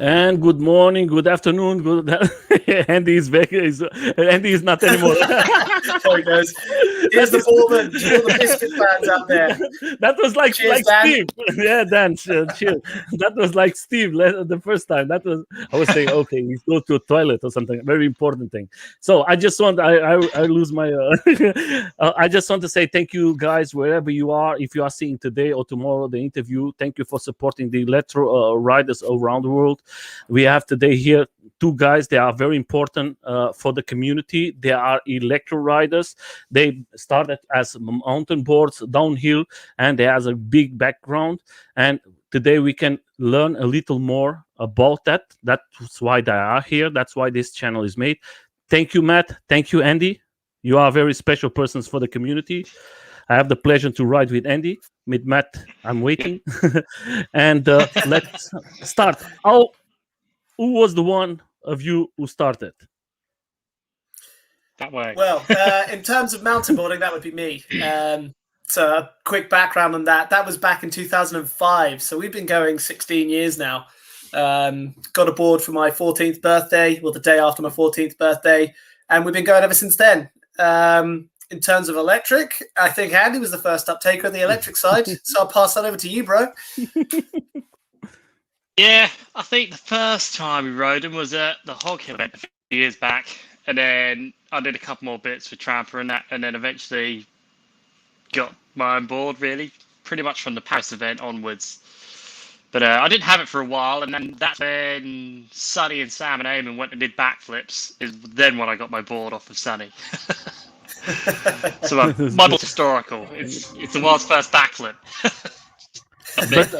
And good morning, good afternoon, good. Andy is back. Andy is not anymore. There he goes. Here's the foreman to all the biscuit fans out there. That was like Cheers, Dan. Steve. Yeah, Dan. Chill. That was like Steve the first time. That was I was saying, okay, he's go to a toilet or something. Very important thing. So I just want I lose my. I just want to say thank you guys wherever you are. If you are seeing today or tomorrow the interview, thank you for supporting the electro riders around the world. We have today here two guys. They are very important for the community. They are electro riders. They started as mountain boards, downhill, and they have a big background. And today we can learn a little more about that. That's why they are here. That's why this channel is made. Thank you, Matt. Thank you, Andy. You are very special persons for the community. I have the pleasure to ride with Andy. With Matt, I'm waiting. And let's start. Who was the one of you who started? That way. Well, in terms of mountain boarding, that would be me. So a quick background on that. That was back in 2005. So we've been going 16 years now. Got a board for my 14th birthday, well, the day after my 14th birthday. And we've been going ever since then. In terms of electric, I think Andy was the first uptaker on the electric side. So I'll pass that over to you, bro. Yeah, I think the first time we rode him was at the Hog Hill event a few years back. And then I did a couple more bits for Trampa and that. And then eventually got my own board, really, pretty much from the Paris event onwards. But I didn't have it for a while. And then that's when Sonny and Sam and Eamon went and did backflips. Is then when I got my board off of Sonny. So my board's historical. It's the world's first backflip. But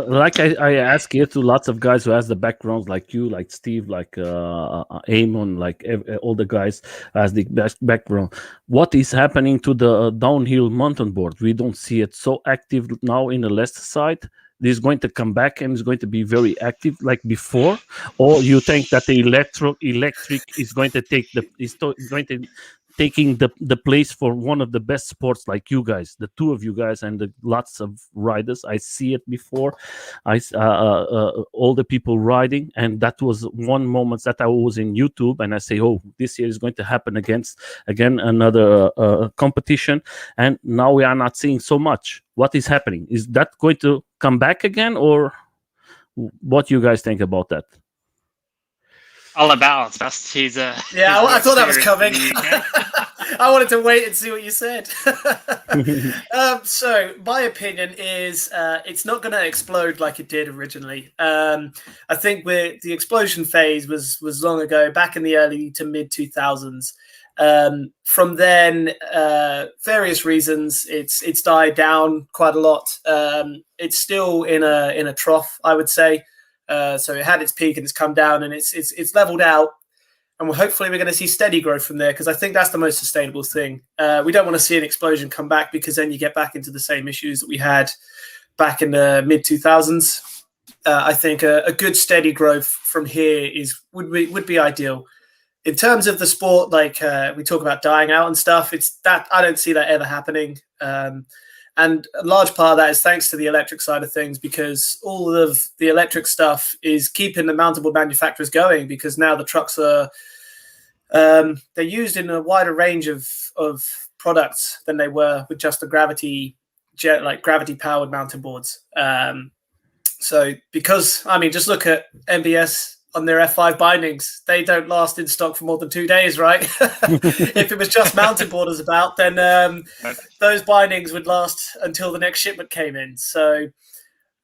like I ask here to lots of guys who has the backgrounds like you, like Steve, like Eamon, like all the guys has the best background. What is happening to the downhill mountain board? We don't see it so active now in the left side. This is going to come back and is going to be very active like before, or you think that the electric is going to take taking the place for one of the best sports like you guys, the two of you guys, and the lots of riders. I see it before. All the people riding, and that was one moment that I was in YouTube, and I say, oh, this year is going to happen again another competition, and now we are not seeing so much. What is happening? Is that going to come back again, or what you guys think about that? All about best. He's yeah, I thought that was coming. I wanted to wait and see what you said. So my opinion is it's not going to explode like it did originally. I think the explosion phase was long ago, back in the early to mid 2000s. From then, various reasons, it's died down quite a lot. It's still in a trough, I would say. So it had its peak and it's come down and it's leveled out, and hopefully we're going to see steady growth from there, because I think that's the most sustainable thing. We don't want to see an explosion come back, because then you get back into the same issues that we had back in the mid 2000s. I think a good steady growth from here would be ideal. In terms of the sport, like we talk about dying out and stuff, it's that I don't see that ever happening. And a large part of that is thanks to the electric side of things, because all of the electric stuff is keeping the mountain board manufacturers going, because now the trucks are they're used in a wider range of products than they were with just the gravity powered mountain boards. So because, I mean, just look at MBS on their F5 bindings. They don't last in stock for more than 2 days, right? If it was just mountain boarders about, then those bindings would last until the next shipment came in. So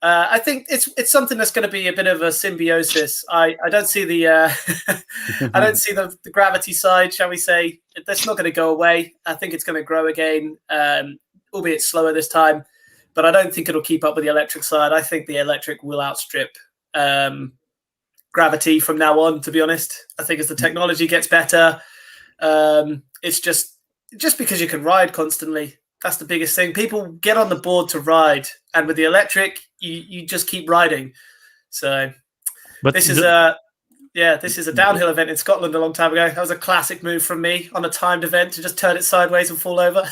I think it's something that's going to be a bit of a symbiosis. I don't see the I don't see the gravity side, shall we say. That's not going to go away. I think it's going to grow again, albeit slower this time. But I don't think it'll keep up with the electric side. I think the electric will outstrip gravity from now on, to be honest. I think as the technology gets better, it's just because you can ride constantly. That's the biggest thing. People get on the board to ride, and with the electric, you just keep riding. So but this is a downhill event in Scotland a long time ago. That was a classic move from me on a timed event, to just turn it sideways and fall over.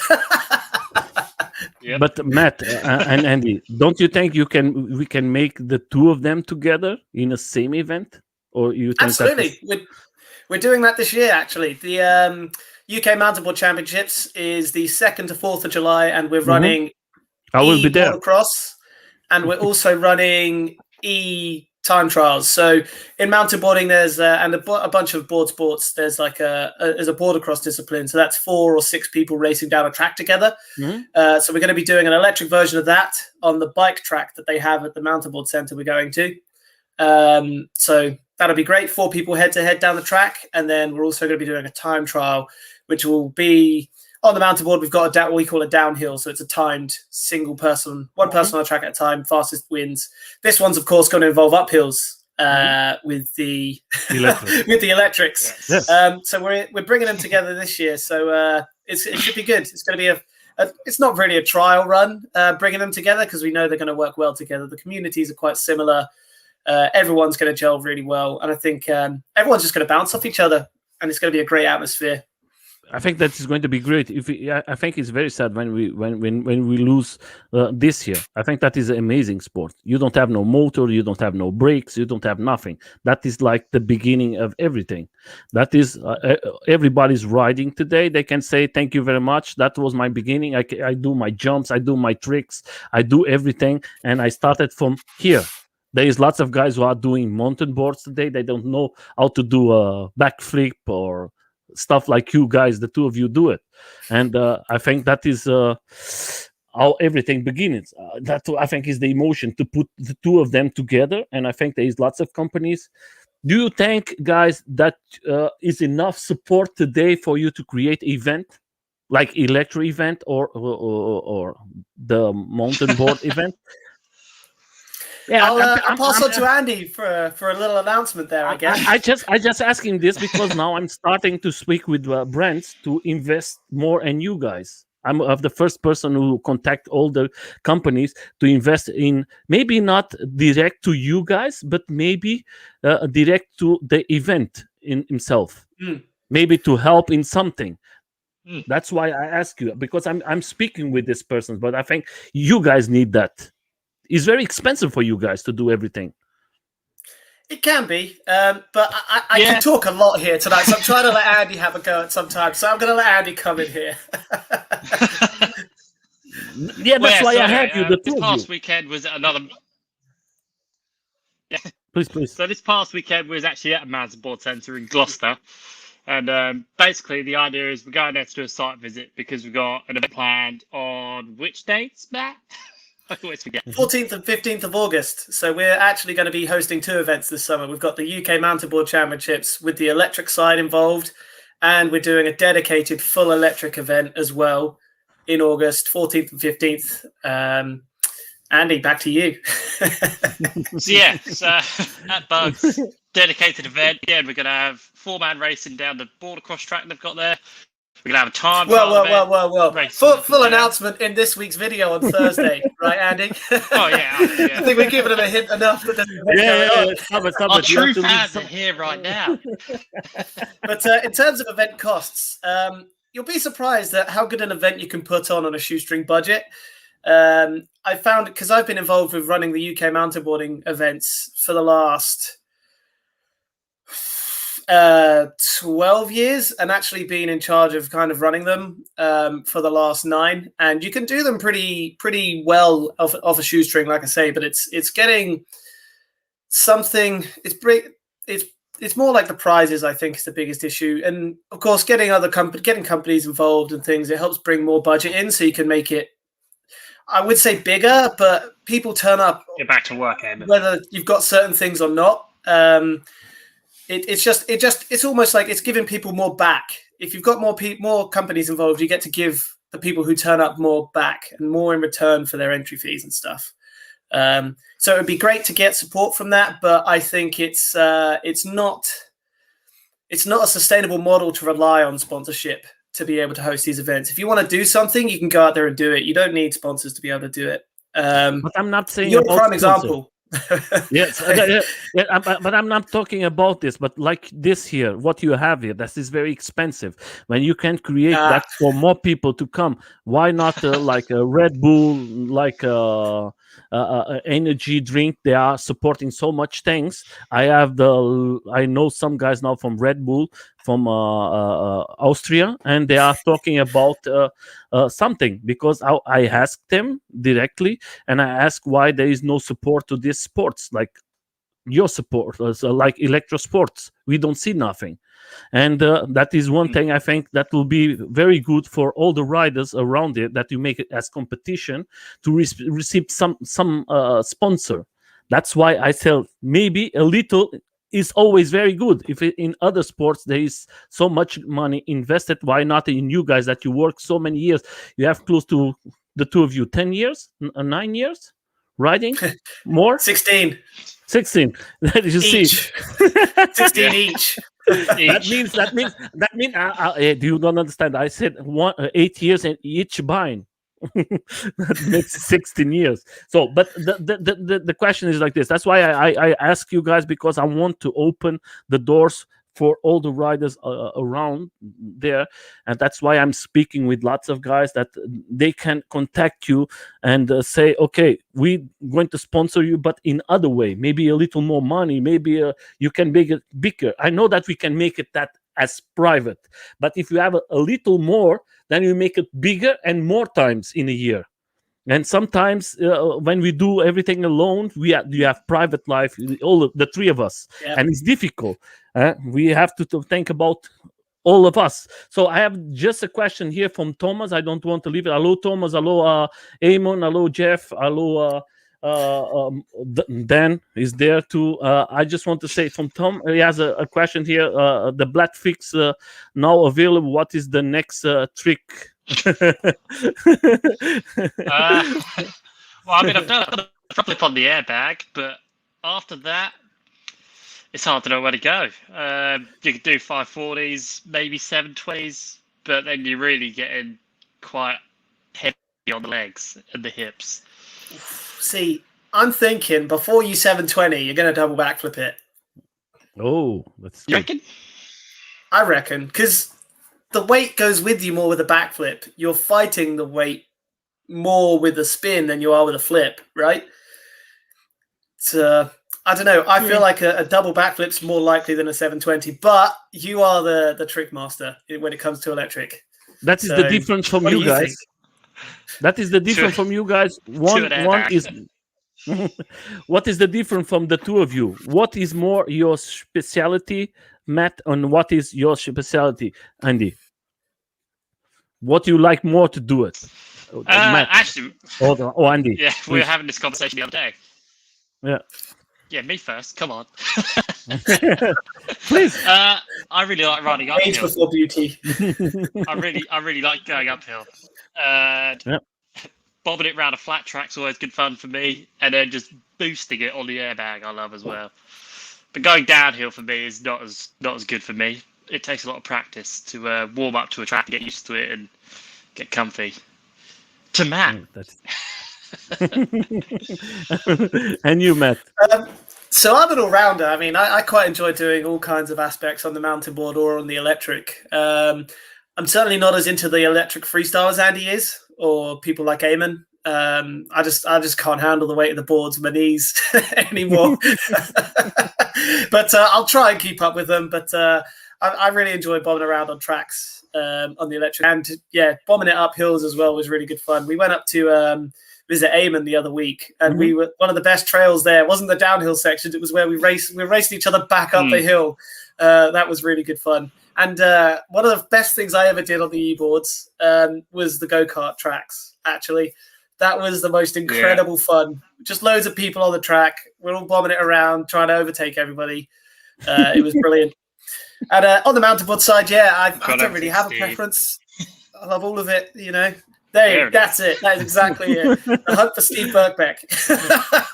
Yep. But Matt and Andy, don't you think we can make the two of them together in a same event, or you think Absolutely, we're doing that this year. Actually, the UK Mountain Board Championships is the 2nd to 4th of July, and we're running I will be there. Bordercross, and we're also running time trials. So in mountain boarding, there's and a bunch of board sports. There's like there's a bordercross discipline. So that's 4 or 6 people racing down a track together. So we're going to be doing an electric version of that on the bike track that they have at the mountain board center we're going to. So that'll be great. 4 people head to head down the track, and then we're also going to be doing a time trial, which will be on the mountain board. We've got what we call a downhill, so it's a timed one person on a track at a time, fastest wins. This one's of course going to involve uphills with the with the electrics. Yes. So we're bringing them together this year, so it should be good. It's going to be it's not really a trial run, bringing them together, because we know they're going to work well together. The communities are quite similar. Everyone's going to gel really well, and I think everyone's just going to bounce off each other, and it's going to be a great atmosphere. I think that is going to be great. I think it's very sad when we lose this year. I think that is an amazing sport. You don't have no motor, you don't have no brakes, you don't have nothing. That is like the beginning of everything. That is everybody's riding today. They can say thank you very much. That was my beginning. I do my jumps, I do my tricks, I do everything, and I started from here. There is lots of guys who are doing mountain boards today. They don't know how to do a backflip or stuff like you guys, the two of you do it. And I think that is how everything begins. That I think is the emotion to put the two of them together. And I think there is lots of companies. Do you think, guys, that is enough support today for you to create event like electric event or the mountain board event? Yeah, I'll pass on to Andy for a little announcement there, I guess. I just asking this because now I'm starting to speak with brands to invest more in you guys. I'm the first person who contact all the companies to invest in, maybe not direct to you guys, but maybe direct to the event in himself, maybe to help in something. That's why I ask you, because I'm speaking with this person, but I think you guys need that. It's very expensive for you guys to do everything. It can be, but I can talk a lot here tonight, so I'm trying to let Andy have a go at some time. So I'm going to let Andy come in here. Yeah, that's why I had you. This past weekend was another. Yeah, please. So this past weekend was actually at a mountain board centre in Gloucester, and basically the idea is we're going there to do a site visit because we've got an event planned on which dates, Matt? I always forget. 14th and 15th of August. So we're actually going to be hosting 2 events this summer. We've got the UK Mountain Board Championships with the electric side involved, and we're doing a dedicated full electric event as well in August, 14th and 15th. Andy, back to you. So at Bugs, dedicated event. Again, we're going to have 4-man racing down the bordercross track they've got there. We're going to have a time. Well. Full announcement in this week's video on Thursday, right, Andy? Oh, yeah. I think we're giving them a hint enough. Our true fans are here right now. But in terms of event costs, you'll be surprised at how good an event you can put on a shoestring budget. I found, because I've been involved with running the UK mountain boarding events for the last 12 years, and actually been in charge of kind of running them for the last 9, and you can do them pretty well off a shoestring, like I say, but it's getting something. It's more like the prizes, I think, is the biggest issue, and of course getting companies involved and things, it helps bring more budget in, so you can make it, I would say, bigger, but people turn up. Get back to work, Ed. Whether you've got certain things or not. It's almost like it's giving people more back. If you've got more companies involved, you get to give the people who turn up more back and more in return for their entry fees and stuff. So it would be great to get support from that, but I think it's not a sustainable model to rely on sponsorship to be able to host these events. If you want to do something, you can go out there and do it. You don't need sponsors to be able to do it. But I'm not saying you're a prime example. Yes, but I'm not talking about this. But like this here, what you have here, that is very expensive. When you can create Ah, that for more people to come, why not like a Red Bull, like energy drink? They are supporting so much things. I know some guys now from Red Bull from Austria, and they are talking about something because I asked them directly, and I asked why there is no support to these sports like your support, so like electro sports. We don't see nothing, and that is one thing I think that will be very good for all the riders around it. That you make it as competition to receive some sponsor. That's why I tell maybe a little is always very good. If in other sports there is so much money invested, why not in you guys that you work so many years? You have close to the two of you 10 years, 9 years riding, more 16 16. You see, each. 16 Yeah. each. you don't understand. I said 8 years and each buying. That makes 16 years. So, but the question is like this. That's why I ask you guys, because I want to open the doors for all the riders around there, and that's why I'm speaking with lots of guys that they can contact you and say, okay, we're going to sponsor you, but in other way, maybe a little more money, maybe you can make it bigger. I know that we can make it that as private, but if you have a little more, then you make it bigger and more times in a year. And sometimes when we do everything alone, you have private life, all the three of us, Yeah. and it's difficult. We have to think about all of us. So I have just a question here from Thomas. I don't want to leave it. Hello, Thomas. Hello, Eamon. Hello, Jeff. Hello, Dan is there too. I just want to say from Tom, he has a question here. The Black Fix now available. What is the next trick? Well, I mean, I've done a flip on the airbag, but after that, it's hard to know where to go. You could do 540s, maybe 720s, but then you're really getting quite heavy on the legs and the hips. See, I'm thinking before you 720, you're going to double backflip it. Oh, that's You reckon? I reckon, because the weight goes with you more with a backflip. You're fighting the weight more with a spin than you are with a flip, right? So I don't know. I feel like a double backflip's more likely than a 720, but you are the trick master when it comes to electric. That is So, the difference from what do you you guys. think? That is the difference from you guys. One is. What is the difference from the two of you? What is more your specialty, Matt, and what is your specialty, Andy? What you like more to do it? Matt. Actually, Oh, Andy. yeah, we were having this conversation the other day. Yeah. Yeah, me first. Come on. Please. I really like riding Age uphill. before beauty. I really like going uphill. Yeah. Bobbing it around a flat track's always good fun for me, and then just boosting it on the airbag I love as well. But going downhill for me is not as good for me. It takes a lot of practice to warm up to a track, get used to it, and get comfy. To Matt. And you, Matt? So I'm an all-rounder. I mean, I quite enjoy doing all kinds of aspects on the mountain board or on the electric. I'm certainly not as into the electric freestyle as Andy is, or people like Eamon. I just can't handle the weight of the boards, my knees anymore. But I'll try and keep up with them. But I really enjoy bombing around on tracks on the electric, and yeah, bombing it up hills as well was really good fun. We went up to visit Eamon the other week, and we were one of the best trails there. It wasn't the downhill section; it was where we were racing each other back up the hill. That was really good fun. And one of the best things I ever did on the e-boards was the go-kart tracks, actually. That was the most incredible fun. Just loads of people on the track. We're all bombing it around, trying to overtake everybody. It was brilliant. And on the mountain board side, I don't really have a preference. I love all of it, you know. That's it. That is exactly it. The hunt for Steve Birkbeck.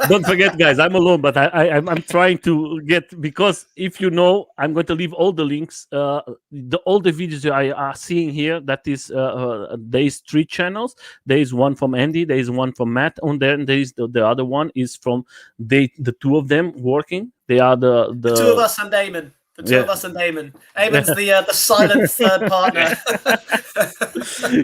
Don't forget, guys, I'm alone, but I'm trying to get, because if you know, I'm going to leave all the links. All the videos I are seeing here, that is, there is 3 channels. There is one from Andy, there is one from Matt, and then there is the other one is from the 2 of them working. They are the 2 of us and Eamon. The 2 of us and Eamon. Eamon's the silent third partner.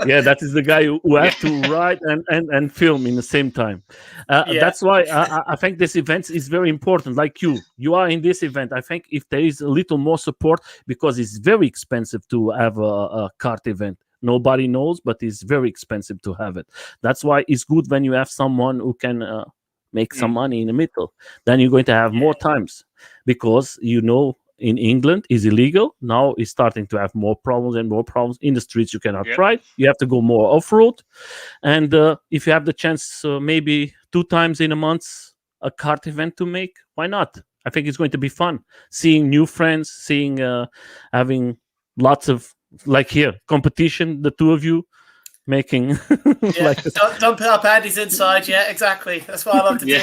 Yeah, that is the guy who has to write and film in the same time. That's why I think this event is very important. Like you are in this event. I think if there is a little more support, because it's very expensive to have a kart event. Nobody knows, but it's very expensive to have it. That's why it's good when you have someone who can make some money in the middle. Then you're going to have more times, because in England is illegal. Now it's starting to have more problems and more problems. In the streets, you cannot ride. You have to go more off-road. And if you have the chance, maybe 2 times in a month, a kart event to make, why not? I think it's going to be fun. Seeing new friends, having lots of, like here, competition, the 2 of you making. Don't put up Andy's inside. Yeah, exactly. That's what I love to do.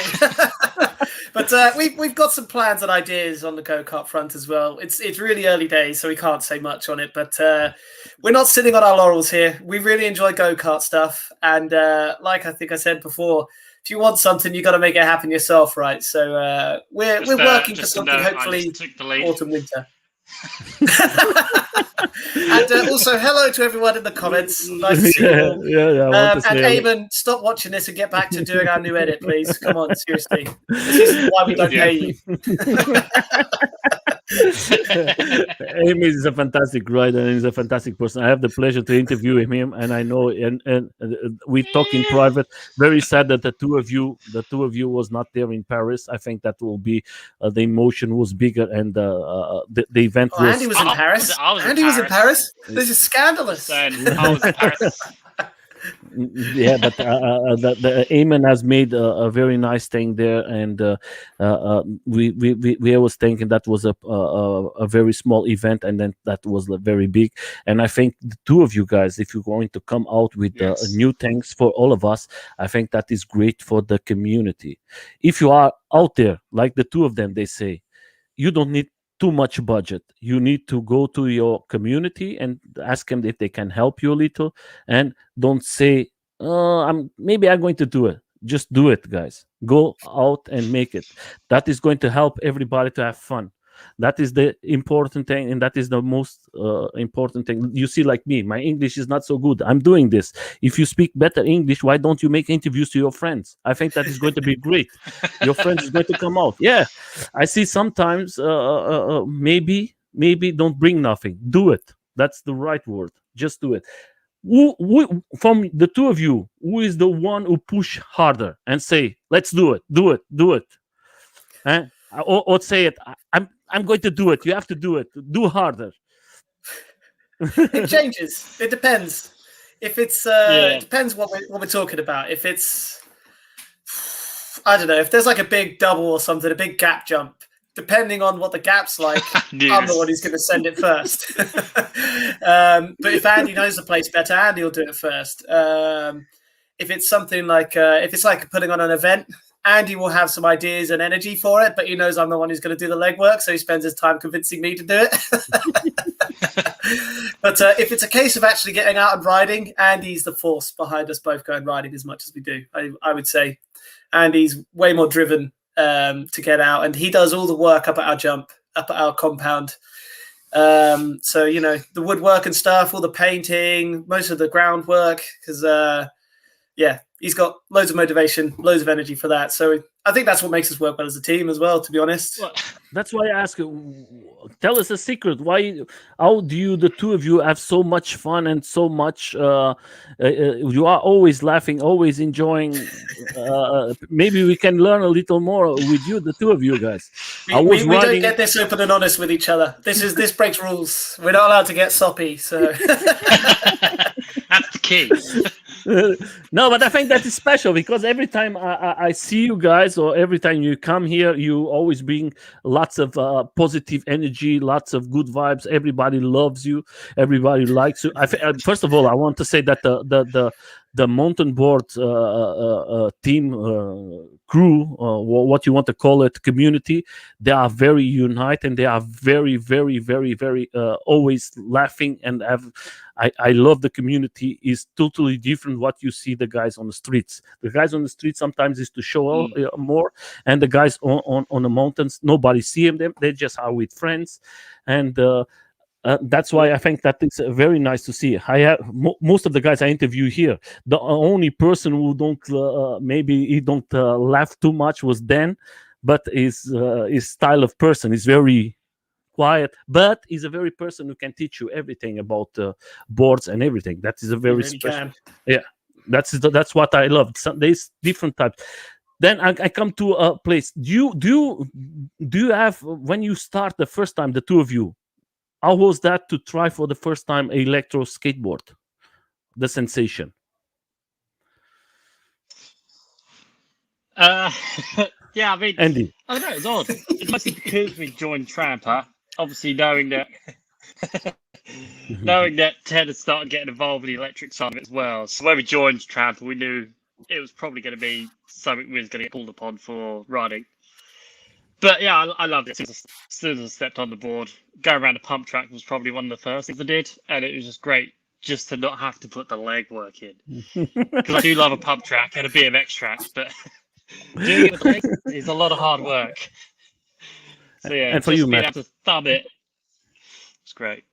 But we've got some plans and ideas on the go-kart front as well. It's really early days, so we can't say much on it. But we're not sitting on our laurels here. We really enjoy go-kart stuff. And like I think I said before, if you want something, you got to make it happen yourself, right? So we're working for something, hopefully autumn, winter. And also, hello to everyone in the comments. Nice to see you all. And Eamon, stop watching this and get back to doing our new edit, please. Come on, seriously. This is why we don't pay you. Amy is a fantastic rider and he's a fantastic person. I have the pleasure to interview him, and I know, and we talk in private. Very sad that the two of you was not there in Paris. I think that will be the emotion was bigger, and the event was. Andy was in Paris. Andy was in Paris. This is scandalous. I was in Paris. Yeah, but the Eamon has made a very nice thing there, and we was thinking that was a very small event, and then that was very big. And I think the 2 of you guys, if you're going to come out with new things for all of us, I think that is great for the community. If you are out there like the 2 of them, they say you don't need too much budget. You need to go to your community and ask them if they can help you a little, and don't say, I'm going to do it. Just do it, guys. Go out and make it. That is going to help everybody to have fun. That is the important thing, and that is the most important thing. You see, like me, my English is not so good. I'm doing this. If you speak better English, why don't you make interviews to your friends? I think that is going to be great. Your friends is going to come out. Yeah, I see sometimes maybe don't bring nothing. Do it. That's the right word. Just do it. Who, from the 2 of you, who is the one who push harder and say, let's do it, do it? Or say it, I'm going to do it. You have to do it. Do harder. It changes. It depends. If it's it depends what we're talking about. If it's, I don't know, if there's like a big double or something, a big gap jump, depending on what the gap's like, I'm the one who's going to send it first. But if Andy knows the place better, Andy will do it first. If it's something like, if it's like putting on an event, Andy will have some ideas and energy for it, but he knows I'm the one who's going to do the legwork, so he spends his time convincing me to do it. But if it's a case of actually getting out and riding, Andy's the force behind us both going riding as much as we do. I would say Andy's way more driven to get out, and he does all the work up at our jump, up at our compound. So, the woodwork and stuff, all the painting, most of the groundwork, because, he's got loads of motivation, loads of energy for that. So I think that's what makes us work well as a team as well, to be honest. Well, that's why I ask you, tell us a secret. How do you, the 2 of you, have so much fun and so much, you are always laughing, always enjoying. Maybe we can learn a little more with you, the 2 of you guys. We don't get this open and honest with each other. This breaks rules. We're not allowed to get soppy. So that's the key. No, but I think that is special, because every time I see you guys, or every time you come here, you always bring lots of positive energy, lots of good vibes. Everybody loves you. Everybody likes you. First of all, I want to say that the mountain board team, crew, what you want to call it, community, they are very united, and they are very, very, very, very always laughing, and I love the community. Is totally different what you see the guys on the streets. The guys on the streets sometimes is to show more, and the guys on the mountains, nobody see them. They just are with friends, and that's why I think that it's very nice to see. I have most of the guys I interview here. The only person who don't maybe he don't laugh too much was Dan, but his style of person is very quiet, but he's a very person who can teach you everything about boards and everything. That is a very really special. can. Yeah, that's what I love. There's different types. Then I come to a place. Do you have, when you start the first time, the two of you? How was that to try for the first time electro skateboard? The sensation. Yeah, I mean, Andy. I don't know, it's odd. It's mostly because we joined Trampa, obviously knowing that Ted had started getting involved with the electric side of it as well. So when we joined Trampa, we knew it was probably going to be something we was going to get pulled upon for riding. But yeah, I loved it. As soon as I stepped on the board, going around the pump track was probably one of the first things I did, and it was just great just to not have to put the legwork in. Because I do love a pump track and a BMX track, but doing it with the legs is a lot of hard work. So yeah, And for just you, being Matt? able to thumb it, it's great.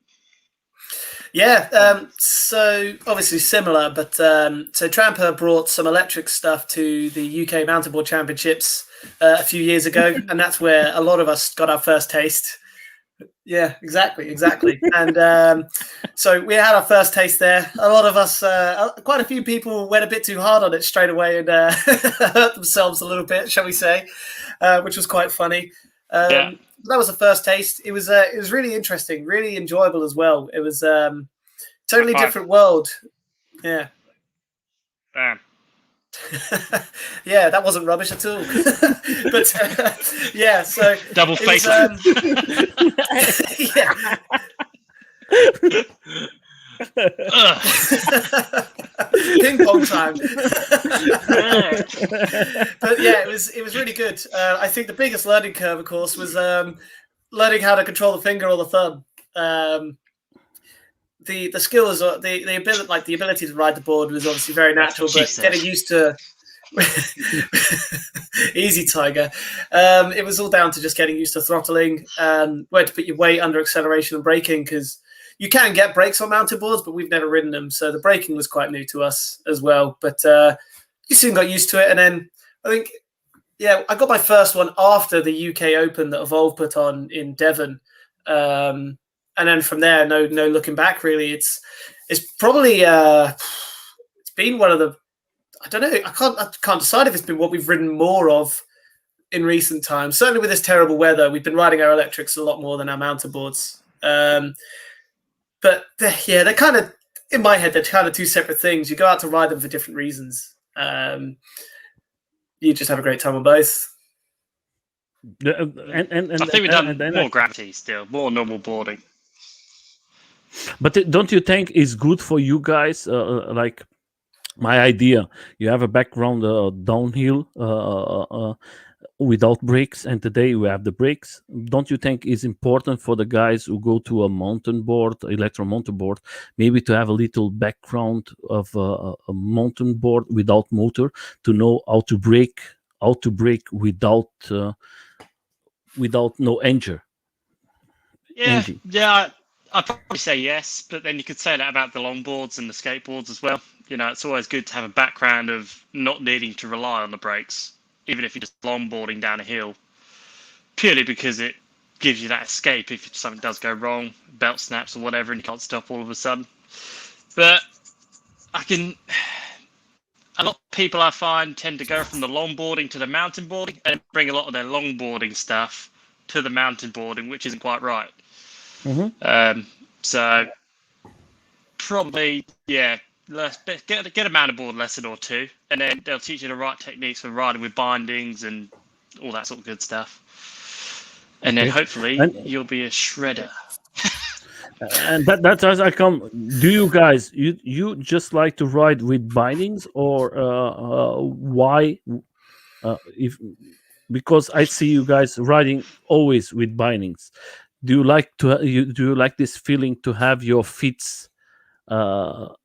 Yeah, so obviously similar, but so Trampa brought some electric stuff to the UK Mountain Board Championships a few years ago, and that's where a lot of us got our first taste. Yeah, exactly. And so we had our first taste there. A lot of us, quite a few people went a bit too hard on it straight away and hurt themselves a little bit, shall we say, which was quite funny. Yeah. That was the first taste. It was really interesting, really enjoyable as well. It was totally different world. Yeah. Damn. Yeah, that wasn't rubbish at all. But yeah, so Double face. Yeah. Ping pong time. But yeah, it was really good. I think the biggest learning curve, of course, was learning how to control the finger or the thumb. The skills, the ability, like the ability to ride the board, was obviously very natural, but getting used to easy, Tiger. It was all down to just getting used to throttling, where to put your weight under acceleration and braking, because you can get brakes on mountain boards, but we've never ridden them, so the braking was quite new to us as well. But you soon got used to it, and then I think, yeah, I got my first one after the UK Open that Evolve put on in Devon, and then from there, no looking back. Really, it's probably it's been one of the, I don't know, I can't decide if it's been what we've ridden more of in recent times. Certainly with this terrible weather, we've been riding our electrics a lot more than our mountain boards. But they're kind of, in my head, they're kind of two separate things. You go out to ride them for different reasons. You just have a great time on both. And I think we've done more gravity still, more normal boarding. But don't you think it's good for you guys? Like my idea, you have a background downhill without brakes, and today we have the brakes. Don't you think it's important for the guys who go to a mountain board, electro mountain board, maybe to have a little background of a mountain board without motor, to know how to brake without no engine? Yeah, I'd probably say yes, but then you could say that about the longboards and the skateboards as well. You know, it's always good to have a background of not needing to rely on the brakes, even if you're just longboarding down a hill, purely because it gives you that escape if something does go wrong, belt snaps or whatever, and you can't stop all of a sudden. But a lot of people I find tend to go from the longboarding to the mountain boarding and bring a lot of their longboarding stuff to the mountain boarding, which isn't quite right. Mm-hmm. So probably, yeah, get a mountain board lesson or two, and then they'll teach you the right techniques for riding with bindings and all that sort of good stuff. And then hopefully you'll be a shredder. And that's as I come. Do you guys you just like to ride with bindings, or why? If because I see you guys riding always with bindings. Do you like to do you like this feeling to have your feet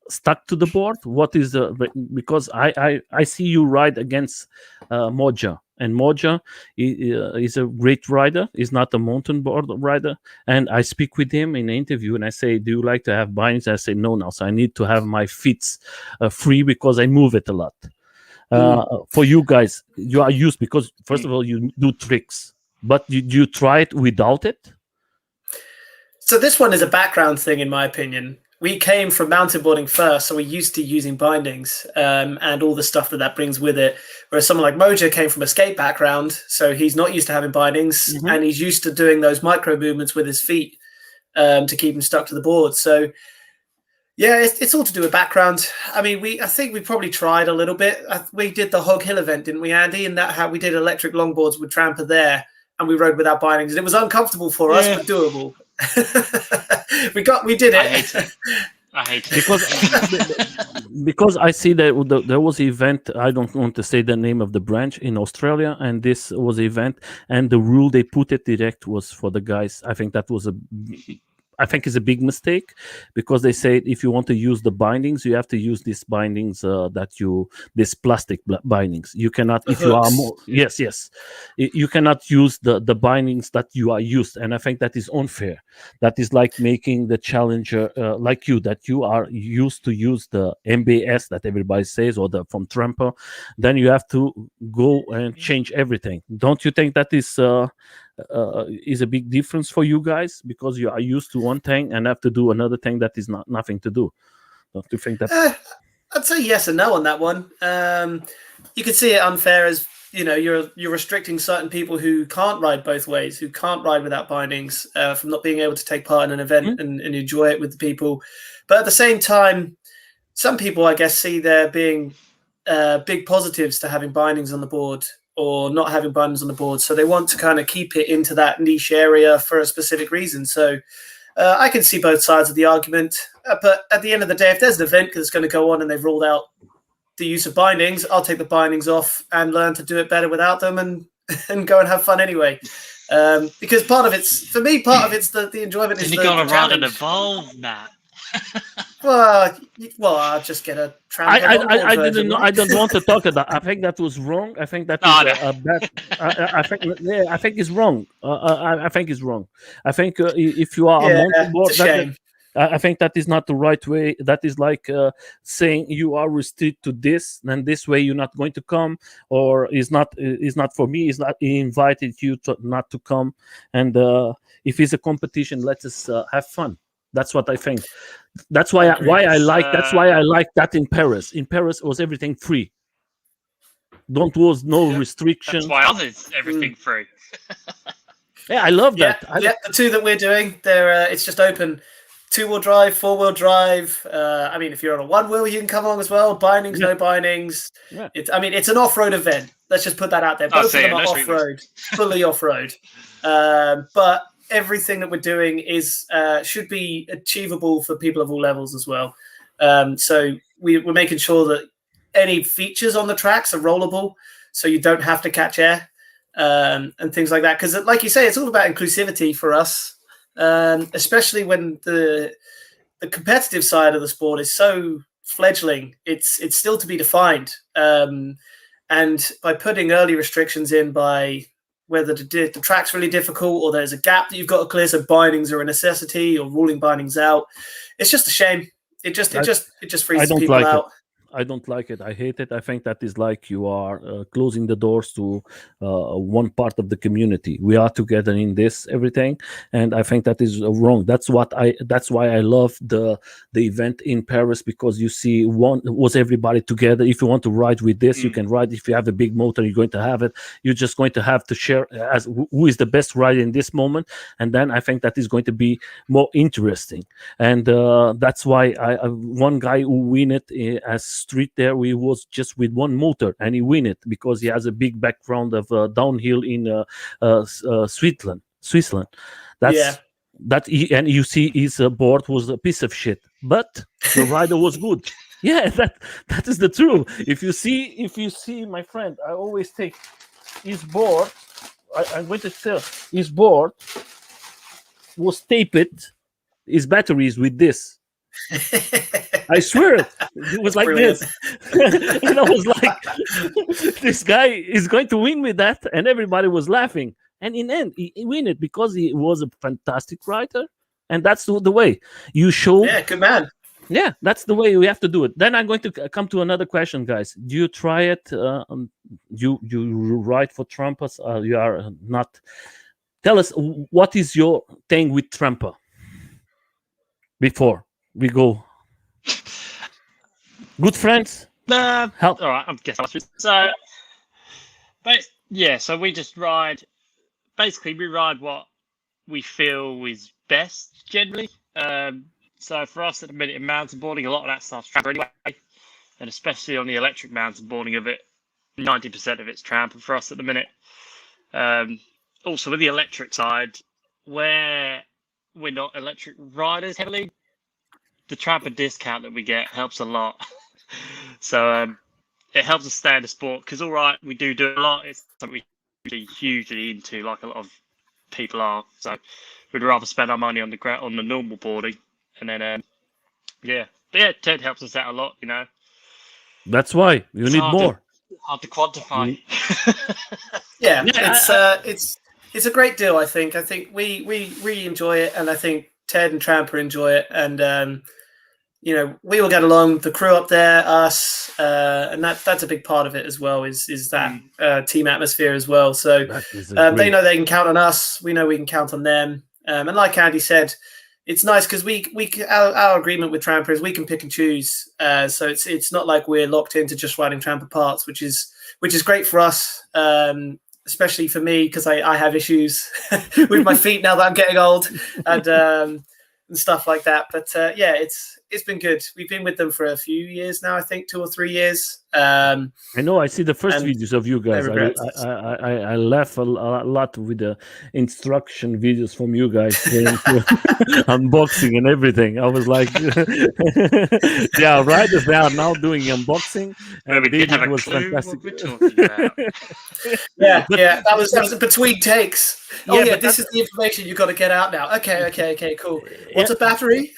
stuck to the board? What is the because I see you ride against Moja, and Moja is a great rider. He's not a mountain board rider, and I speak with him in an interview, and I say, "Do you like to have bindings?" I say, "No, now, so I need to have my feet free because I move it a lot." For you guys, you are used because first of all you do tricks, but you try it without it. So this one is a background thing, in my opinion. We came from mountain boarding first, so we're used to using bindings and all the stuff that brings with it. Whereas someone like Moja came from a skate background, so he's not used to having bindings, and he's used to doing those micro movements with his feet to keep him stuck to the board. So yeah, it's all to do with background. I mean, I think we probably tried a little bit. We did the Hog Hill event, didn't we, Andy? And we did electric longboards with Trampa there, and we rode without bindings, and it was uncomfortable for us, but doable. we did it. I hate it because I see that there was an event. I don't want to say the name of the branch in Australia, and this was an event, and the rule they put it direct was for the guys. I think that was is a big mistake, because they say if you want to use the bindings, you have to use these bindings this plastic bindings. You cannot if you are more yes you cannot use the bindings that you are used, and I think that is unfair. That is like making the challenger like you, that you are used to use the MBS that everybody says, or the from Trampa, then you have to go and change everything. Don't you think that is a big difference for you guys, because you are used to one thing and have to do another thing that is nothing to do? Don't you think that? I'd say yes and no on that one. You could see it unfair as you're restricting certain people who can't ride both ways, who can't ride without bindings, from not being able to take part in an event and enjoy it with the people. But at the same time, some people, I guess, see there being big positives to having bindings on the board, or not having bindings on the board. So they want to kind of keep it into that niche area for a specific reason. So I can see both sides of the argument. But at the end of the day, if there's an event that's going to go on and they've ruled out the use of bindings, I'll take the bindings off and learn to do it better without them, and go and have fun anyway. Because part of it's the enjoyment. Then you got to run and evolve, Matt. Well, I'll just get a I didn't know. I don't want to talk about. I think that was wrong. I think that is a bad. I think it's wrong. I think it's wrong. I think if you are a mountain board, I think that is not the right way. That is like saying you are restricted to this, and this way you're not going to come, or is not for me. Is not he invited you to not to come, and if it's a competition, let us have fun. That's what I think. That's why I like. That's why I like that in Paris. In Paris, was everything free. Was no restrictions. That's why others everything free. Yeah, I love that. The two that we're doing, it's just open. 2-wheel drive, 4-wheel drive. I mean, if you're on a 1-wheel, you can come along as well. Bindings, no bindings. Yeah. It's an off-road event. Let's just put that out there. Both of them are off-road, fully off-road. But everything that we're doing should be achievable for people of all levels as well. So we're making sure that any features on the tracks are rollable, so you don't have to catch air and things like that. Because, like you say, it's all about inclusivity for us. Especially when the competitive side of the sport is so fledgling, it's still to be defined. And by putting early restrictions in, by whether the track's really difficult or there's a gap that you've got to clear, so bindings are a necessity, or ruling bindings out, it's just a shame. It just freezes people out. I don't like it. I hate it. I think that is like you are closing the doors to one part of the community. We are together in this everything, and I think that is wrong. That's why I love the event in Paris, because you see was everybody together. If you want to ride with this, you can ride. If you have a big motor, you're going to have it. You're just going to have to share as who is the best rider in this moment, and then I think that is going to be more interesting. And that's why one guy who win it as street there, we was just with one motor, and he win it because he has a big background of downhill in Switzerland. and you see his board was a piece of shit, but the rider was good. Yeah, that is the truth. If you see my friend, I always take his board. I'm going to tell his board was taped. His batteries with this. I swear it. It was like Brilliant. this. And I was like, this guy is going to win with that. And everybody was laughing. And in the end, he win it because he was a fantastic writer. And that's the way you show. Yeah, good man. Yeah, that's the way we have to do it. Then I'm going to come to another question, guys. Do you try it? You write for Trampas? You are not. Tell us, what is your thing with Trampa? Before we go, good friends. Help. All right, I'm guessing. So, so we just ride. Basically, we ride what we feel is best generally. So for us at the minute in mountain boarding, a lot of that stuff's Trampa anyway, and especially on the electric mountain boarding of it, 90% of it's Trampa for us at the minute. Also with the electric side, where we're not electric riders heavily, the Trampa discount that we get helps a lot. So it helps us stay in the sport because, all right, we do a lot. It's something we're hugely into, like a lot of people are. So we'd rather spend our money on the normal boarding, and then Ted helps us out a lot. You know, that's why you need more. Hard to quantify. Yeah, it's a great deal. I think we really enjoy it, and I think Ted and Trampa enjoy it, and you know, we all get along. The crew up there, us, and that's a big part of it as well. Is that team atmosphere as well? So they know they can count on us. We know we can count on them. And like Andy said, it's nice because our agreement with Trampa is we can pick and choose. So it's not like we're locked into just riding Trampa parts, which is great for us. Especially for me, because I have issues with my feet now that I'm getting old, and stuff like that. But it's been good. We've been with them for a few years now, I think 2 or 3 years. I know. I see the first videos of you guys. I laugh a lot with the instruction videos from you guys, unboxing and everything. I was like, yeah, riders. They are now doing unboxing, and it was fantastic. Yeah, that was between takes. This is the information you got to get out now. Okay, cool. What's a battery?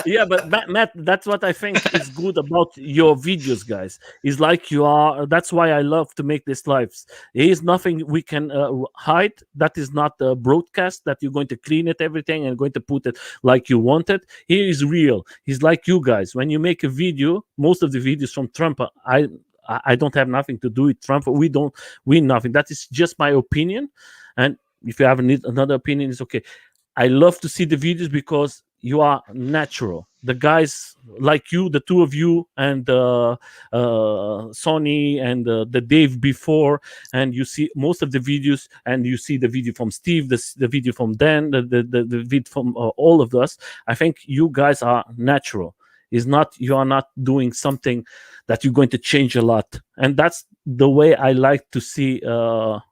Yeah, but Matt, that's what I think is good about your videos, guys. Is like you are. That's why I love to make these lives. There is nothing we can hide. That is not a broadcast that you're going to clean it everything and going to put it like you want it. Here is real. He's like you guys. When you make a video, most of the videos from Trampa, I don't have nothing to do with Trampa. We don't win nothing. That is just my opinion. And if you have another opinion, it's okay. I love to see the videos because you are natural. The guys like you, the two of you, and Sonny and the Dave before, and you see most of the videos, and you see the video from Steve, the video from Dan, the video from all of us. I think you guys are natural. You are not doing something that you're going to change a lot, and that's the way I like to see the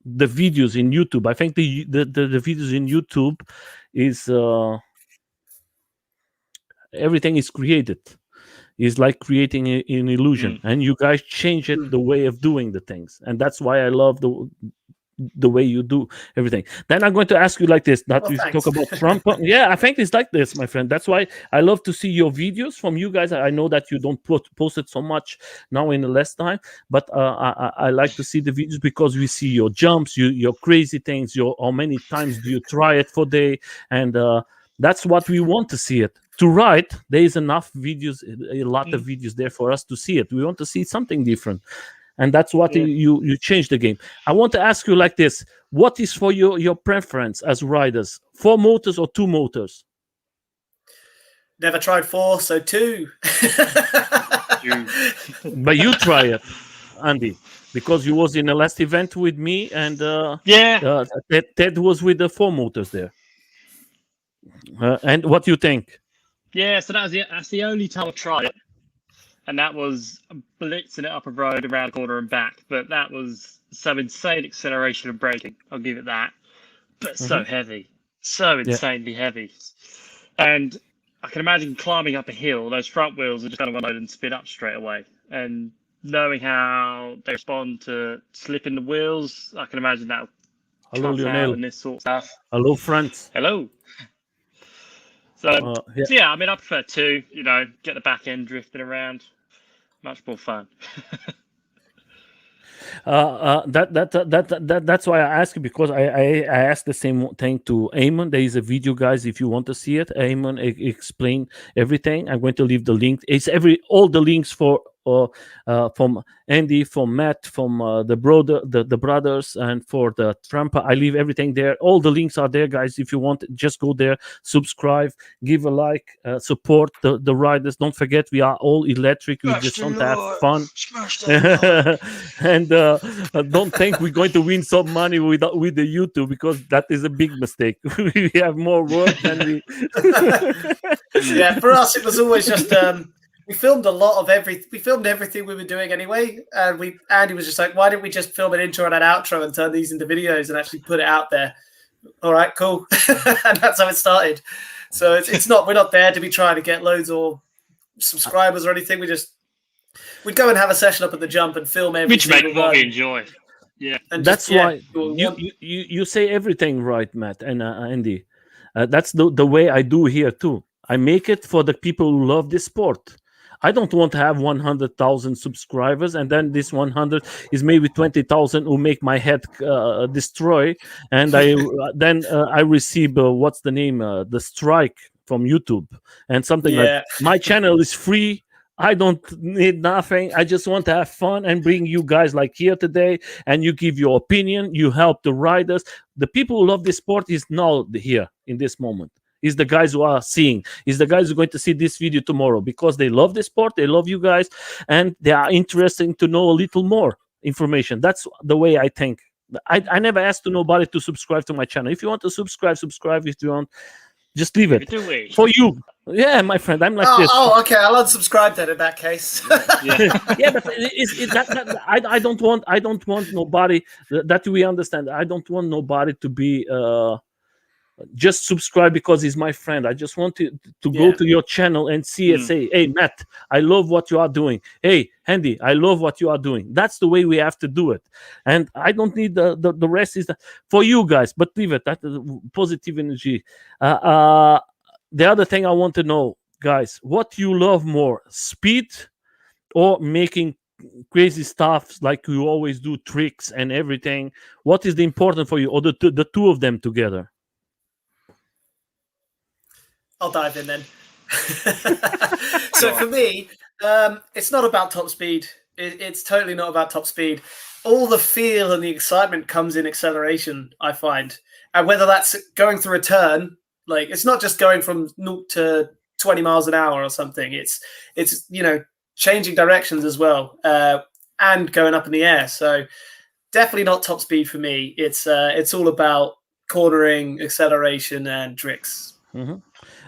videos in YouTube. I think the videos in YouTube is everything is created. It's like creating an illusion, and you guys change it the way of doing the things, and that's why I love the way you do everything. Then I'm going to ask you like this, not to talk about Trump. Yeah, I think it's like this, my friend. That's why I love to see your videos from you guys. I know that you don't post it so much now in the last time, but I like to see the videos because we see your jumps, your crazy things, how many times do you try it for day, and that's what we want to see it. To write, there is enough videos, a lot of videos there for us to see it. We want to see something different. And that's what you change the game. I want to ask you like this. What is for your preference as riders? 4 motors or 2 motors? Never tried 4, so 2. But you try it, Andy, because you was in the last event with me, and Ted was with the 4 motors there. And what do you think? Yeah, so that's the only time I've tried it. And that was blitzing it up a road around a corner and back. But that was some insane acceleration and braking. I'll give it that. But so heavy. so insanely heavy. And I can imagine climbing up a hill, those front wheels are just going to unload and spin up straight away. And knowing how they respond to slipping the wheels, I can imagine that'll Hello, tough out Lionel. and this sort of stuff. Hello, friends. Hello. So, yeah, I mean, I prefer two, get the back end drifting around. Much more fun. That's why I ask you, because I asked the same thing to Eamon. There is a video, guys, if you want to see it. Eamon explain everything. I'm going to leave the link. It's all the links from Andy, from Matt, from the brothers, and for the Trampa. I leave everything there. All the links are there, guys. If you want, just go there, subscribe, give a like, support the riders. Don't forget, we are all electric. We just want to have fun. And don't think we're going to win some money with the YouTube, because that is a big mistake. We have more work than we. Yeah, for us, it was always just. We filmed a lot of We filmed everything we were doing anyway, and Andy was just like, "Why didn't we just film an intro and an outro and turn these into videos and actually put it out there?" All right, cool, and that's how it started. So it's not, we're not there to be trying to get loads or subscribers or anything. We'd go and have a session up at the jump and film everything. Which make what we enjoy. Yeah, and that's why you say everything right, Matt and Andy. That's the way I do here too. I make it for the people who love this sport. I don't want to have 100,000 subscribers, and then this 100 is maybe 20,000 who make my head destroy, and I receive what's the name, the strike from YouTube and something like. My channel is free. I don't need nothing. I just want to have fun and bring you guys like here today, and you give your opinion. You help the riders. The people who love this sport is now here in this moment. Is the guys who are seeing, is the guys who are going to see this video tomorrow, because they love the sport, they love you guys, and they are interested to know a little more information. That's the way I think. I never asked to nobody to subscribe to my channel. If you want to subscribe. If you want, just leave it for you. Yeah, my friend, I'm like this. Oh, okay. I'll unsubscribe then in that case. Yeah, but I don't want nobody. That we understand. I don't want nobody to be. Just subscribe because he's my friend. I just want to go to your channel and see and say, "Hey, Matt, I love what you are doing. Hey, Andy, I love what you are doing." That's the way we have to do it. And I don't need the rest is for you guys, but leave it. That positive energy. The other thing I want to know, guys, what you love more, speed or making crazy stuff like you always do, tricks and everything? What is the important for you, or the two of them together? I'll dive in then. So for me, it's not about top speed. It's totally not about top speed. All the feel and the excitement comes in acceleration, I find. And whether that's going through a turn, like it's not just going from 0 to 20 miles an hour or something. It's changing directions as well, and going up in the air. So definitely not top speed for me. It's all about cornering, acceleration, and tricks. Mm-hmm.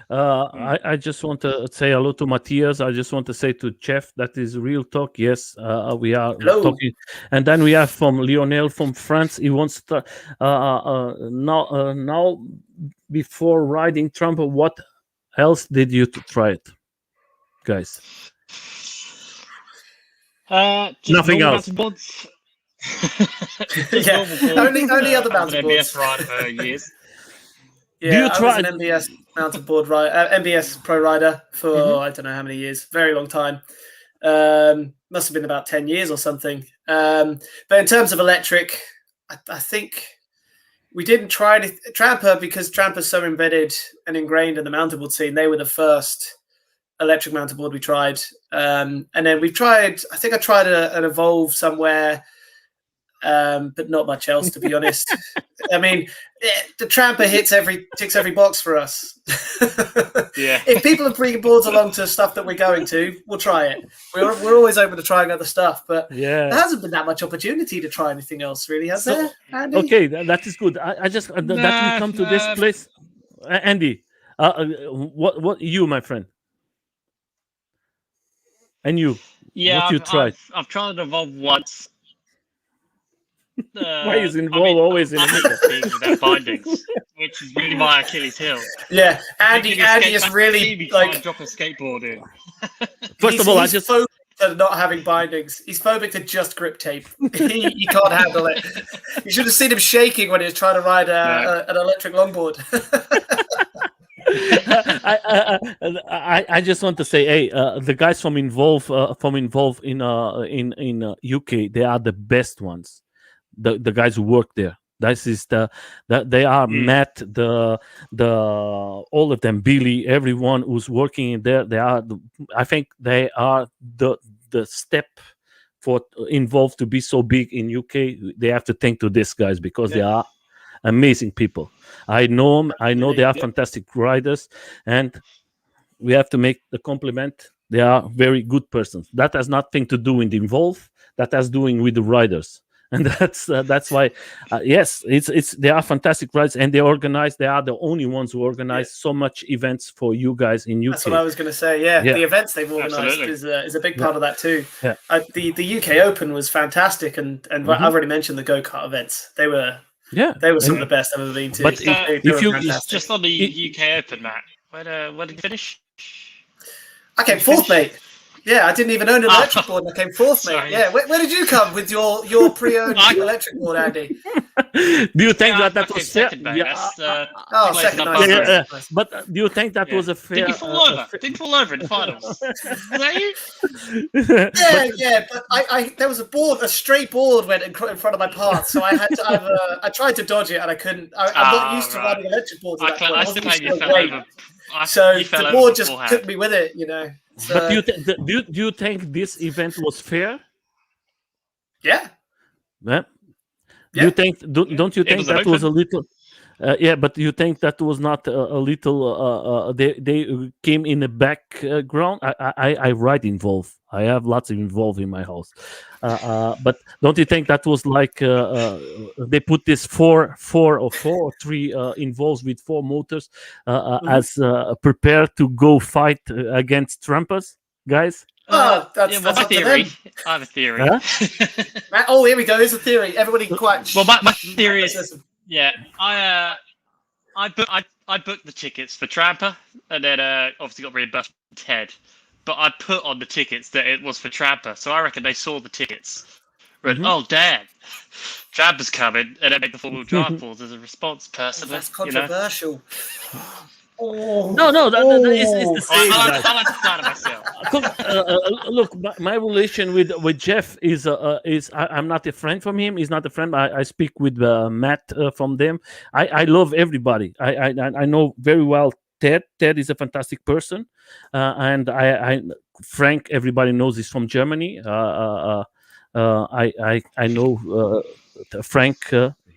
I just want to say hello to Matthias. I just want to say to Jeff, that is real talk. Yes, we are talking. And then we have from Lionel from France. He wants to now before riding Trampa, what else did you try it, guys? Nothing else. Boards. Only other mountain boards. MBS rider for years. Yeah, I was an MBS mountain board rider, MBS pro rider for I don't know how many years, very long time. Must have been about 10 years or something. But in terms of electric, I think we didn't try Trampa, because Trampa's so embedded and ingrained in the mountain board scene. They were the first electric mountain board we tried. And then we've tried, I think I tried an Evolve somewhere, but not much else, to be honest. I mean, the Trampa ticks every box for us. Yeah. If people are bringing boards along to stuff that we're going to, we'll try it. We're always open to trying other stuff, but there hasn't been that much opportunity to try anything else, really, has there, Andy? Okay, that is good. I just that we come to this place, Andy. What you, my friend, and you? Yeah, what you tried? I've tried an Evolve once. Why is involved always in the middle? teams without bindings, which is really my Achilles heel. Yeah, Andy is really like drop a skateboard in. First of all, I he's just phobic to not having bindings. He's phobic to just grip tape. He can't handle it. You should have seen him shaking when he was trying to ride an electric longboard. I just want to say, hey, the guys from Involve in UK, they are the best ones. The guys who work there. This is that they are Matt, the all of them, Billy, everyone who's working in there. They are. I think they are the step for Involve to be so big in UK. They have to thank to these guys because they are amazing people. I know them. I know they are fantastic riders, and we have to make the compliment. They are very good persons. That has nothing to do with the Involve. That has doing with the riders, and that's why. Yes, it's they are fantastic riders, and they organize. They are the only ones who organize so much events for you guys in UK. That's what I was going to say. Yeah, the events they've organized is a big part of that too. Yeah. The UK Open was fantastic, and I've already mentioned the go-kart events. They were some of the best I've ever been to. But if you just on the UK Open, Matt, where did you finish? I came fourth, mate. Yeah, I didn't even own an electric board, and I came fourth, mate. Yeah, where did you come with your pre-owned electric board, Andy? Do you think that was fair? Second, second. But do you think that was a fair? Did you fall over? Didn't fall over in the finals? Was that you? But I there was a straight board went in front of my path, so I had to. I tried to dodge it, and I couldn't. I'm not used to riding electric boards. At that point. I still you fell over. So the board just took me with it, you know. So, but do you think this event was fair? Yeah. Do you think? Don't you think that was a little? But you think that was not a little? They came in the background. I ride Involve. I have lots of Involve in my house. But don't you think that was like they put this four or three Involves with 4 motors as prepared to go fight against Trampas guys? That's my theory. I have a theory. Huh? Oh, here we go. Here's a theory. Everybody quite. Well, my theory is. Yeah, I booked the tickets for Trampa, and then obviously got reimbursed from Ted. But I put on the tickets that it was for Trampa, so I reckon they saw the tickets. Read, oh damn, Trampa's coming, and then make the 4-wheel drive balls as a response. Personally, that's controversial. No, that is the same. I like to flatter myself. Look, my relation with Jeff is I'm not a friend from him. He's not a friend. I speak with Matt from them. I love everybody. I know very well Ted. Ted is a fantastic person, and I Frank. Everybody knows he's from Germany. I know Frank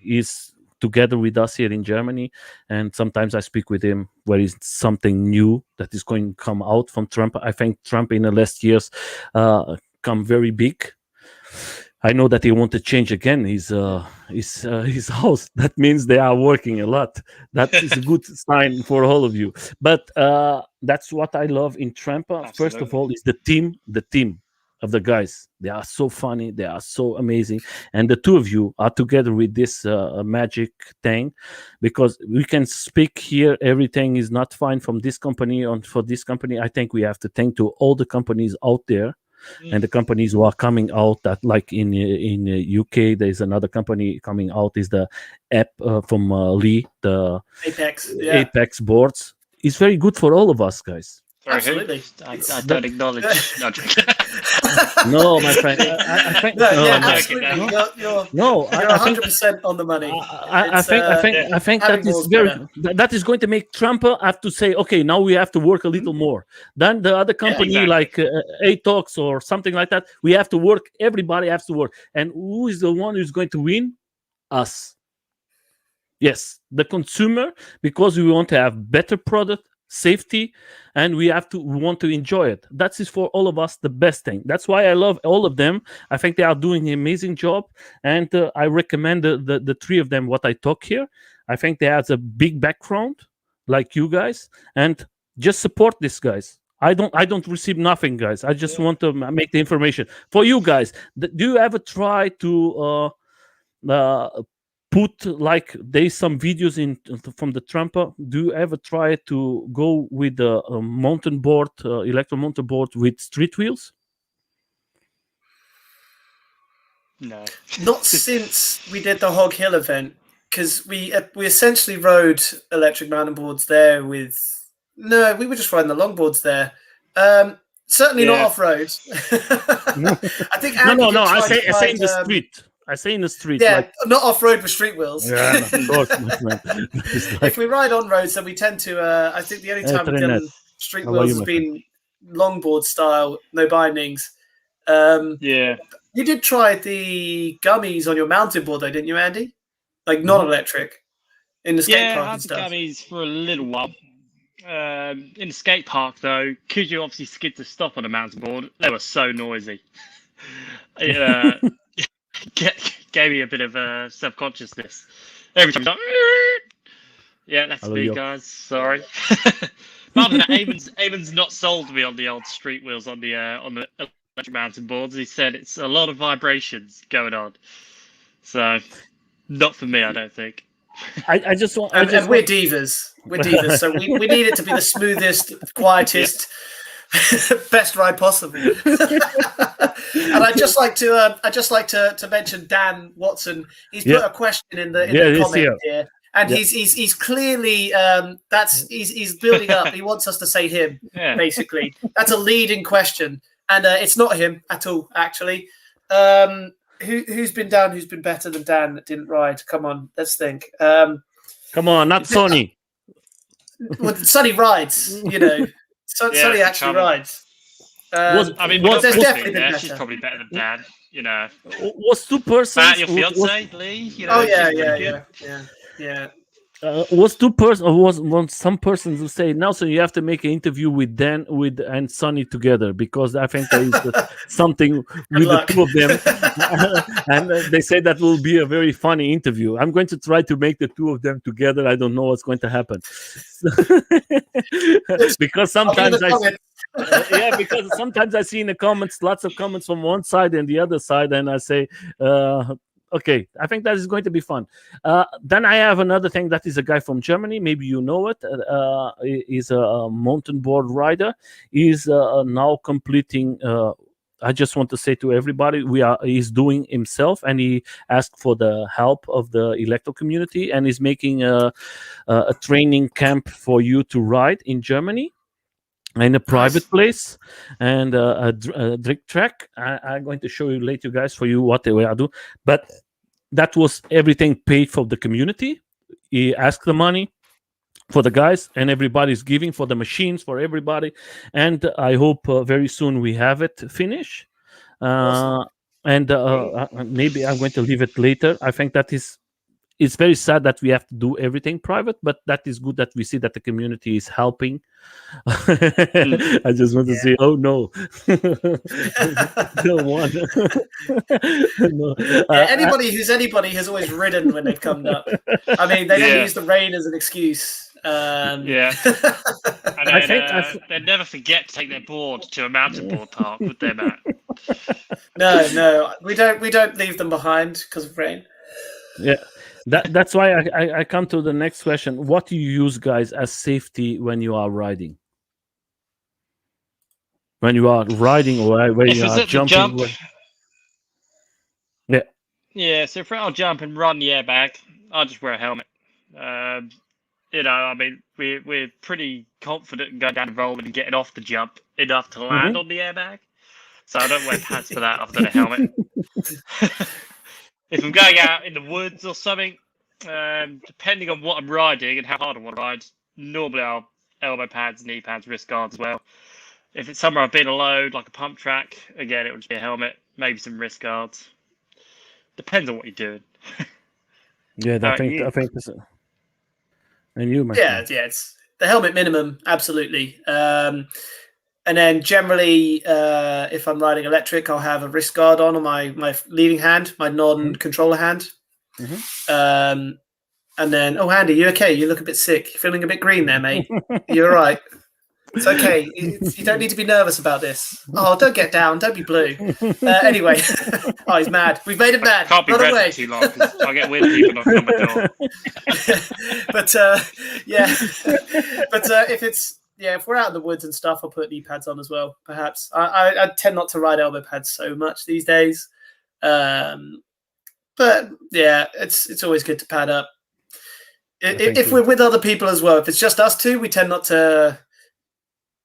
is together with us here in Germany, and sometimes I speak with him where is something new that is going to come out from Trump. I think Trump in the last years come very big. I know that they want to change again his house. That means they are working a lot. That is a good sign for all of you. But that's what I love in Trampa. Absolutely. First of all, is the team of the guys. They are so funny. They are so amazing. And the two of you are together with this magic thing, because we can speak here. Everything is not fine from this company on for this company. I think we have to thank to all the companies out there. And the companies who are coming out, that like in UK, there's another company coming out, is the app from Lee, the Apex boards. It's very good for all of us, guys. Sorry, absolutely. I don't acknowledge. No, my friend. I think absolutely. You're 100% on the money. I think that is that is going to make Trump have to say, okay, now we have to work a little more. Then the other company like ATOX or something like that, we have to work. Everybody has to work. And who is the one who's going to win? Us. Yes, the consumer, because we want to have better product, safety, and we want to enjoy it. That is for all of us the best thing. That's why I love all of them. I think they are doing an amazing job, and I recommend the three of them what I talk here. I think they have a big background like you guys, and just support these guys. I don't receive nothing, guys. I just want to make the information for you guys. Do you ever try to put like there's some videos in from the Trampa. Do you ever try to go with the mountain board, electro mountain board with street wheels? No. Not since we did the Hog Hill event, because we essentially rode electric mountain boards there with. No, we were just riding the longboards there. Certainly not off road. I think Andy no. I tried say in the street. I say in the street. Yeah, like, not off road with street wheels. Yeah, of course. Like, if we ride on roads, then we tend to. I think the only time we've done street wheels has been longboard style, no bindings. Yeah. You did try the gummies on your mountain board, though, didn't you, Andy? Like non-electric in the skate park and stuff. Yeah, I had the gummies for a little while. In the skate park, though, because you obviously skid to stop on a mountain board, they were so noisy. It gave me a bit of self-consciousness. Every time, like, yeah, that's me, guys. Sorry. But other than that, Eamon's not sold me on the old street wheels on the electric mountain boards. He said it's a lot of vibrations going on, so not for me, I don't think. I just want. And we're divas. We're divas, so we need it to be the smoothest, quietest, best ride possible. And I'd just like to mention Dan Watson. He's put a question in the comment here. And he's clearly he's building up. He wants us to say him, basically. That's a leading question. And it's not him at all, actually. Who's been down? Who's been better than Dan that didn't ride? Come on, let's think. Come on, not Sonny. Well, Sonny rides, you know. Sonny actually rides. There's definitely been better. She's probably better than Dan, you know. Was two persons? Your fiance, Lee? You know, yeah. Was two person or was some persons who say now? So you have to make an interview with Dan and Sonny together, because I think there is something with the two of them, and they say that will be a very funny interview. I'm going to try to make the two of them together. I don't know what's going to happen because sometimes because sometimes I see in the comments lots of comments from one side and the other side, and I say. Okay, I think that is going to be fun. Then I have another thing that is a guy from Germany. Maybe you know it. He's a mountain board rider. He's now completing. I just want to say to everybody, he's doing himself, and he asked for the help of the electro community, and he's making a training camp for you to ride in Germany. In a private place and a drink track. I'm going to show you later, guys, for you what they will do. But that was everything paid for the community. He asked the money for the guys, and everybody's giving for the machines for everybody. And I hope very soon we have it finished. Awesome. And maybe I'm going to leave it later. I think that is. It's very sad that we have to do everything private, but that is good that we see that the community is helping. I just want to say, oh no, no one. No. Anybody who's anybody has always ridden when they've come up. I mean, they don't use the rain as an excuse. And then, they'd never forget to take their board to a mountain board park with them at. No, we don't leave them behind because of rain. Yeah. That's why I come to the next question. What do you use, guys, as safety when you are riding? When you are riding or when you are jumping? Yeah, so if I'll jump and run the airbag, I'll just wear a helmet. You know, I mean, we're pretty confident in going down the roll and getting off the jump enough to land on the airbag. So I don't wear pads for that. I've done a helmet. If I'm going out in the woods or something, depending on what I'm riding and how hard I want to ride, normally I'll elbow pads, knee pads, wrist guards as well. If it's somewhere I've been alone, like a pump track, again, it would just be a helmet, maybe some wrist guards. Depends on what you're doing. Yeah, I think it's and you, man. Yeah, it's the helmet minimum, absolutely. And then generally, if I'm riding electric, I'll have a wrist guard on my leading hand, my non-controller hand. And then, Andy, you okay? You look a bit sick. You're feeling a bit green there, mate. You all right? It's okay. You don't need to be nervous about this. Oh, don't get down. Don't be blue. Anyway, oh, he's mad. We've made him mad. Can't be Run red away. for too long because I get weird people knocking on my door. But yeah, but if we're out in the woods and stuff, I'll put knee pads on as well. Perhaps I tend not to ride elbow pads so much these days. But yeah, it's always good to pad up. If we're with other people as well, if it's just us two, we tend not to.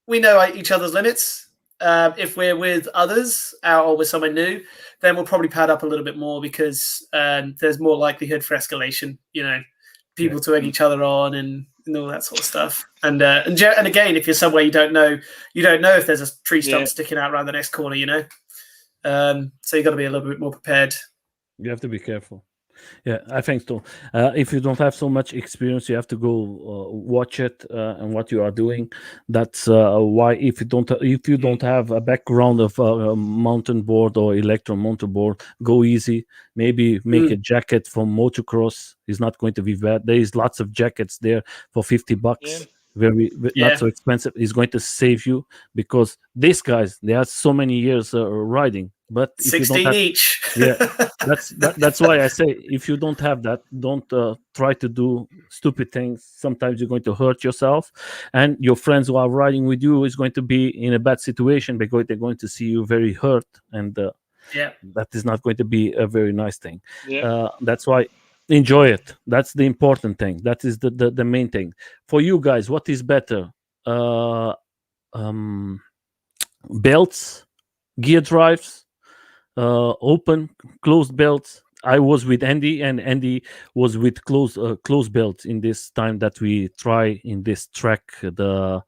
We know each other's limits. If we're with others or with someone new, then we'll probably pad up a little bit more because there's more likelihood for escalation. You know, people to egg each other on and all that sort of stuff. And again, if you're somewhere you don't know if there's a tree stump sticking out around the next corner. You know, so you got to be a little bit more prepared. You have to be careful. Yeah, I think so. If you don't have so much experience, you have to go watch it and what you are doing. That's why if you don't have a background of mountain board or electro mountain board, go easy. Maybe make a jacket from motocross. It's not going to be bad. There is lots of jackets there for $50. Not so expensive. It's going to save you because these guys, they have so many years riding. But if 16 you don't have, each. that's why I say if you don't have that, don't try to do stupid things. Sometimes you're going to hurt yourself, and your friends who are riding with you is going to be in a bad situation because they're going to see you very hurt, and that is not going to be a very nice thing. That's why enjoy it. That's the important thing. That is the main thing for you guys. What is better, belts, gear drives? Open, closed belts. I was with Andy, and Andy was with closed belts in this time that we try in this track. You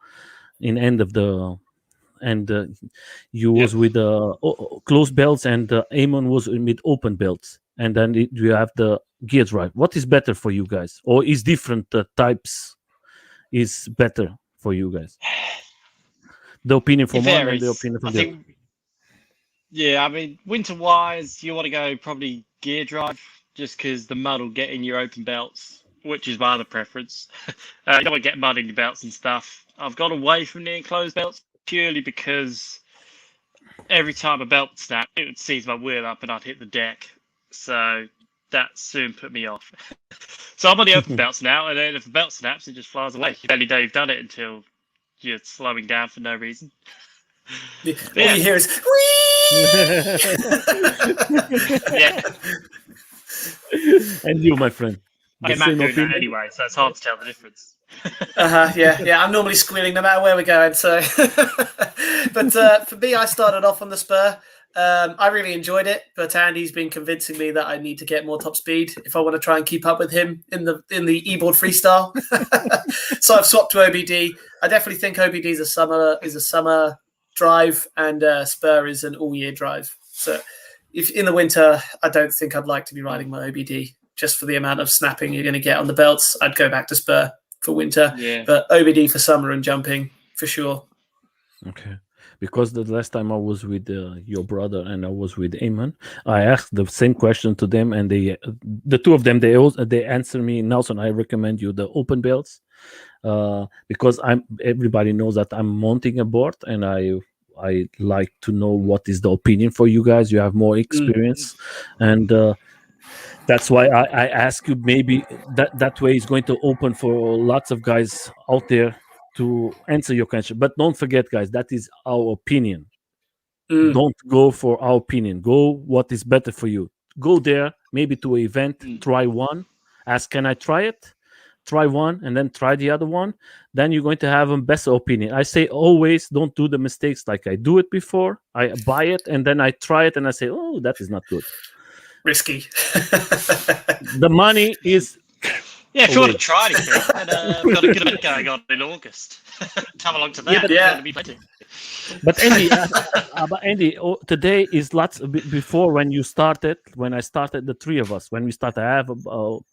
was with closed belts, and Eamon was with open belts, and then you have the gear drive. What is better for you guys, or is different types is better for you guys? The opinion from one and the opinion from the other. Yeah, I mean, winter-wise, you want to go probably gear drive, just because the mud will get in your open belts, which is my other preference. You don't want to get mud in your belts and stuff. I've gone away from the enclosed belts purely because every time a belt snapped, it would seize my wheel up and I'd hit the deck. So that soon put me off. So I'm on the open belts now, and then if the belt snaps, it just flies away. You barely know you've done it until you're slowing down for no reason. All you hear is yeah. And you, my friend. I'm doing that anyway, so it's hard to tell the difference. Yeah. I'm normally squealing no matter where we're going. So, but for me, I started off on the spur. I really enjoyed it, but Andy's been convincing me that I need to get more top speed if I want to try and keep up with him in the e-board freestyle. So I've swapped to OBD. I definitely think OBD is a summer drive, and spur is an all-year drive. So if in the winter, I don't think I'd like to be riding my OBD just for the amount of snapping you're going to get on the belts. I'd go back to spur for winter, but OBD for summer and jumping for sure. Okay. Because the last time I was with your brother and I was with Eamon, I asked the same question to them, and the two of them they answer me, Nelson, I recommend you the open belts, because everybody knows that I'm mounting a board, and I like to know what is the opinion for you guys. You have more experience, and that's why I ask you. Maybe that way is going to open for lots of guys out there to answer your question. But don't forget, guys, that is our opinion. Don't go for our opinion. Go what is better for you. Go there, maybe to an event, try one, ask, can I try it? Try one, and then try the other one. Then you're going to have a better opinion. I say always don't do the mistakes like I do it before. I buy it, and then I try it, and I say, oh, that is not good. Risky. The money is... Yeah, if you want to try anything, we've got a good event going on in August. Come along to that. But Andy, today is lots before when I started, the three of us, when we started, I have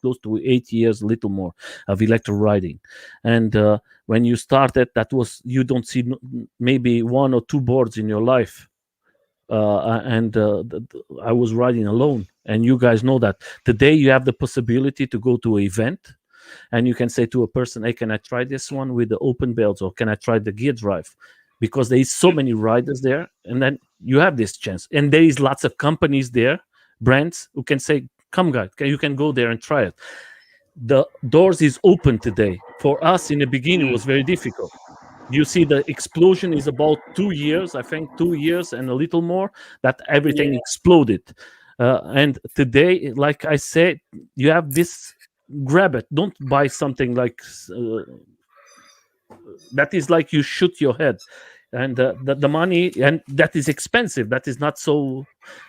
close to 8 years, a little more of electro riding. And when you started, you don't see maybe one or two boards in your life. I was riding alone, and you guys know that today you have the possibility to go to an event and you can say to a person, hey, can I try this one with the open belts, or can I try the gear drive? Because there is so many riders there, and then you have this chance. And there is lots of companies there, brands, who can say, come guys, you can go there and try it. The doors is open today. For us in the beginning, it was very difficult. You see, the explosion is about 2 years, I think 2 years and a little more, that everything exploded. And today, like I said, you have this, grab it. Don't buy something like that is like you shoot your head. And the money, and that is expensive. That is not so.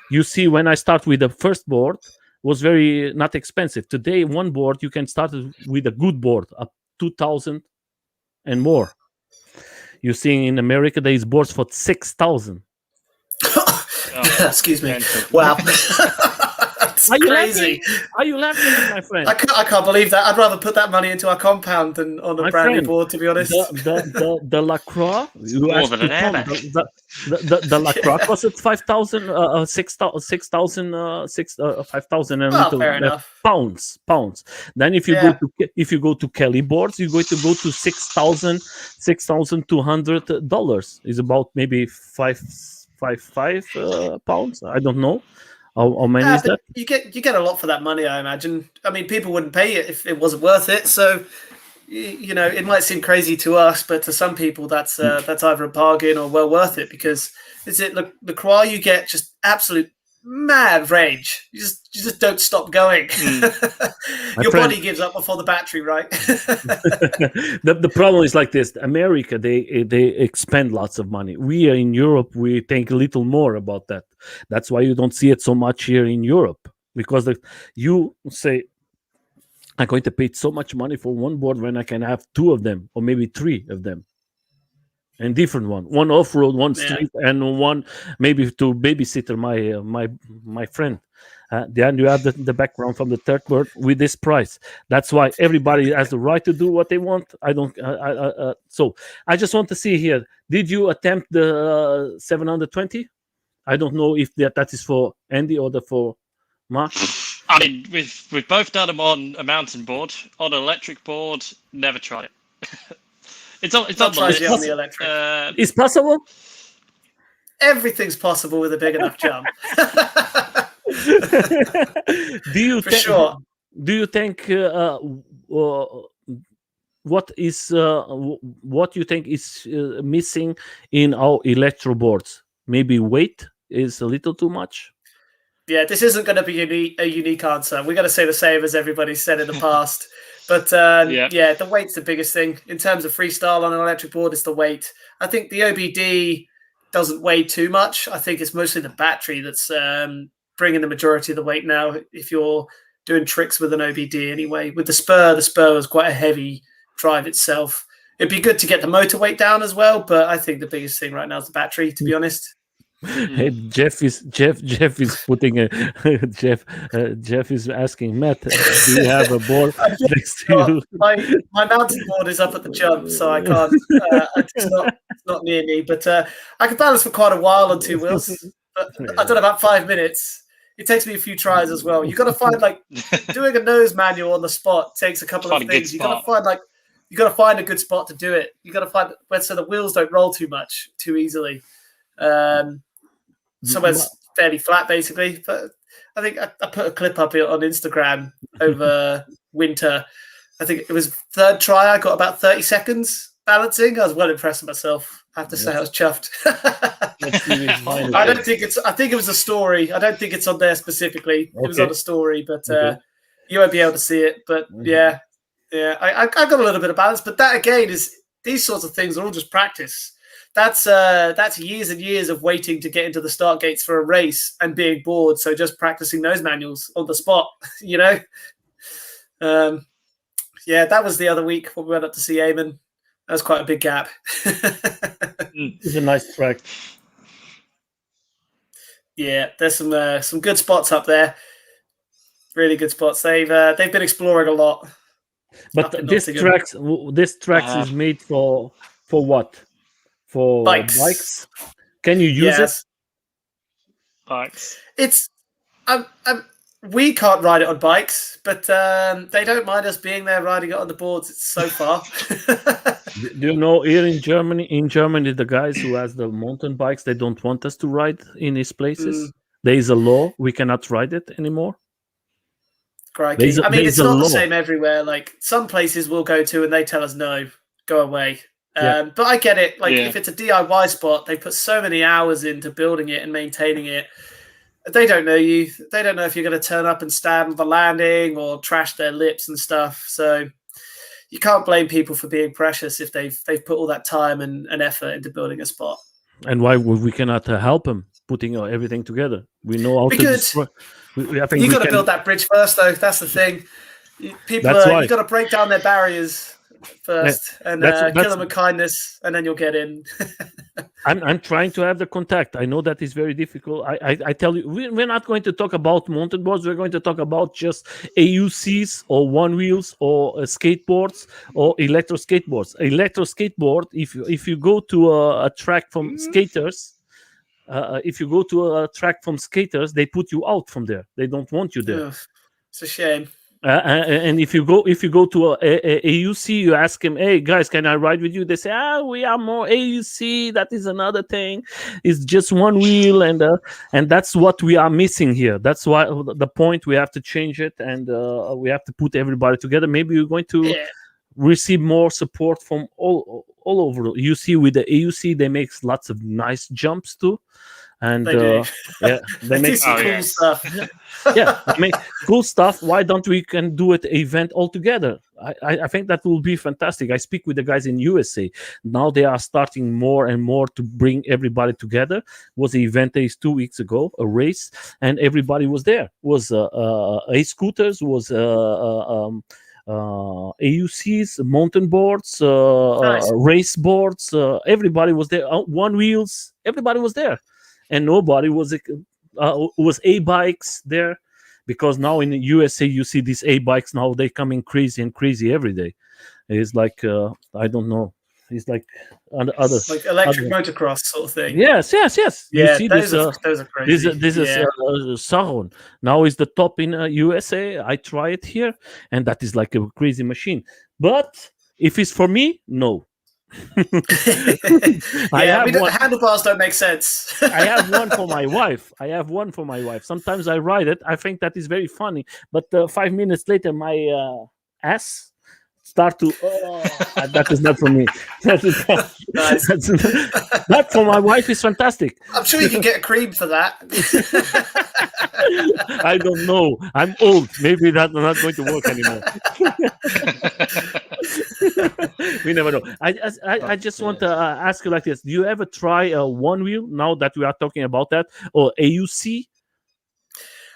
You see, when I start with the first board, was very not expensive. Today, one board you can start with a good board up 2,000 and more. You see, in America, there is boards for 6,000. Excuse me. Wow. Are you crazy. Laughing? Are you laughing, my friend? I can't believe that. I'd rather put that money into our compound than on a brand new board, to be honest. The LaCroix, more than an airbag. The LaCroix costed 5,000, 6,000, 5,000 and fair enough. pounds. Then if you go to Kelly boards, you're going to go to $6,200. Is about maybe five pounds. I don't know. How many is that? You get a lot for that money, I imagine. I mean, people wouldn't pay it if it wasn't worth it. So, you know, it might seem crazy to us, but to some people, that's either a bargain or well worth it, because the Croix, you get just absolute mad range. You just don't stop going. Your body gives up before the battery, right? The problem is like this: America, they expend lots of money. We are in Europe, we think a little more about that. That's why you don't see it so much here in Europe, because you say, I'm going to pay so much money for one board when I can have 2 of them or maybe 3 of them. And different one off-road, one street, and one maybe to babysitter my friend. Then you have the background from the third board with this price. That's why everybody has the right to do what they want. I don't. So I just want to see here. Did you attempt the 720? I don't know if that is for Andy or for Mark. I mean, we've both done them on a mountain board. On an electric board, never tried it. It's on the electric. It's possible. Everything's possible with a big enough jump. Do you think what you think is missing in our electro boards? Maybe weight is a little too much. Yeah, this isn't going to be a unique answer. We're going to say the same as everybody's said in the past. But the weight's the biggest thing. In terms of freestyle on an electric board, it's the weight. I think the OBD doesn't weigh too much. I think it's mostly the battery that's bringing the majority of the weight now, if you're doing tricks with an OBD anyway. With the spur is quite a heavy drive itself. It'd be good to get the motor weight down as well, but I think the biggest thing right now is the battery, to be honest. Hey, Jeff is putting a Jeff is asking Matt, do you have a board next to you? My mountain board is up at the jump, so I can't. It's not near me, but I can balance for quite a while on 2 wheels. But I've done about 5 minutes. It takes me a few tries as well. You got to find doing a nose manual on the spot takes a couple of things. You got to find a good spot to do it. You got to find so the wheels don't roll too easily. Somewhere's fairly flat, basically. But I think I put a clip up on Instagram over winter. I think it was 3rd try. I got about 30 seconds balancing. I was well impressed with myself. I have to say, I was chuffed. I think it was a story. I don't think it's on there specifically. It was on a story, but you won't be able to see it. But I got a little bit of balance. But that again is these sorts of things are all just practice. That's years and years of waiting to get into the start gates for a race and being bored. So just practicing nose manuals on the spot, you know. That was the other week when we went up to see Eamon. That was quite a big gap. It's a nice track. Yeah, there's some good spots up there. Really good spots. They've been exploring a lot. But this tracks is made for what? For bikes? Can you use it? Bikes. It's We can't ride it on bikes, but they don't mind us being there riding it on the boards. It's so far. Do you know here in Germany? In Germany, the guys who has the mountain bikes, they don't want us to ride in these places. There is a law; we cannot ride it anymore. Crikey. I mean, there's it's a not the law. same everywhere. Like some places we'll go to and they tell us no, go away. Yeah. But I get it. Like Yeah. if it's a DIY spot, they put so many hours into building it and maintaining it. They don't know you. They don't know if you're going to turn up and stand on the landing or trash their lips and stuff. So you can't blame people for being precious if they've put all that time and effort into building a spot. And why we cannot help them putting everything together? We know how to destroy. I think you got to build that bridge first, though. That's the thing. People, you got to break down their barriers first and kill them with kindness, and then you'll get in. I'm trying to have the contact. I know that is very difficult. I tell you, we're not going to talk about mountain boards. We're going to talk about just AUCs or one wheels or skateboards or electro skateboards. Electro skateboard. If you go to a track from skaters. If you go to a track from skaters, they put you out from there. They don't want you there. Ugh, it's a shame. And if you go to a AUC, you ask them, "Hey guys, can I ride with you?" They say, "We are more AUC. That is another thing. It's just one wheel, and that's what we are missing here. That's why the point we have to change it, and we have to put everybody together. Maybe we're going to receive more support from all over. You see, with the AUC, they make lots of nice jumps too." And they make cool stuff. They make cool stuff. Why don't we can do it event all together? I think that will be fantastic. I speak with the guys in USA now. They are starting more and more to bring everybody together. Was the event 2 weeks ago, a race, and everybody was there. Was scooters, was AUCs, mountain boards, Nice. race boards. Everybody was there. One wheels. Everybody was there. And nobody was A bikes there, because now in the USA you see these A bikes now they coming crazy every day. It's like I don't know. It's like other like electric motocross sort of thing. Yes. Yeah, you see those are crazy. This is Saron. Now is the top in USA. I try it here, and that is like a crazy machine. But if it's for me, no. Handlebars don't make sense. I have one for my wife. Sometimes I ride it. I think that is very funny. But 5 minutes later, my ass start to. That is not for me. That for my wife is fantastic. I'm sure you can get a cream for that. I don't know. I'm old. Maybe that's not going to work anymore. We never know. I just want to ask you like this: do you ever try a one wheel now that we are talking about that, or AUC?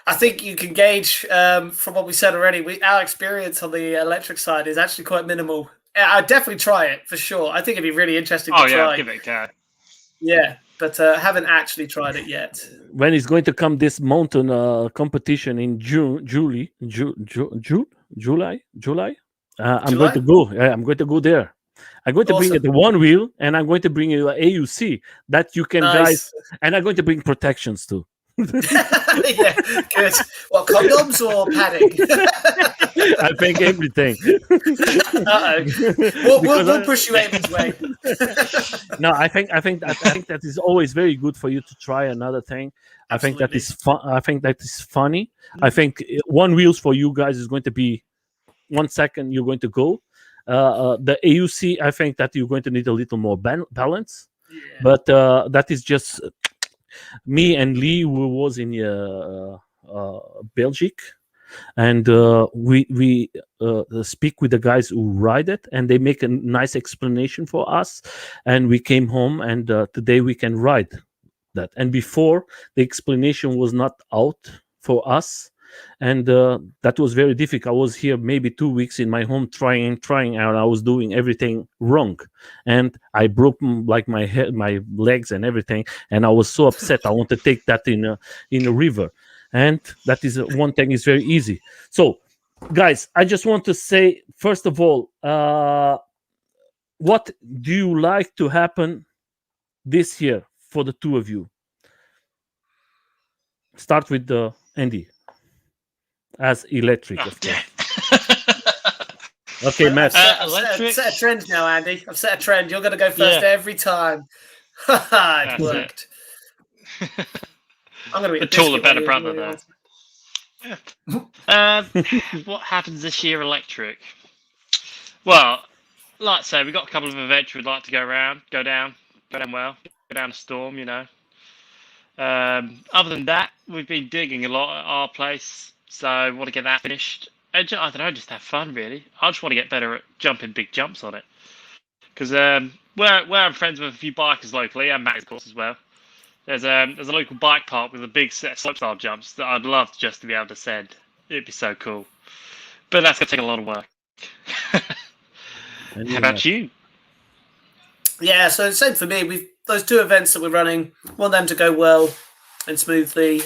I think you can gauge from what we said already. Our experience on the electric side is actually quite minimal. I'd definitely try it for sure. I think it'd be really interesting to try. Give it a go. Yeah, but haven't actually tried it yet. When is going to come this mountain competition in July? I'm going to go. I'm going to go there. I'm going to bring the one wheel, and I'm going to bring you an AUC that you can guys, and I'm going to bring protections too. Yeah, good. What, condoms or padding? I think everything. We'll push you Eamon's way. No, I think that is always very good for you to try another thing. Absolutely. I think that is fun. I think that is funny. I think one wheels for you guys is going to be 1 second. You're going to go. The AUC, I think that you're going to need a little more balance. Yeah. But that is just me and Lee, who was in Belgium, and we speak with the guys who ride it, and they make a nice explanation for us, and we came home, and today we can ride that. And before, the explanation was not out for us, and that was very difficult. I was here maybe 2 weeks in my home trying, and I was doing everything wrong, and I broke like my head, my legs, and everything. And I was so upset. I want to take that in a river, and that is one thing is very easy. So, guys, I just want to say first of all, what do you like to happen this year for the two of you? Start with Andy. as electric, Oh, of course. damn. Okay, Matt. Electric. I've set a trend now, Andy. I've set a trend. You're going to go first Yeah. every time. It That's worked. I'm going to be The a taller, biscuit better while brother, you though. answer. What happens this year, electric? Well, like I say, we've got a couple of events we'd like to go down well, go down a storm, you know. Other than that, we've been digging a lot at our place, so I want to get that finished. I don't know, just have fun, really. I just want to get better at jumping big jumps on it. Because where I'm friends with a few bikers locally, and Matt, of course, as well. There's a local bike park with a big set of slopestyle jumps that I'd love just to be able to send. It'd be so cool. But that's going to take a lot of work. How about you? Yeah, so same for me. We've those two events that we're running. Want them to go well and smoothly.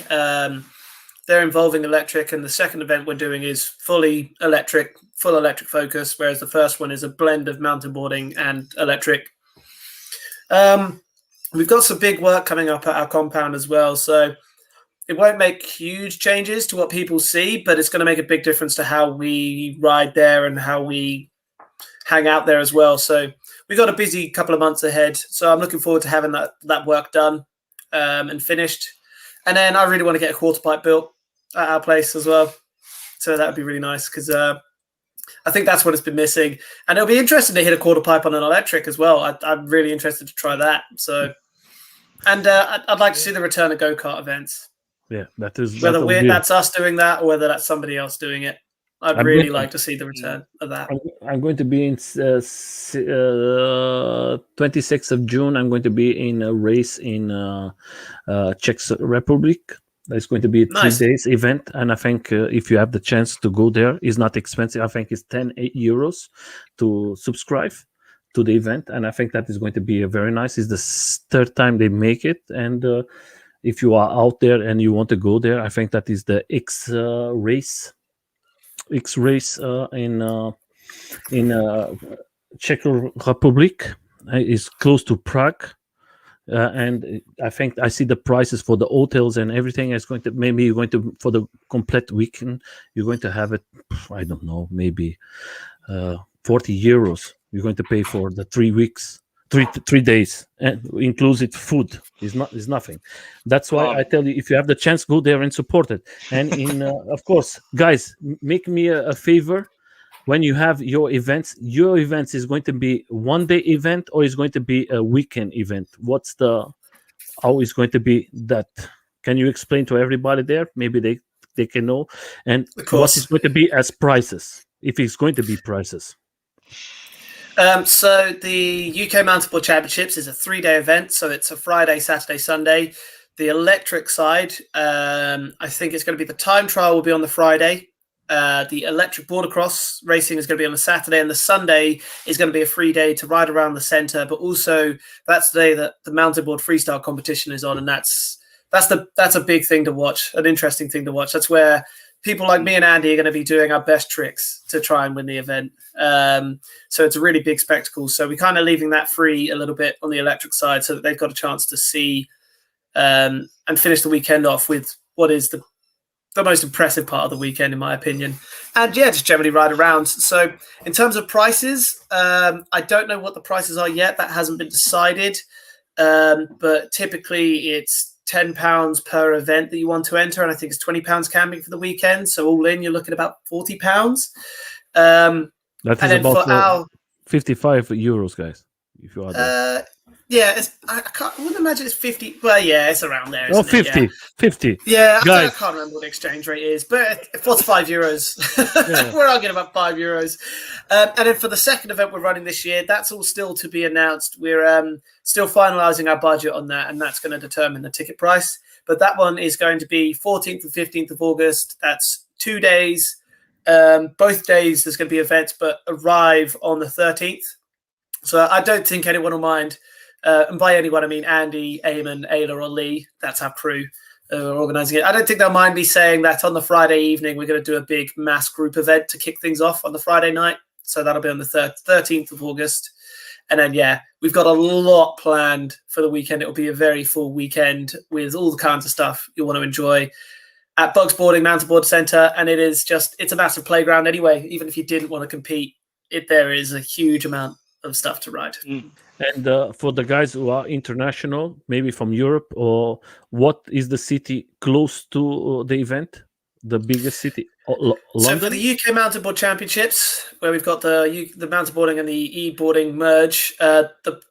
They're involving electric, and the second event we're doing is full electric focus, whereas the first one is a blend of mountain boarding and electric. We've got some big work coming up at our compound as well, so it won't make huge changes to what people see, but it's going to make a big difference to how we ride there and how we hang out there as well. So we've got a busy couple of months ahead. So I'm looking forward to having that work done and finished. And then I really want to get a quarter pipe built at our place as well. So that would be really nice because I think that's what it's been missing. And it'll be interesting to hit a quarter pipe on an electric as well. I'm really interested to try that. So, and I'd like to see the return of go-kart events. Yeah, that is whether that's us doing that or whether that's somebody else doing it. I'd really like to see the return of that. I'm going to be in 26th of June. I'm going to be in a race in Czech Republic. It's going to be a 3 days event, and I think if you have the chance to go there, it's not expensive. I think it's 10 euros to subscribe to the event, and I think that is going to be very nice. It's the third time they make it, and if you are out there and you want to go there, I think that is the X race in Czech Republic. Is close to Prague. And I think I see the prices for the hotels and everything is going to for the complete weekend, you're going to have it, I don't know, maybe 40 euros. You're going to pay for the 3 weeks, 3 days, and inclusive food is nothing. That's why I tell you, if you have the chance, go there and support it. And of course, guys, make me a favor. When you have your events is going to be 1 day event or is going to be a weekend event? How is going to be that? Can you explain to everybody there? Maybe they can know. And what is going to be as prices, if it's going to be prices? So the UK Mountain Board Championships is a 3-day event. So it's a Friday, Saturday, Sunday. The electric side, I think it's going to be the time trial will be on the Friday. The electric border cross racing is going to be on the Saturday, and the Sunday is going to be a free day to ride around the centre. But also, that's the day that the mountain board freestyle competition is on, and that's a big thing to watch, an interesting thing to watch. That's where people like me and Andy are going to be doing our best tricks to try and win the event. So it's a really big spectacle. So we're kind of leaving that free a little bit on the electric side, so that they've got a chance to see and finish the weekend off with what is the most impressive part of the weekend, in my opinion. And yeah, just generally ride around. So in terms of prices, I don't know what the prices are yet. That hasn't been decided. But typically it's £10 per event that you want to enter. And I think it's £20 camping for the weekend. So all in, you're looking at about £40. That is about 55 euros, guys. If you are there. Yeah, I wouldn't imagine it's 50. Well, yeah, it's around there. Oh, 50. Yeah. 50. Yeah, I can't remember what the exchange rate is, but what's €5? Yeah. We're arguing about €5. And then for the second event we're running this year, that's all still to be announced. We're still finalising our budget on that, and that's going to determine the ticket price. But that one is going to be 14th and 15th of August. That's 2 days. Both days there's going to be events, but arrive on the 13th. So I don't think anyone will mind. And by anyone, I mean Andy, Eamon, Ayla, or Lee. That's our crew organising it. I don't think they'll mind me saying that on the Friday evening, we're going to do a big mass group event to kick things off on the Friday night. So that'll be on the 13th of August. And then, yeah, we've got a lot planned for the weekend. It'll be a very full weekend with all the kinds of stuff you'll want to enjoy. at Bugs Boarding Mountain Board Centre, and it's a massive playground anyway. Even if you didn't want to compete, there is a huge amount of stuff to ride. And for the guys who are international, maybe from Europe, or what is the city close to the event? The biggest city, London. So for the UK Mountain Board Championships, where we've got the mountain boarding and the e-boarding merge,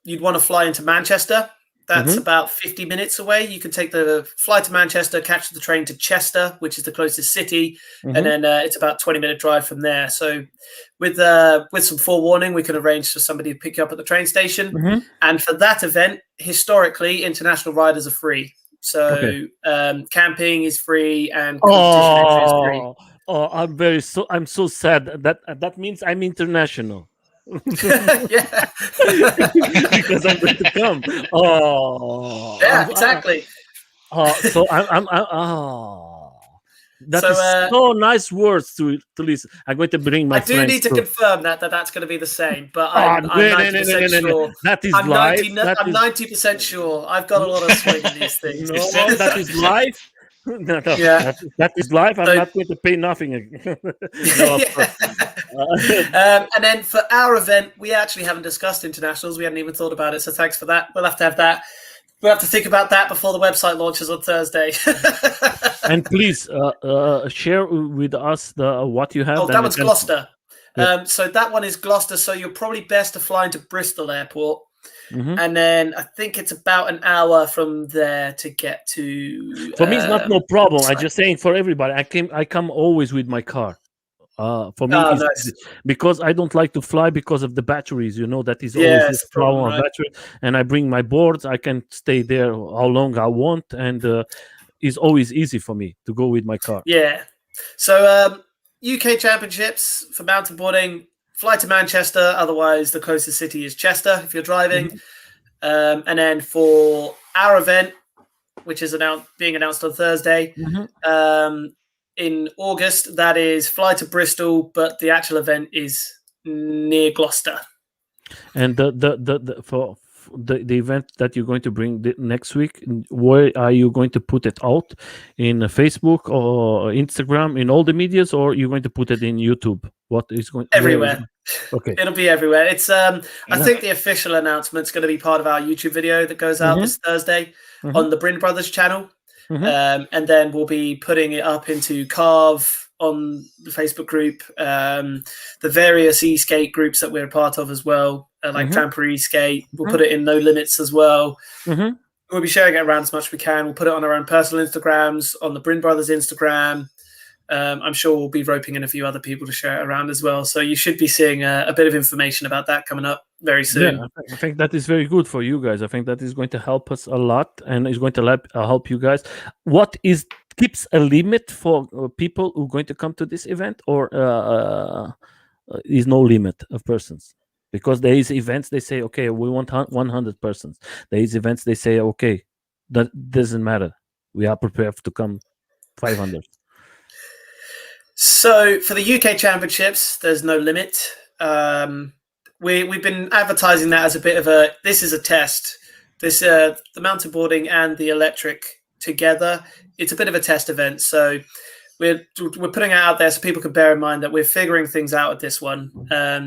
you'd want to fly into Manchester. That's about 50 minutes away. You can take the flight to Manchester, catch the train to Chester, which is the closest city, and then it's about 20-minute drive from there. So with some forewarning, we can arrange for somebody to pick you up at the train station. And for that event, historically, international riders are free. So camping is free and competition entry is free. I'm so sad. That means I'm international. Yeah. Because I'm going to come. Exactly. So that is so nice words to listen. I'm going to bring my friends. I do need to confirm that's going to be the same, but I'm 90% sure. That is I'm live. I'm 90% sure. I've got a lot of swing in these things. No, that is live. No. Yeah. That is live. I'm not going to pay nothing. And then for our event, we actually haven't discussed internationals. We hadn't even thought about it, so thanks for that. We'll have to have that. We'll have to think about that before the website launches on Thursday. And please share with us what you have. Oh, that one's Gloucester. So that one is Gloucester. So you're probably best to fly into Bristol Airport. And then I think it's about an hour from there to get to. For me, it's not no problem. I'm just saying for everybody. I come always with my car. For me, nice. Because I don't like to fly because of the batteries. That is always a problem of battery. And I bring my boards. I can stay there how long I want, and it's always easy for me to go with my car. Yeah. So UK Championships for mountain boarding. Fly to Manchester, otherwise the closest city is Chester if you're driving. And then for our event, which is being announced on Thursday, in August, that is fly to Bristol, but the actual event is near Gloucester. And for the event that you're going to bring next week, where are you going to put it out? In Facebook or Instagram, in all the medias, or you're going to put it in YouTube? What is going everywhere? Okay, it'll be everywhere. It's I think the official announcement's going to be part of our YouTube video that goes out this Thursday on the Brind Brothers channel, and then we'll be putting it up into Carve on the Facebook group, the various e-skate groups that we're a part of as well, like Trampa e-skate. We'll put it in No Limits as well. We'll be sharing it around as much as we can. We'll put it on our own personal Instagrams, on the Brind Brothers Instagram. I'm sure we'll be roping in a few other people to share it around as well. So you should be seeing a bit of information about that coming up very soon. Yeah, I think that is very good for you guys. I think that is going to help us a lot, and is going to help you guys. What keeps a limit for people who are going to come to this event, or is no limit of persons? Because there is events they say, okay, we want 100 persons. There is events they say, okay, that doesn't matter. We are prepared to come 500. So for the UK Championships, there's no limit. We've been advertising that as a bit of this is a test. The mountain boarding and the electric together, it's a bit of a test event. So we're putting it out there so people can bear in mind that we're figuring things out at this one,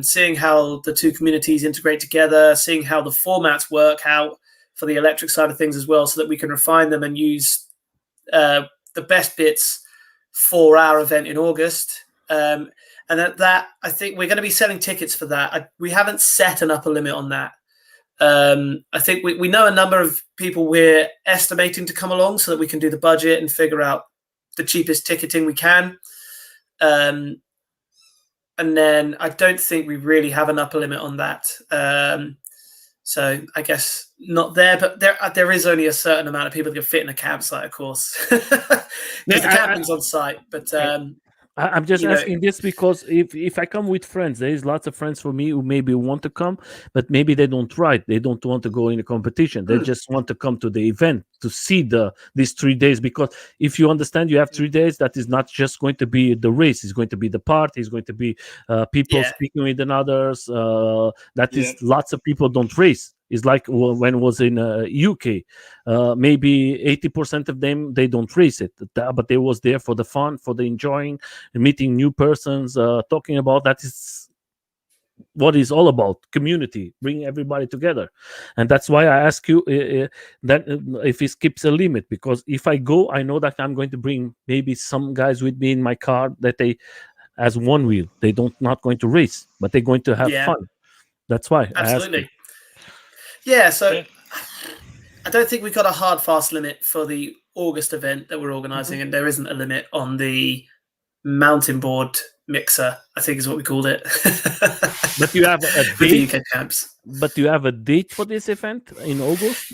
seeing how the two communities integrate together, seeing how the formats work out for the electric side of things as well, so that we can refine them and use the best bits for our event in August. And that I think we're going to be selling tickets for that. We haven't set an upper limit on that. I think we know a number of people we're estimating to come along so that we can do the budget and figure out the cheapest ticketing we can. And then I don't think we really have an upper limit on that. So I guess not there, but there is only a certain amount of people that can fit in a campsite, of course. Because the camping's on site, but I'm just asking this because if I come with friends, there is lots of friends for me who maybe want to come, but maybe they don't ride. They don't want to go in a competition. They just want to come to the event to see these 3 days. Because if you understand, you have 3 days. That is not just going to be the race. It's going to be the party. It's going to be people speaking with others. Lots of people don't race It's like when it was in UK, maybe 80% of them, they don't race it, but they was there for the fun, for the enjoying, meeting new persons, talking about that is what is all about, community, bring everybody together. And that's why I ask you that if it skips a limit, because if I go, I know that I'm going to bring maybe some guys with me in my car that they as one wheel, they don't not going to race, but they're going to have fun. That's why I ask you. Yeah, so I don't think we've got a hard fast limit for the August event that we're organizing, and there isn't a limit on the mountain board mixer, I think is what we called it. But you have a date. UK camps. But you have a date for this event in August?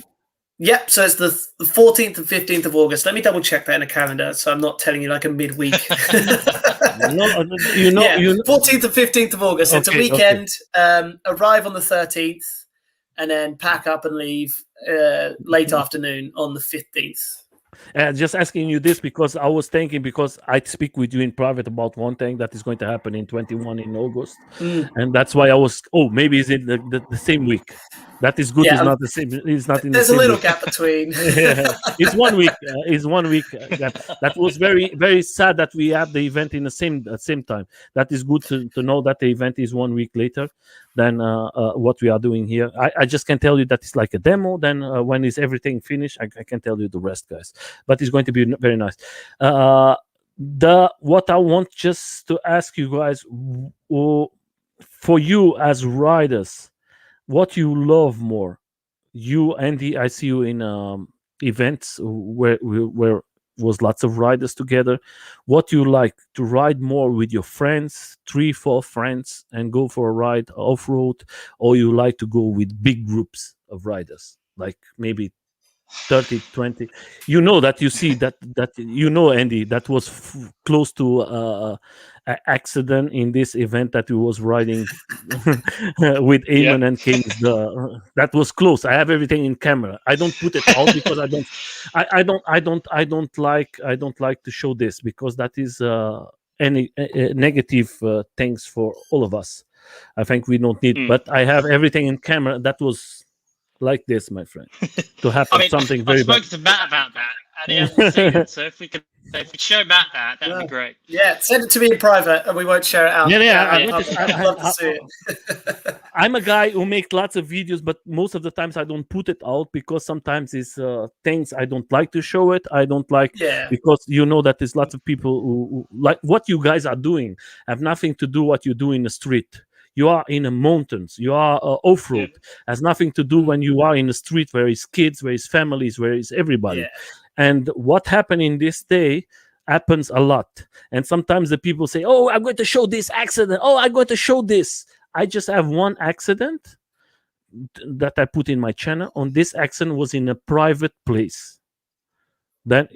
Yep, so it's the 14th and 15th of August. Let me double check that in a calendar, so I'm not telling you like a midweek. 14th and 15th of August. It's a weekend. Arrive on the 13th, and then pack up and leave late afternoon on the 15th. Just asking you this because I was thinking, because I speak with you in private about one thing that is going to happen in 21 in August, and that's why I was. Oh, maybe it's in the same week. That is good. It's not the same. It's not in the same. There's a little week. Gap between. It's 1 week. It's 1 week. That was very, very sad that we had the event in the same time. That is good to know that the event is 1 week later than what we are doing here. I just can tell you that it's like a demo. Then when is everything finished, I can tell you the rest, guys. But it's going to be very nice. What I want just to ask you guys, for you as riders, what you love more? You, Andy, I see you in events where was lots of riders together. What you like to ride more with your friends, 3-4 friends, and go for a ride off-road, or you like to go with big groups of riders, like maybe 30, 20. You know that you see that you know, Andy, that was close to an accident in this event that we was riding with Eamon and Kings. That was close. I have everything in camera. I don't put it out because I don't like to show this, because that is any negative things for all of us. I think we don't need. But I have everything in camera. That was like this, my friend, to happen. Something very bad. I spoke to Matt about that, and he hasn't seen it. So if we could show Matt that would be great. Yeah, send it to me in private, and we won't share it out. I'd love to see it. I'm a guy who makes lots of videos, but most of the times I don't put it out, because sometimes it's things I don't like to show it. I don't like, because you know that there's lots of people who like what you guys are doing have nothing to do what you do in the street. You are in the mountains. You are off-road. Has nothing to do when you are in the street where it's kids, where it's families, where it's everybody. And what happened in this day happens a lot. And sometimes the people say, oh, I'm going to show this accident. Oh, I'm going to show this. I just have one accident that I put in my channel. On this accident was in a private place. Then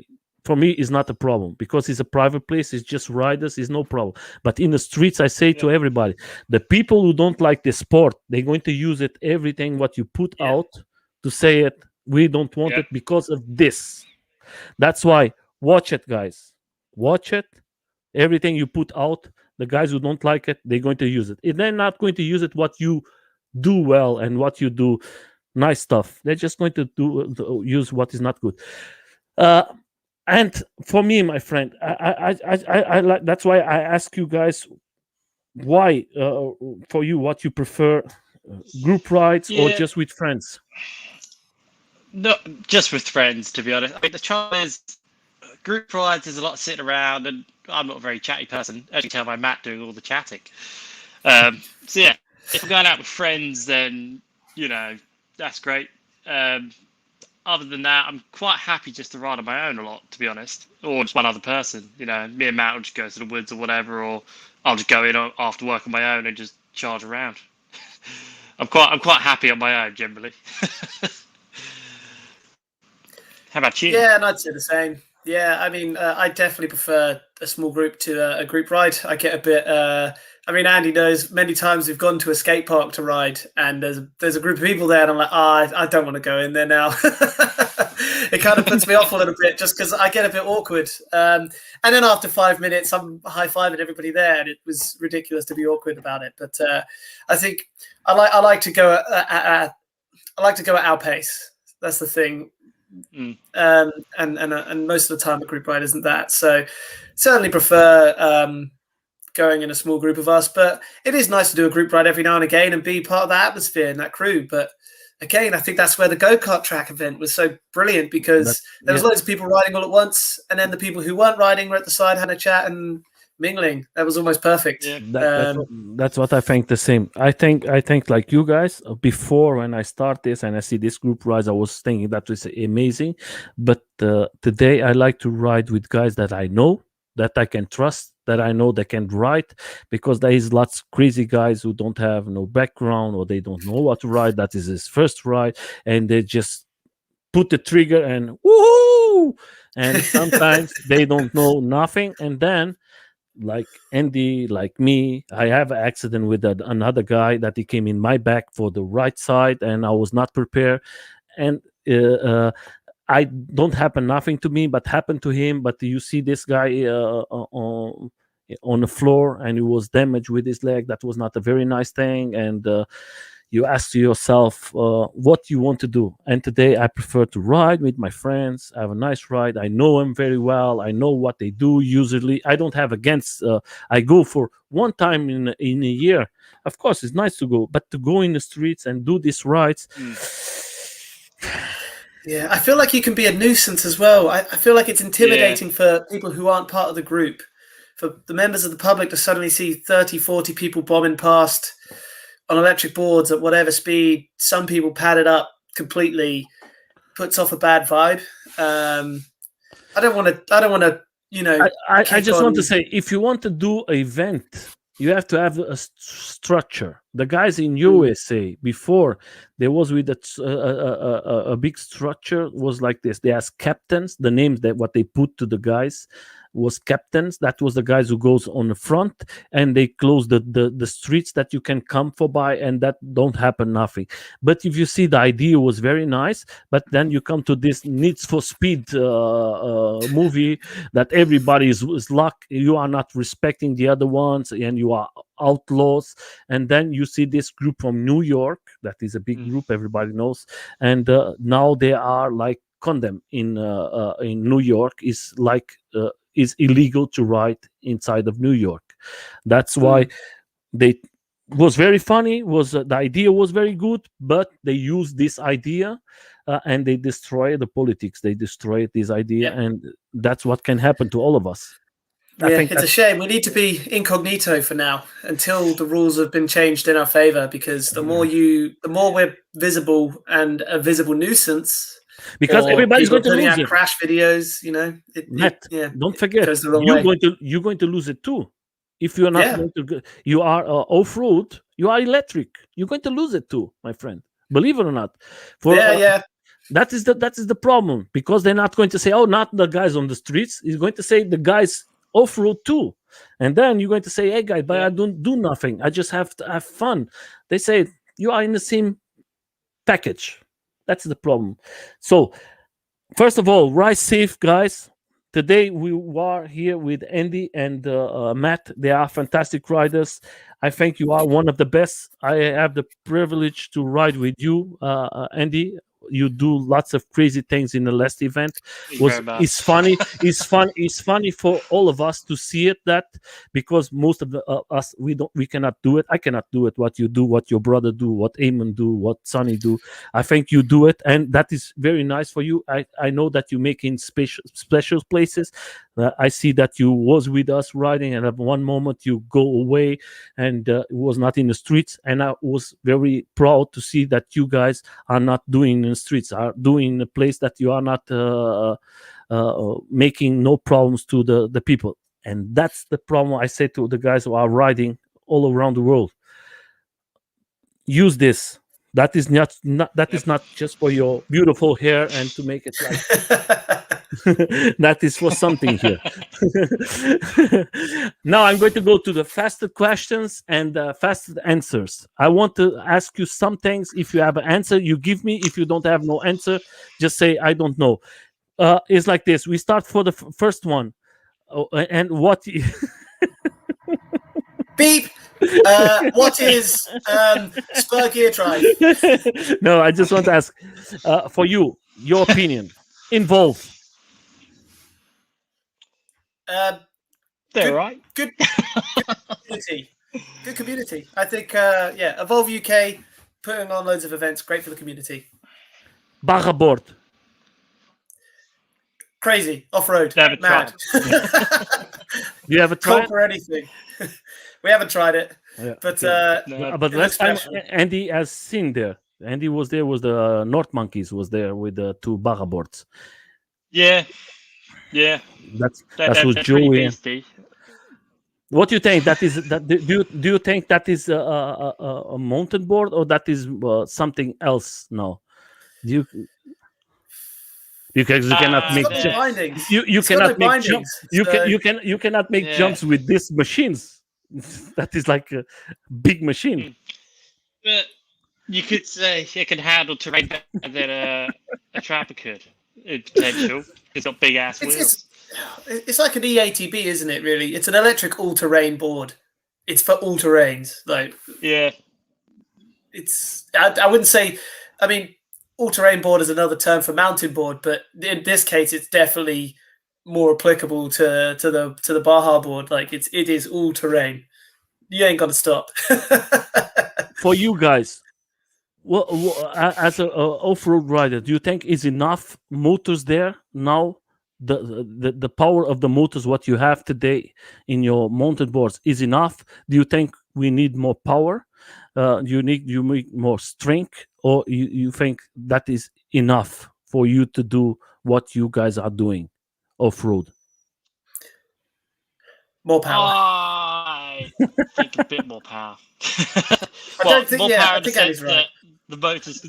for me, it's not a problem, because it's a private place. It's just riders. It's no problem. But in the streets, I say to everybody, the people who don't like the sport, they're going to use it, everything what you put out, to say it. We don't want it because of this. That's why, watch it, guys. Watch it. Everything you put out, the guys who don't like it, they're going to use it. If they're not going to use it, what you do well and what you do nice stuff, they're just going to use what is not good. And for me, my friend, I like. That's why I ask you guys, why for you, what you prefer, group rides or just with friends? No, just with friends, to be honest. I mean, the trouble is, group rides is a lot of sitting around, and I'm not a very chatty person, as you can tell by Matt doing all the chatting. So yeah, if I'm going out with friends, then that's great. Other than that, I'm quite happy just to ride on my own a lot, to be honest, or just one other person. Me and Matt will just go to the woods or whatever, or I'll just go in after work on my own and just charge around. I'm quite happy on my own generally. How about you? Yeah, and I'd say the same. Yeah, I mean, I definitely prefer a small group to a group ride. I get a bit. I mean, Andy knows many times we've gone to a skate park to ride, and there's a group of people there, and I'm like, I don't want to go in there now. It kind of puts me off a little bit, just because I get a bit awkward. And then after 5 minutes, I'm high-fiving everybody there, and it was ridiculous to be awkward about it. But I think I like to go I like to go at our pace. That's the thing. Mm. And most of the time a group ride isn't that. So certainly prefer going in a small group of us. But it is nice to do a group ride every now and again and be part of that atmosphere and that crew. But again, I think that's where the go-kart track event was so brilliant, because there was loads of people riding all at once, and then the people who weren't riding were at the side, had a chat and mingling. That was almost perfect. Yeah. That's what I think the same. I think like you guys, before when I start this and I see this group rides, I was thinking that was amazing. But today I like to ride with guys that I know, that I can trust, that I know they can ride, because there is lots crazy guys who don't have no background, or they don't know what to ride. That is his first ride, and they just put the trigger and woohoo! And sometimes they don't know nothing, and then like Andy, like me, I have an accident with another guy that he came in my back for the right side, and I was not prepared, and I don't happen nothing to me, but happened to him. But you see this guy on the floor, and he was damaged with his leg. That was not a very nice thing, and you ask to yourself what you want to do. And today I prefer to ride with my friends, have a nice ride. I know them very well. I know what they do. Usually I don't have against, I go for one time in a year. Of course, it's nice to go, but to go in the streets and do these rides. Yeah, I feel like you can be a nuisance as well. I feel like it's intimidating for people who aren't part of the group, for the members of the public to suddenly see 30, 40 people bombing past on electric boards at whatever speed. Some people pad it up completely, puts off a bad vibe. I don't want to, you know. I just want to say, if you want to do an event, you have to have a structure. The guys in USA before, there was with a big structure was like this. They ask captains. The names that what they put to the guys was captains. That was the guys who goes on the front, and they close the streets that you can come for by, and that don't happen nothing. But if you see, the idea was very nice, but then you come to this Needs for Speed movie that everybody is locked. You are not respecting the other ones, and you are outlaws. And then you see this group from New York, that is a big group, everybody knows, and now they are like condemned in New York. Is like is illegal to ride inside of New York. That's why they was very funny. Was the idea was very good, but they used this idea and they destroy the politics. They destroy this idea, and that's what can happen to all of us. Yeah, it's a shame. We need to be incognito for now until the rules have been changed in our favor, because the more we're visible and a visible nuisance, because everybody's going to lose it. Crash videos, you know. Don't forget, you're going to lose it too. If you're not going to, you are off-road, you are electric. You're going to lose it too, my friend. Believe it or not. That is the problem, because they're not going to say, "Oh, not the guys on the streets." He's going to say the guys off-road too, and then you're going to say, "Hey, guys, but I don't do nothing. I just have to have fun." They say you are in the same package. That's the problem. So, first of all, ride safe, guys. Today we are here with Andy and Matt. They are fantastic riders. I think you are one of the best. I have the privilege to ride with you, Andy. You do lots of crazy things in the last event. It's funny. It's funny for all of us to see it, that because most of us we cannot do it. I cannot do it. What you do, what your brother do, what Eamon do, what Sonny do. I think you do it, and that is very nice for you. I know that you make in special places. I see that you was with us riding, and at one moment you go away, and it was not in the streets. And I was very proud to see that you guys are not doing in the streets, are doing in a place that you are not making no problems to the people. And that's the problem I say to the guys who are riding all around the world. Use this. That is not just for your beautiful hair and to make it like. That is for something here. Now I'm going to go to the faster questions and faster answers. I want to ask you some things. If you have an answer, you give me. If you don't have no answer, just say I don't know. It's like this. We start for the first one. And what? Beep. What is spur gear drive? No, I just want to ask for you, your opinion. Involve. They're right. Good community. Good community. I think, Evolve UK, putting on loads of events, great for the community. Barra board. Crazy. Off-road. Never Mad. You ever Cool tried? for anything. We haven't tried it. Yeah, But No. but it last looks time special. Andy has seen there. Andy was there. Was the North Monkeys was there with the 2 barra boards. Yeah. That's They're was pretty Joey. beastie. What do you think? That is that? Do you think that is a mountain board or that is something else? No. Do you? Because you cannot It's make got no jump- bindings. you It's got no cannot make bindings, jumps. You cannot make Yeah. jumps with these machines. That is like a big machine. But you could say it can handle terrain better than a Trampa could. In potential. It's got big ass wheels. It's like an E80B, isn't it? Really, it's an electric all-terrain board. It's for all terrains. Like Yeah. it's. I wouldn't say. I mean, all-terrain board is another term for mountain board, but in this case, it's definitely more applicable to the Baja board. Like it is all-terrain. You ain't gonna stop. For you guys, as a off-road rider, do you think is enough motors there now? The power of the motors what you have today in your mountain boards is enough? Do you think we need more power? You need more strength, or you think that is enough for you to do what you guys are doing off-road? More power. I think a bit more power. don't think- more yeah, power I in the think Andy's sense right. that the motors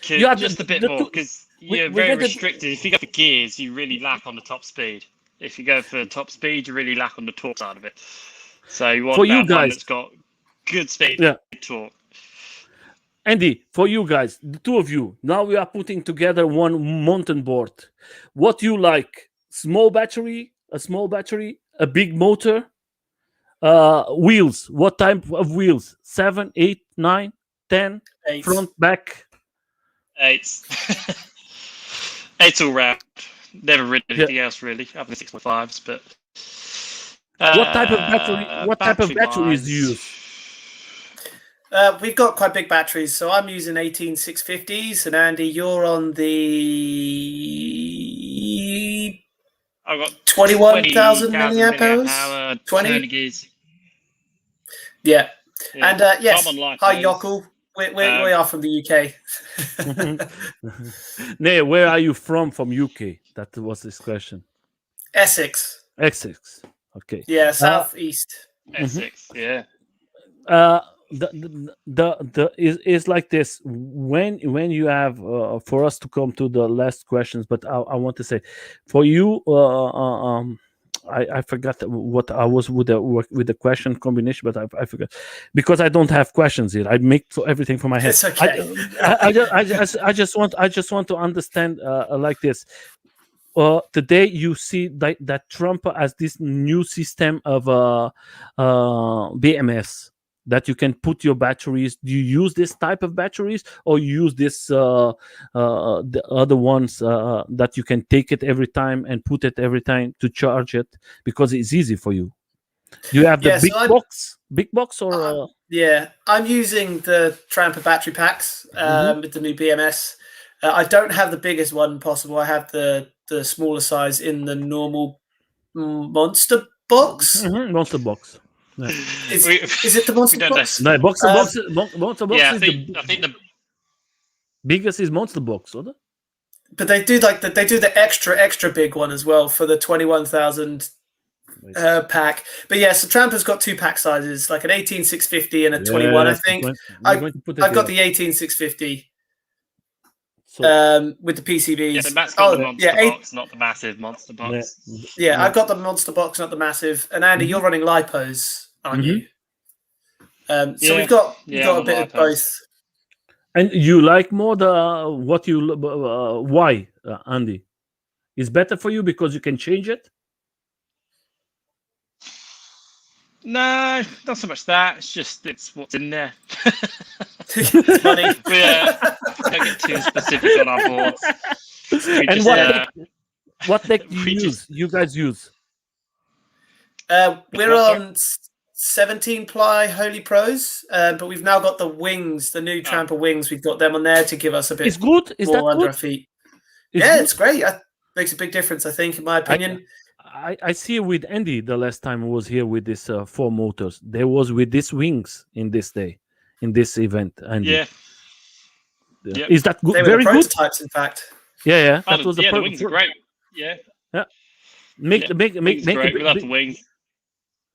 could Yeah, just a bit the more two- because we- you're we very get the- restricted. If you go for gears, you really lack on the top speed. If you go for top speed, you really lack on the torque side of it. So you want For you that one guys- that's got good speed, Yeah. good torque. Andy, for you guys, the two of you, now we are putting together one mountain board. What you like? A small battery, a big motor, wheels. What type of wheels? 7, 8, 9, 10, Eight. front, back. Eights. Eights all round. Never ridden Yeah. anything else really, other than 6.5s, but What type of battery? What type of batteries do you use? We've got quite big batteries, so I'm using 18650s, and Andy, you're on the I've got 21,000 milliamp hours. 20 20? gears. Yeah, Yeah. and yes, Common life hi knows. Yokul. We are from the UK. Nay, where are you from? From UK? That was this question. Essex. Essex. Okay. Yeah, southeast. Essex, yeah. The is like this when you have for us to come to the last questions, but I want to say for you I forgot what I was with the question combination, but I forgot because I don't have questions here. I make everything from my head. It's okay. I just want to understand like this. Today you see that Trump has this new system of BMS that you can put your batteries. Do you use this type of batteries, or you use this the other ones that you can take it every time and put it every time to charge it because it's easy for you? You have the Yeah, so big box, or Yeah, I'm using the Trampa battery packs with the new BMS. I don't have the biggest one possible. I have the smaller size in the normal monster box. monster box? Yeah. Is it the monster we don't box? No, monster box Yeah, is I think the biggest is monster box, or But they do the extra big one as well for the 21,000 pack. But yeah, so Trampa's got two pack sizes, like an 18650 and a 21. I think I've got the 18650 with the PCBs. yeah, so Matt's got the monster yeah, box, not the massive monster box. Yeah, I've got the monster box, not the massive. And Andy, you're running lipos, aren't you? So Yeah. we've got Yeah, a I'm bit on of lipos. both. And you like more the what you why Andy? Is better for you because you can change it. No, not so much that. It's what's in there. Money. We don't get too specific on our boards. We And just, what deck do we you just- use? You guys use? We're What, on 17 ply Holy Pros, but we've now got the wings, the new Trampa wings. We've got them on there to give us a bit It's good. Is that more under our good? feet. It's Yeah, good? it's great. Makes a big difference, I think, in my opinion. I see with Andy the last time he was here with this 4 motors. There was with these wings in this event. Andy. yeah. Yep. Is that good? They were Very the good. prototypes, in fact. Yeah. Oh, That was the wings are great. Yeah. Make Wings are great. We love the wings.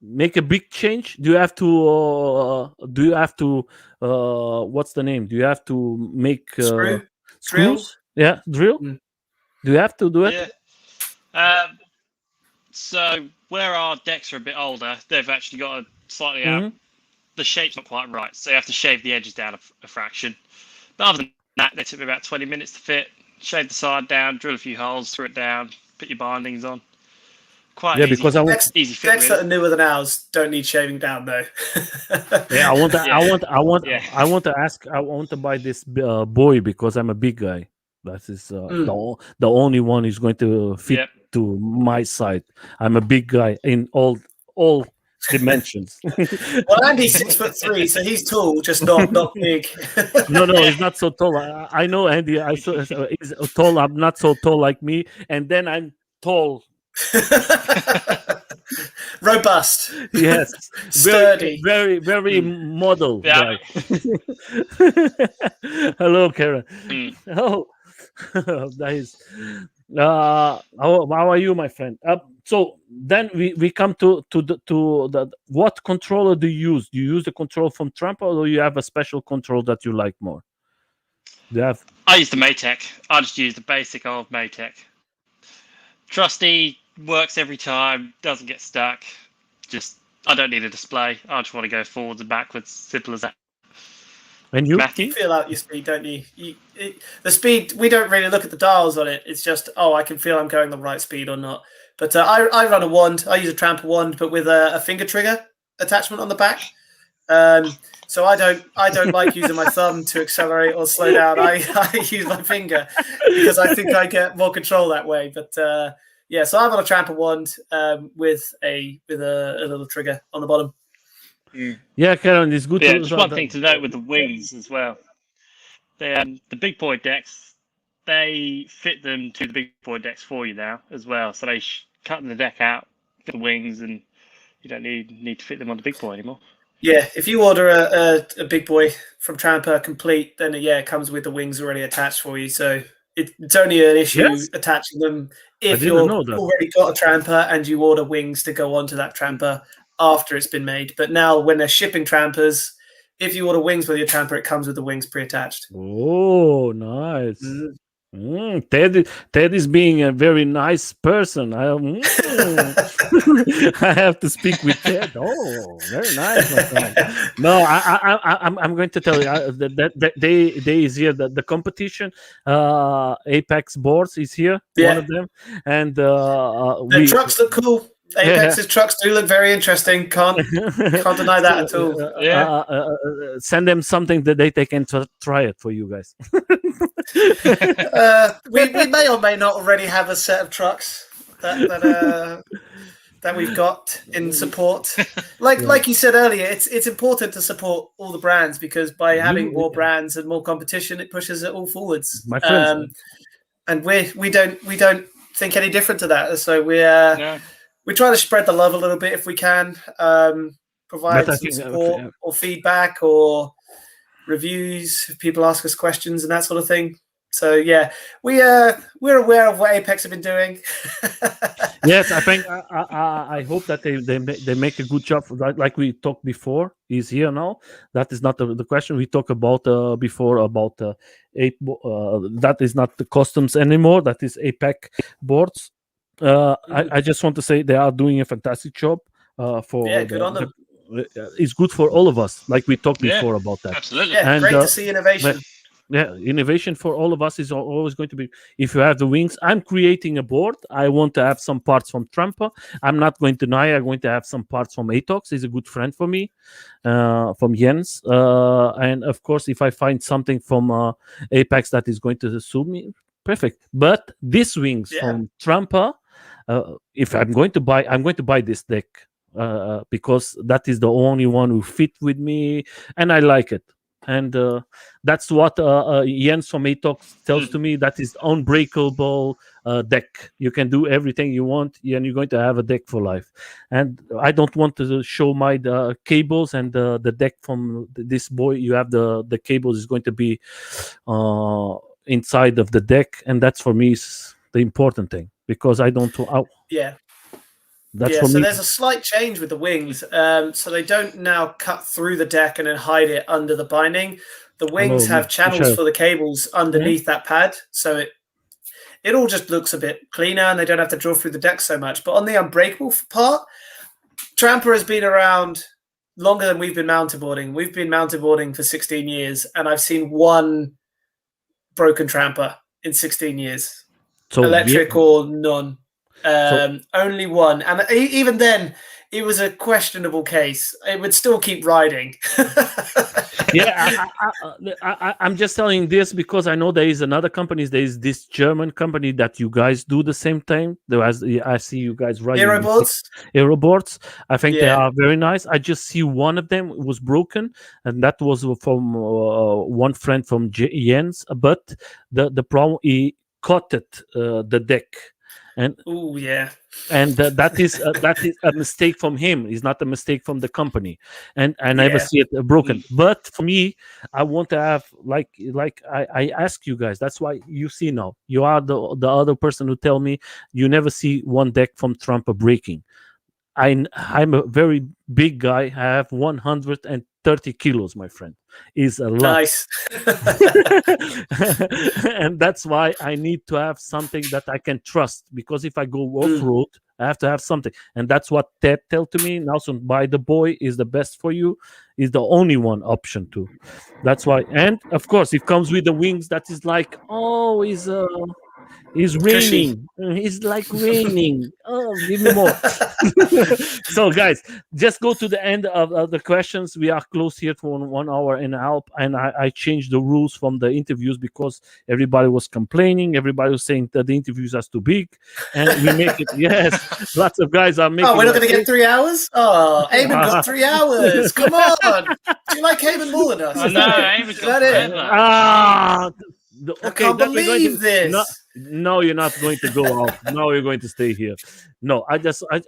make a big change. Do you have to? What's the name? Do you have to make Screw, screws? Yeah, drill. Mm. Do you have to do it? Yeah. So where our decks are a bit older, they've actually got a slightly out. The shape's not quite right, so you have to shave the edges down a fraction. But other than that, they took me about 20 minutes to fit. Shave the side down, drill a few holes, screw it down, put your bindings on. Quite Yeah, easy. because I want. Easy fit. Decks that Really. are newer than ours don't need shaving down, though. Yeah, I want. Yeah. I want to ask. I want to buy this boy because I'm a big guy. That is the only one who's going to fit Yep. to my side. I'm a big guy in all dimensions. Well, Andy's 6'3", so he's tall, just not big. No, he's not so tall. I know Andy. He's tall. I'm not so tall like me, and then I'm tall. Robust. Yes, Sturdy. very model Yeah. guy. Hello, Karen. Mm. Oh, nice. How are you, my friend? So then we come to the what controller do you use? Do you use the control from Trampa, or do you have a special control that you like more? Do you have? I use the Maytech. I just use the basic old Maytech. Trusty, works every time, doesn't get stuck. I don't need a display. I just want to go forwards and backwards. Simple as that. And you? Matthew? You feel out your speed, don't you? The speed, we don't really look at the dials on it. It's just, I can feel I'm going the right speed or not. But I run a wand. I use a Trampa wand, but with a finger trigger attachment on the back. So I don't like using my thumb to accelerate or slow down. I use my finger because I think I get more control that way. But so I'm on a Trampa wand with a little trigger on the bottom. Yeah, Karen, it's good. Yeah, to just one thing to note with the wings as well. The big boy decks, they fit them to the big boy decks for you now as well. So they cut the deck out, fit the wings, and you don't need to fit them on the big boy anymore. Yeah, if you order a big boy from Trampa complete, then it comes with the wings already attached for you. So it's only an issue attaching them if you've already got a Trampa and you order wings to go onto that Trampa after it's been made. But now when they're shipping Trampas, if you order wings with your Trampa, it comes with the wings pre-attached. Oh, nice. Ted is being a very nice person. I have to speak with Ted. Oh, very nice, my friend. No, I'm going to tell you that they is here. The competition, Apex Boards is here. One of them, and the trucks look cool. Apex's trucks do look very interesting. Can't deny that at all. Send them something that they can try it for you guys. We may or may not already have a set of trucks that we've got in support. Like you said earlier, it's important to support all the brands because by having more brands and more competition, it pushes it all forwards. My friends, and we don't think any different to that. So we try to spread the love a little bit if we can, provide some support or feedback or reviews if people ask us questions and that sort of thing. So we're aware of what Apex have been doing. Yes, I think I hope that they make a good job. Like we talked before, he's here now. That is not the question we talked about before about that is not the customs anymore. That is Apex boards. I just want to say they are doing a fantastic job. Good on them. It's good for all of us, like we talked before about that. Absolutely. Yeah, great to see innovation. Yeah, innovation for all of us is always going to be. If you have the wings, I'm creating a board. I want to have some parts from Trampa. I'm not going to deny I'm going to have some parts from Atox. He's a good friend for me, from Jens. And of course, if I find something from Apex that is going to suit me, perfect. But these wings from Trampa, if I'm going to buy, I'm going to buy this deck because that is the only one who fit with me, and I like it. And that's what Jens from Atox tells to me. That is unbreakable deck. You can do everything you want, and you're going to have a deck for life. And I don't want to show my cables and the deck from this boy. You have the cables is going to be inside of the deck, and that's for me is the important thing because I don't. That's for so me. there's a slight change with the wings. So they don't now cut through the deck and then hide it under the binding. The wings have channels for the cables underneath that pad. So it all just looks a bit cleaner and they don't have to draw through the deck so much. But on the unbreakable part, Trampa has been around longer than we've been mountain-boarding. We've been mountain-boarding for 16 years and I've seen one broken Trampa in 16 years. So electric or none. Only one, and even then it was a questionable case. It would still keep riding. I'm just telling this because I know there is another company. There is this German company that you guys do the same thing. I see you guys riding Aeroboards. I think they are very nice. I just see one of them was broken, and that was from one friend from Jens. But the problem, he cut it the deck. And and that is a mistake from him. It's not a mistake from the company, and I never see it broken. But for me, I want to have like I ask you guys. That's why you see now. You are the other person who tell me you never see one deck from Trampa breaking. I'm a very big guy. I have 130 kilos, my friend. Is a lot. Nice. And that's why I need to have something that I can trust. Because if I go off-road, I have to have something. And that's what Ted tell to me. Now, so buy the boy is the best for you. Is the only one option too. That's why. And of course, it comes with the wings. That is like, it's raining. It's like raining. Oh, give me more. So, guys, just go to the end of the questions. We are close here for 1 hour and a half, and I changed the rules from the interviews because everybody was complaining. Everybody was saying that the interviews are too big, and we make it. Yes, lots of guys are making. Oh, we're not going to get 3 hours. Oh, Eamon got 3 hours. Come on. Do you like Eamon more than us? No, Eamon got it. Okay, I can't believe this. No, you're not going to go out. No, you're going to stay here. No, I just. He's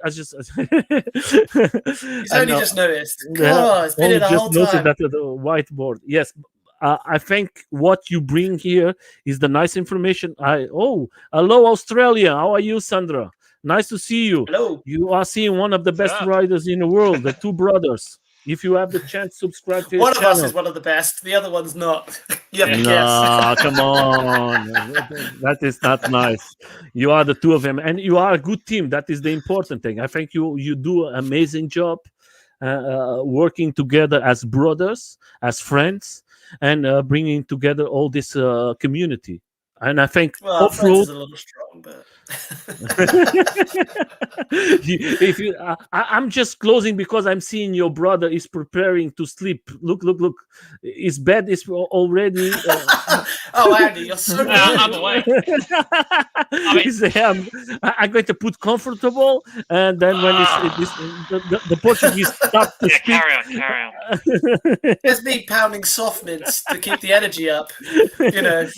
only just noticed. God, it's been here the whole time. That the whiteboard. Yes, I think what you bring here is the nice information. Hello, Australia. How are you, Sandra? Nice to see you. Hello. You are seeing one of the best riders in the world, the two brothers. If you have the chance, subscribe to his channel. One of us is one of the best. The other one's not. You have to guess. Come on. That is not nice. You are the two of them. And you are a good team. That is the important thing. I think you do an amazing job working together as brothers, as friends, and bringing together all this community. And I think off-road is a little strong, but I'm just closing because I'm seeing your brother is preparing to sleep. Look. His bed is already. Oh, Andy, you're so I'm awake. I'm going to put comfortable, and then when the Portuguese stop to speak. Carry on. There's me pounding soft mints to keep the energy up. You know.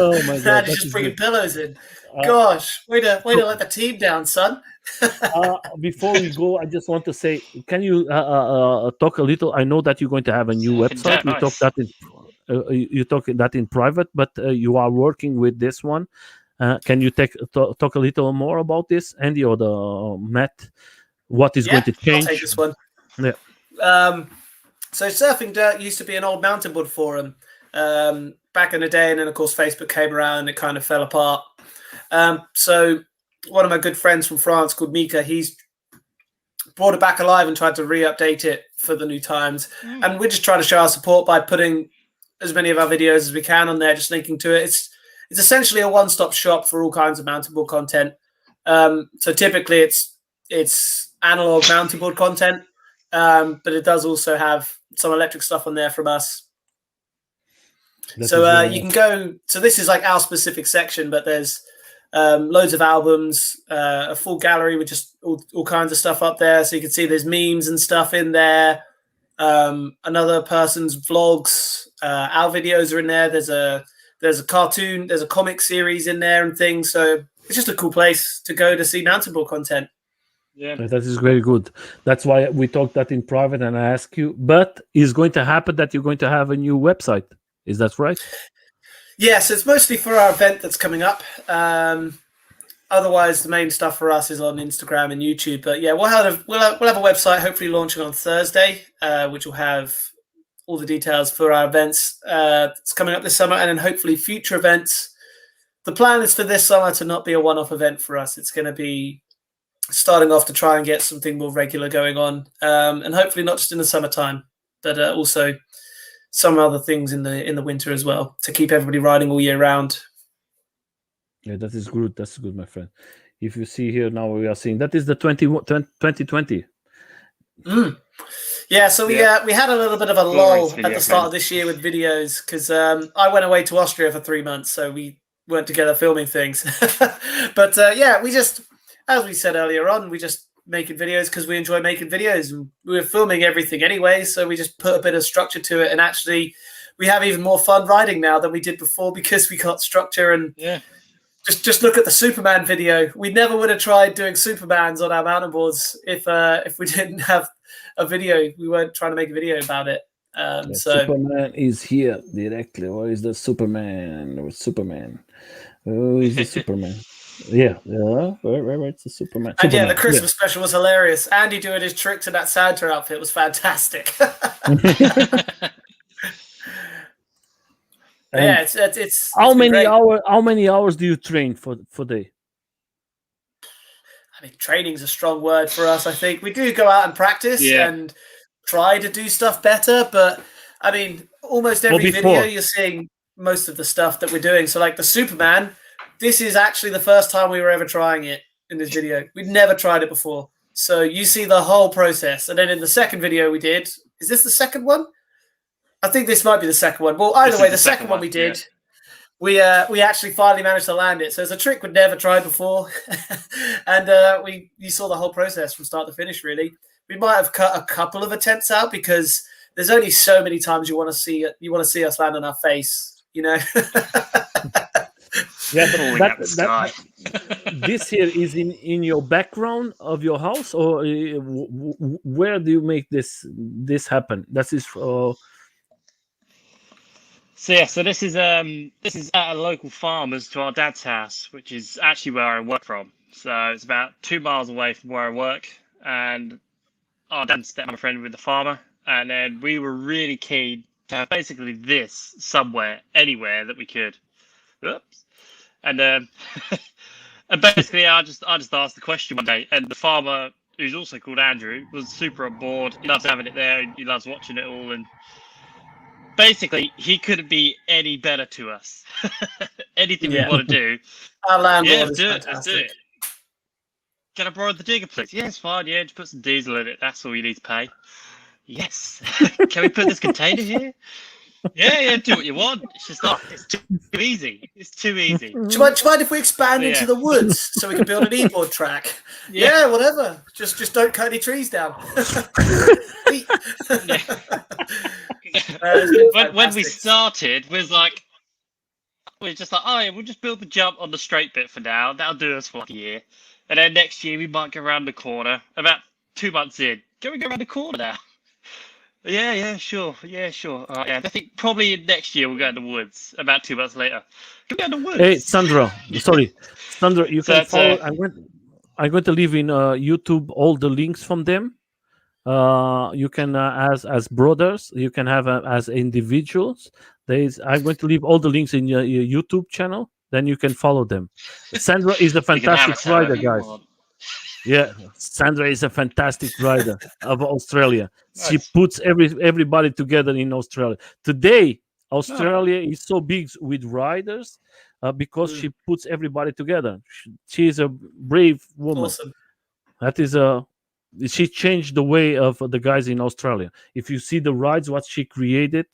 Oh my God! Andy's just bringing pillows in. Gosh, way to let the team down, son. Before we go, I just want to say, can you talk a little? I know that you're going to have a new website. We talked that you talk that in private, but you are working with this one. Can you talk a little more about this, Andy or the Matt? What is going to change? I'll take this one. Yeah. So Surfing Dirt used to be an old mountain board forum back in the day, and then of course Facebook came around and it kind of fell apart. So one of my good friends from France called Mika, he's brought it back alive and tried to re-update it for the new times. And we're just trying to show our support by putting as many of our videos as we can on there, just linking to it. It's essentially a one-stop shop for all kinds of mountain board content. So typically it's analog mountain board content, but it does also have some electric stuff on there from us. So you can go. So this is like our specific section, but there's loads of albums, a full gallery with just all kinds of stuff up there. So you can see there's memes and stuff in there. Another person's vlogs, our videos are in there. There's a cartoon, there's a comic series in there and things. So it's just a cool place to go to see mountain board content. Yeah, that is very good. That's why we talked that in private, and I ask you. But is going to happen that you're going to have a new website? Is that right? Yes, it's mostly for our event that's coming up. Otherwise, the main stuff for us is on Instagram and YouTube. But yeah, we'll have a website hopefully launching on Thursday, which will have all the details for our events that's coming up this summer, and then hopefully future events. The plan is for this summer to not be a one-off event for us. It's going to be starting off to try and get something more regular going on, and hopefully not just in the summertime, but also some other things in the winter as well, to keep everybody riding all year round. Yeah, that is good. That's good, my friend. If you see here now, we are seeing that is the 2020. Yeah, so we had a little bit of a lull at the start of this year with videos because I went away to Austria for 3 months, so we weren't together filming things. But yeah, we just, as we said earlier on, we just making videos because we enjoy making videos, and we were filming everything anyway, so we just put a bit of structure to it, and actually we have even more fun riding now than we did before because we got structure. And just look at the Superman video. We never would have tried doing Supermans on our mountain boards if we didn't have a video. We weren't trying to make a video about it. So Superman is here directly. Where is the Superman? Or Superman? Who is the Superman? Yeah, right. It's the Superman. And yeah, the Christmas special was hilarious. Andy doing his tricks in that Santa outfit was fantastic. Yeah, it's how many hours do you train for day? I mean, training's a strong word for us. I think we do go out and practice and try to do stuff better, but I mean, almost every video you're seeing most of the stuff that we're doing. So like the Superman, this is actually the first time we were ever trying it in this video. We'd never tried it before. So you see the whole process. And then in the second video we did, is this the second one? I think this might be the second one. Well, either way, the second one we did, we actually finally managed to land it. So it's a trick we'd never tried before. And you saw the whole process from start to finish, really. We might have cut a couple of attempts out because there's only so many times you want to see us land on our face, you know? Yeah, this here is in your background of your house, or where do you make this happen? That is for. So this is at a local farmer's to our dad's house, which is actually where I work from. So it's about 2 miles away from where I work, and our dad's stepmom friend with the farmer, and then we were really keen to have basically this somewhere, anywhere that we could. Oops. And and basically, I just asked the question one day, and the farmer, who's also called Andrew, was super on board. He loves having it there, and he loves watching it all. And basically, he couldn't be any better to us. Anything we want to do, our landlord is fantastic. Let's do it. Can I borrow the digger, please? Yeah, it's fine. Yeah, just put some diesel in it. That's all you need to pay. Yes. Can we put this container here? Yeah, do what you want. It's just not. It's too easy. It's too easy. Do you mind if we expand into the woods so we can build an e-board track? Yeah, whatever. Just don't cut any trees down. When we started, we're just like, oh yeah, we'll just build the jump on the straight bit for now. That'll do us for like a year, and then next year we might go around the corner. About 2 months in, can we go around the corner now? Yeah, sure. Yeah, I think probably next year we'll go in the woods. About 2 months later, can we go in the woods? Hey, Sandra, you can follow. I'm going to leave in YouTube all the links from them. You can as brothers, you can have as individuals. I'm going to leave all the links in your YouTube channel. Then you can follow them. Sandra is a fantastic rider, guys. Yeah, Sandra is a fantastic rider of Australia. Nice. She puts everybody together in Australia. Today, Australia is so big with riders because Mm. she puts everybody together. She is a brave woman. Awesome. That is she changed the way of the guys in Australia. If you see the rides, what she created,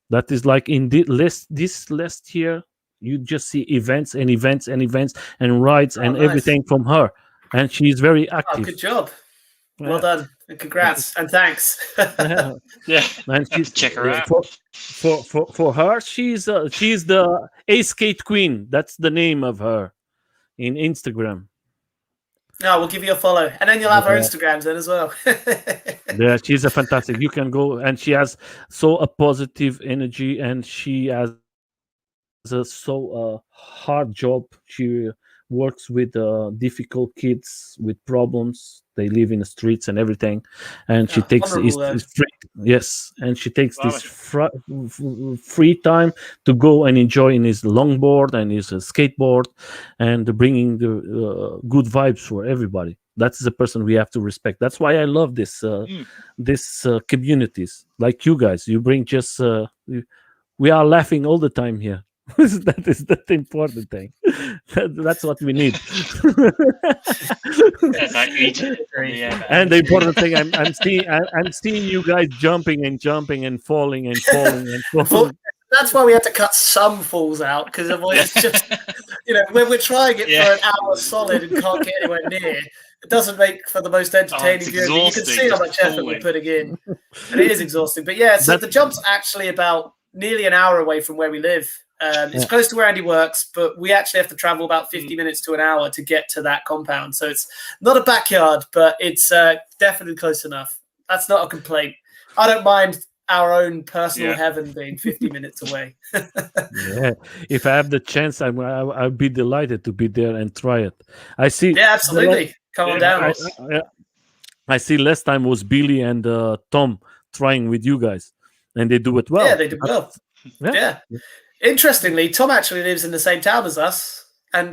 that is like in this last year, you just see events and events and events and rides Oh, and nice. everything from her, and she is very Oh, active. good job. Well Yeah. done. And congrats and thanks. Yeah. Yeah. And Have to she's check her out. for her, she's the A Skate Queen. That's the name of her in Instagram. No, we'll give you a follow. And then you'll have our Yeah. Instagrams then as well. Yeah, she's a fantastic. You can go, and she has so a positive energy, and she has hard job. She works with difficult kids with problems. They live in the streets and everything, and she Oh, takes honourable then. is free. Yes, and she takes this Blimey. free time to go and enjoy in his longboard and his skateboard, and bringing the good vibes for everybody. That's the person we have to respect. That's why I love this communities like you guys. You bring just we are laughing all the time here. That is the important thing. That's what we need. That's like Egypt. Yeah, And the important thing, I'm seeing you guys jumping and jumping and falling and falling and falling. That's why we had to cut some falls out, because otherwise it's just, when we're trying it for an hour solid and can't get anywhere near, it doesn't make for the most entertaining it's view. But you can exhausting, see how just much effort falling. we're putting in. And it is exhausting. But yeah, so the jump's actually about nearly an hour away from where we live. It's close to where Andy works, but we actually have to travel about 50 minutes to an hour to get to that compound. So it's not a backyard, but it's definitely close enough. That's not a complaint. I don't mind our own personal heaven being 50 minutes away. Yeah, if I have the chance, I'll be delighted to be there and try it. I see. Yeah, absolutely. Come on down. I see. Last time was Billy and Tom trying with you guys, and they do it well. Yeah, they do well. Yeah. Interestingly, Tom actually lives in the same town as us, and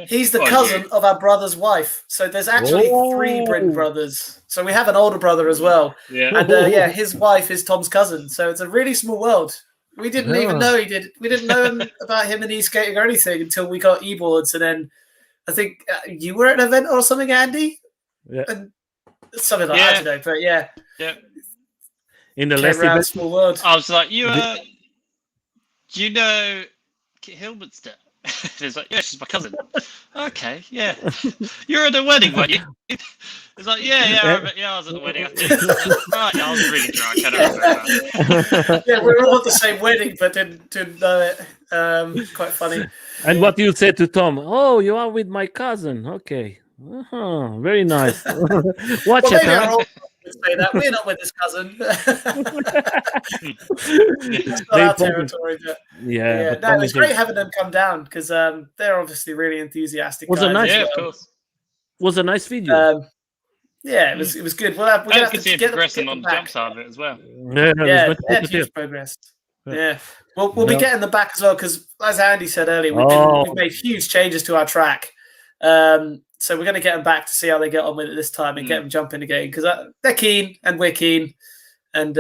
he's the cousin of our brother's wife. So there's actually 3 Brind brothers. So we have an older brother as well. Yeah. And his wife is Tom's cousin. So it's a really small world. We didn't even know he did. We didn't know about him and e-skating or anything until we got e-boards. And then I think you were at an event or something, Andy? Yeah. And something like that, I don't know. But yeah. In the last event, small world. I was like, do you know Kit Hilbert's? He's like, yeah, she's my cousin. Okay, yeah. You're at a wedding, weren't you? He's like, I was at the wedding. Right, I was really drunk. I don't remember. Yeah, we were all at the same wedding, but didn't know it. Quite funny. And what you said to Tom? Oh, you are with my cousin. Okay. Very nice. Watch it, huh? Say that we're not with his cousin. It's not our territory. But no, it's great having them come down because they're obviously really enthusiastic. Was guys. a nice, of course. Was a nice video. It was good. We're gonna have to get progressing on the jump side of it as well. Huge progress. Yeah, we'll be getting them back as well because, as Andy said earlier, we've made huge changes to our track. So we're going to get them back to see how they get on with it this time and get them jumping again because they're keen and we're keen, and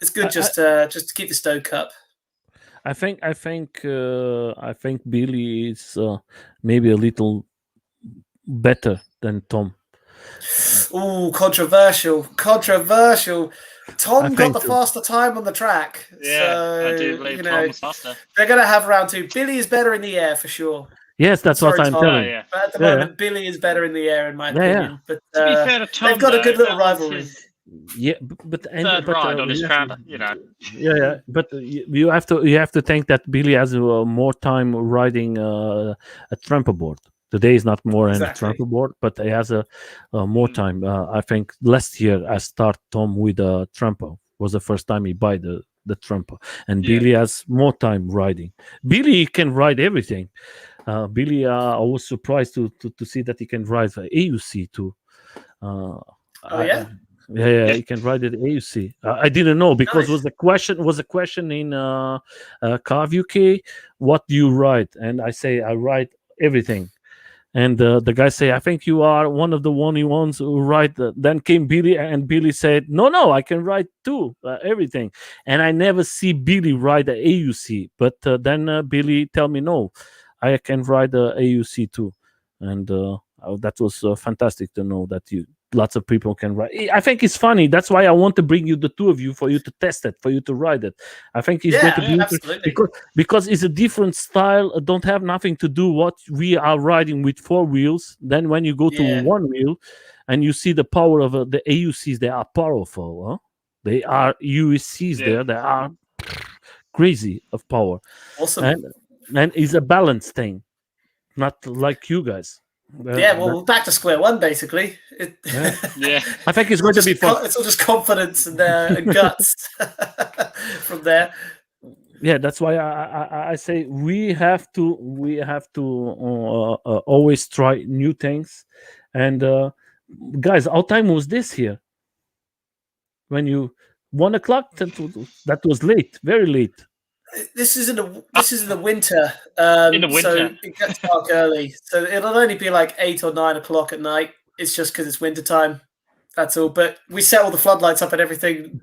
it's good just to keep the stoke up. I think Billy is maybe a little better than Tom. Ooh, controversial. Tom got the faster time on the track. Yeah, so, I do believe Tom was faster. They're going to have round 2. Billy is better in the air for sure. Yes, that's what I'm telling you. But at the moment, Billy is better in the air, in my opinion. But to be fair to Tom, they've got a good little rivalry. Yeah, but ride on his Trampa, Yeah, but you have to think that Billy has more time riding a Trampa board. Today is not more in a Trampa board, but he has a more time. I think last year I start Tom with a Trampa. Was the first time he buy the Trampa, and Billy has more time riding. Billy can ride everything. Billy, I was surprised to see that he can ride AUC too. He can ride at AUC. I didn't know because was a question in Carve UK. What do you ride? And I say I ride everything. And the guy say, I think you are one of the only ones who ride. Then came Billy, and Billy said, no, I can ride too, everything. And I never see Billy ride the AUC. But then Billy tell me, no, I can ride the AUC too. And that was fantastic to know that lots of people can ride. I think it's funny. That's why I want to bring you, the two of you, for you to test it, for you to ride it. I think it's going to be absolutely. because it's a different style. Don't have nothing to do what we are riding with 4 wheels. Then when you go to 1 wheel, and you see the power of the AUCs, they are powerful. Huh? They are USCs there. They are crazy of power. Awesome. And it's a balance thing, not like you guys. We're back to square one, basically. I think it's going to be fun. It's all just confidence and guts from there. Yeah, that's why I say we have to always try new things. And guys, our time was this here. When you 1 o'clock, that was late, very late. This is in the winter. In the winter. So it gets dark early. So it'll only be like 8 or 9 o'clock at night. It's just because it's winter time. That's all. But we set all the floodlights up and everything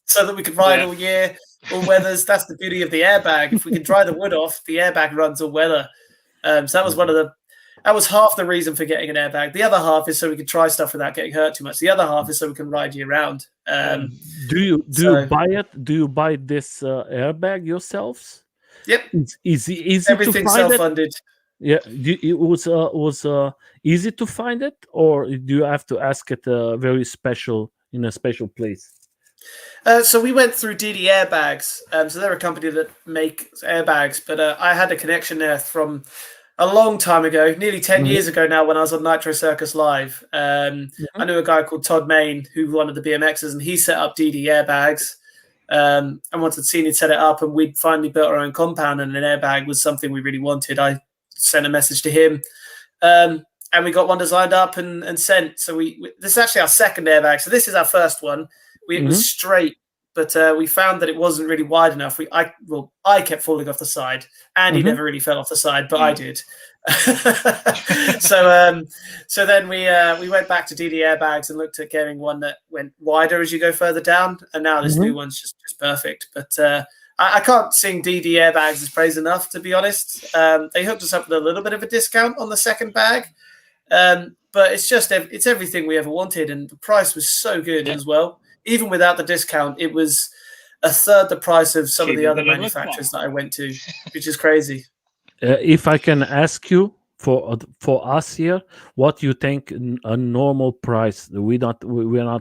so that we can ride all year, all weathers. That's the beauty of the airbag. If we can dry the wood off, the airbag runs all weather. So that was half the reason for getting an airbag. The other half is so we can try stuff without getting hurt too much. The other half is so we can ride year round. Do you buy it? Do you buy this airbag yourselves? Yep. It's easy Everything's to find self-funded. Yeah, it was easy to find it, or do you have to ask it very special in a special place? So we went through DD Airbags. So they're a company that makes airbags, but I had a connection there from a long time ago, nearly 10 years ago now, when I was on Nitro Circus Live. I knew a guy called Todd Main who wanted the BMXs, and he set up DD Airbags. And once I'd seen he'd set it up, and we'd finally built our own compound, and an airbag was something we really wanted, I sent a message to him. And we got one designed up and sent. So this is actually our second airbag. So this is our first one. It was straight, but we found that it wasn't really wide enough. I kept falling off the side. Andy never really fell off the side, but I did. So then we went back to DD Airbags and looked at getting one that went wider as you go further down. And now this new one's just perfect. But I can't sing DD Airbags as praise enough, to be honest. They hooked us up with a little bit of a discount on the second bag. But it's everything we ever wanted. And the price was so good as well. Even without the discount, it was a third the price of some of the other manufacturers that I went to, which is crazy. If I can ask you for us here, what you think a normal price? We're not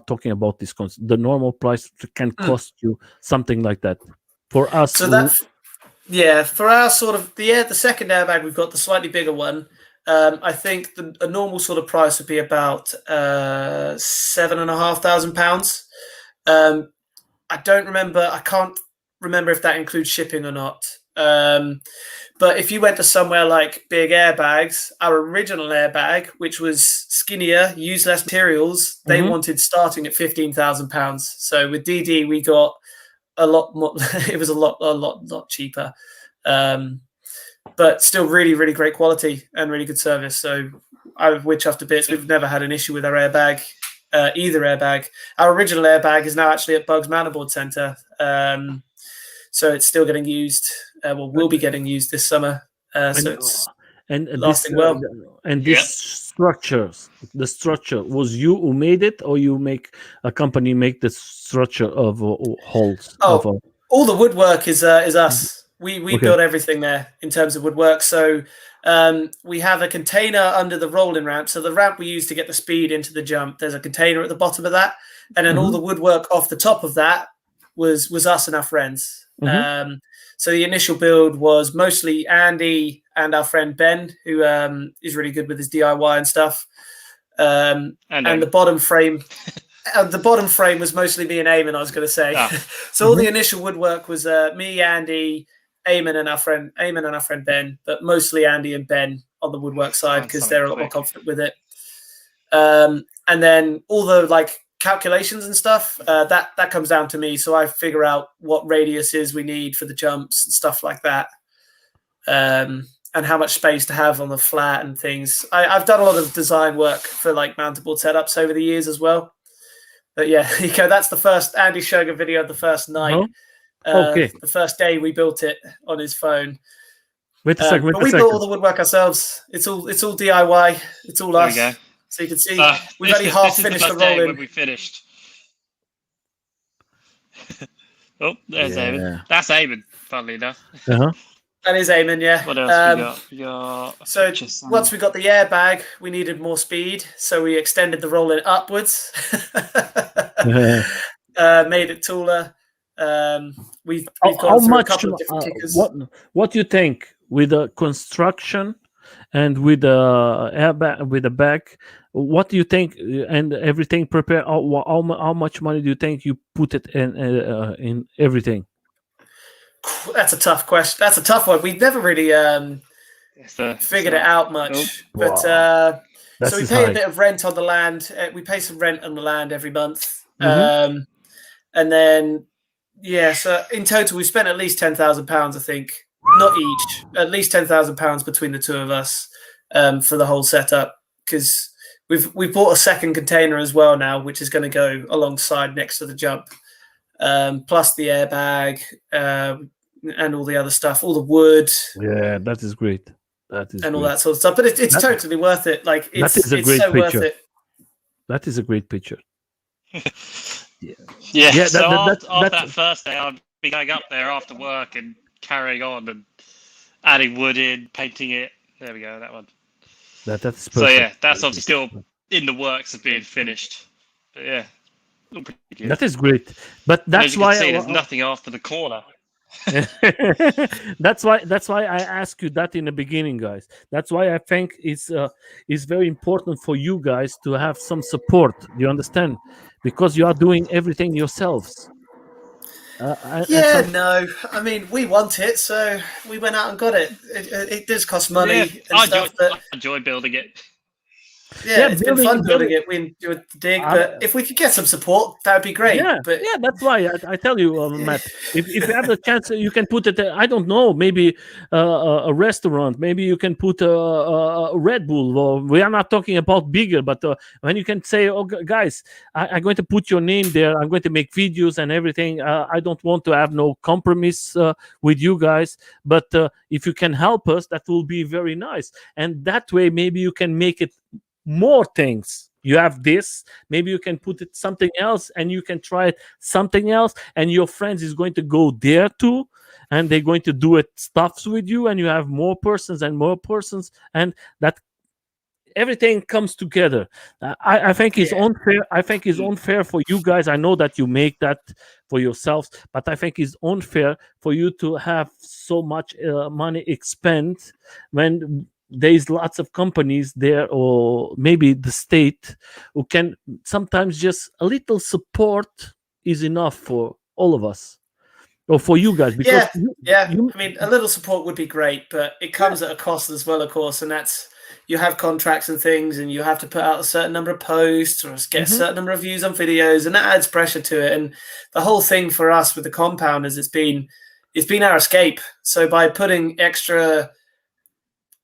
talking about discounts. The normal price can cost you something like that for us. So for our sort of the second airbag, we've got the slightly bigger one. I think a normal sort of price would be about £7,500. I can't remember if that includes shipping or not. But if you went to somewhere like Big Airbags, our original airbag, which was skinnier, used less materials, they wanted starting at £15,000. So with DD, we got a lot more. It was a lot cheaper, but still really, really great quality and really good service. So we're chuffed to bits. We've never had an issue with our airbag. Either airbag. Our original airbag is now actually at Bugs Board Centre, so it's still getting used. Will be getting used this summer. So it's lasting well. And this structure, the structure, was you who made it, or you make a company make the structure of holes? All the woodwork is us. We build everything there in terms of woodwork. So we have a container under the rolling ramp. So the ramp we use to get the speed into the jump, there's a container at the bottom of that. And then all the woodwork off the top of that was us and our friends. So the initial build was mostly Andy and our friend Ben, who is really good with his DIY and stuff. And the bottom frame... the bottom frame was mostly me and Eamon, I was going to say. So all the initial woodwork was me, Andy, Eamon and our friend Ben, but mostly Andy and Ben on the woodwork side because they're a lot more confident with it. And then all the calculations and stuff that comes down to me. So I figure out what radiuses we need for the jumps and stuff like that. And and how much space to have on the flat and things. I've done a lot of design work for like mountain board setups over the years as well. But yeah, that's the first Andy showing a video of the first night. Okay. The first day we built it on his phone. Wait a second. But we built all the woodwork ourselves. It's all DIY. It's all us. There we go. So you can see we've only half finished the roll in. When we finished. Oh, there's Eamon. That's Eamon, funnily enough. That is Eamon, yeah. What else we got? So once we got the airbag, we needed more speed, so we extended the roll in upwards. Made it taller. We've gone through a couple of different kickers. What do you think with the construction and with the airbag, with the back? What do you think? And everything prepared. How much money do you think you put it in everything? That's a tough question. That's a tough one. We've never really figured it out much. But so we pay a bit of rent on the land. We pay some rent on the land every month. And then, so in total, we spent at least £10,000, I think. Not each, at least £10,000 between the two of us for the whole setup. Because we've bought a second container as well now, which is going to go alongside next to the jump. Plus the airbag and all the other stuff, all the wood. Yeah, that is great. That is all that sort of stuff. But it's totally worth it. Like it's so worth it. That is a great picture. So after that first day, I'd be going up there after work and carrying on and adding wood in, painting it. There we go, that one. That's perfect. So yeah, that's obviously still in the works of being finished. But yeah. That is great, but that's why there's nothing after the corner. That's why I asked you that in the beginning, guys. That's why I think it's very important for you guys to have some support. Do you understand? Because you are doing everything yourselves. No. I mean, we want it, so we went out and got it. It does cost money and stuff. I enjoy building it. Yeah, it's been fun building it. We enjoyed the dig, but if we could get some support, that would be great. Yeah, that's why I tell you, Matt, if you have the chance, you can put it, I don't know, maybe a restaurant, maybe you can put a Red Bull, or we are not talking about bigger, but when you can say, oh, guys, I'm going to put your name there, I'm going to make videos and everything, I don't want to have no compromise with you guys, but if you can help us, that will be very nice. And that way, maybe you can make it more things. You have this, maybe you can put it something else, and you can try it something else, and your friends is going to go there too, and they're going to do it stuffs with you, and you have more persons, and that everything comes together. I think it's unfair. I think it's unfair for you guys. I know that you make that for yourselves, but I think it's unfair for you to have so much money expend when there's lots of companies there, or maybe the state, who can sometimes just a little support is enough for all of us, or for you guys. Because I mean, a little support would be great, but it comes at a cost as well, of course, and that's, you have contracts and things, and you have to put out a certain number of posts or get a certain number of views on videos, and that adds pressure to it. And the whole thing for us with the compound is it's been our escape. So by putting extra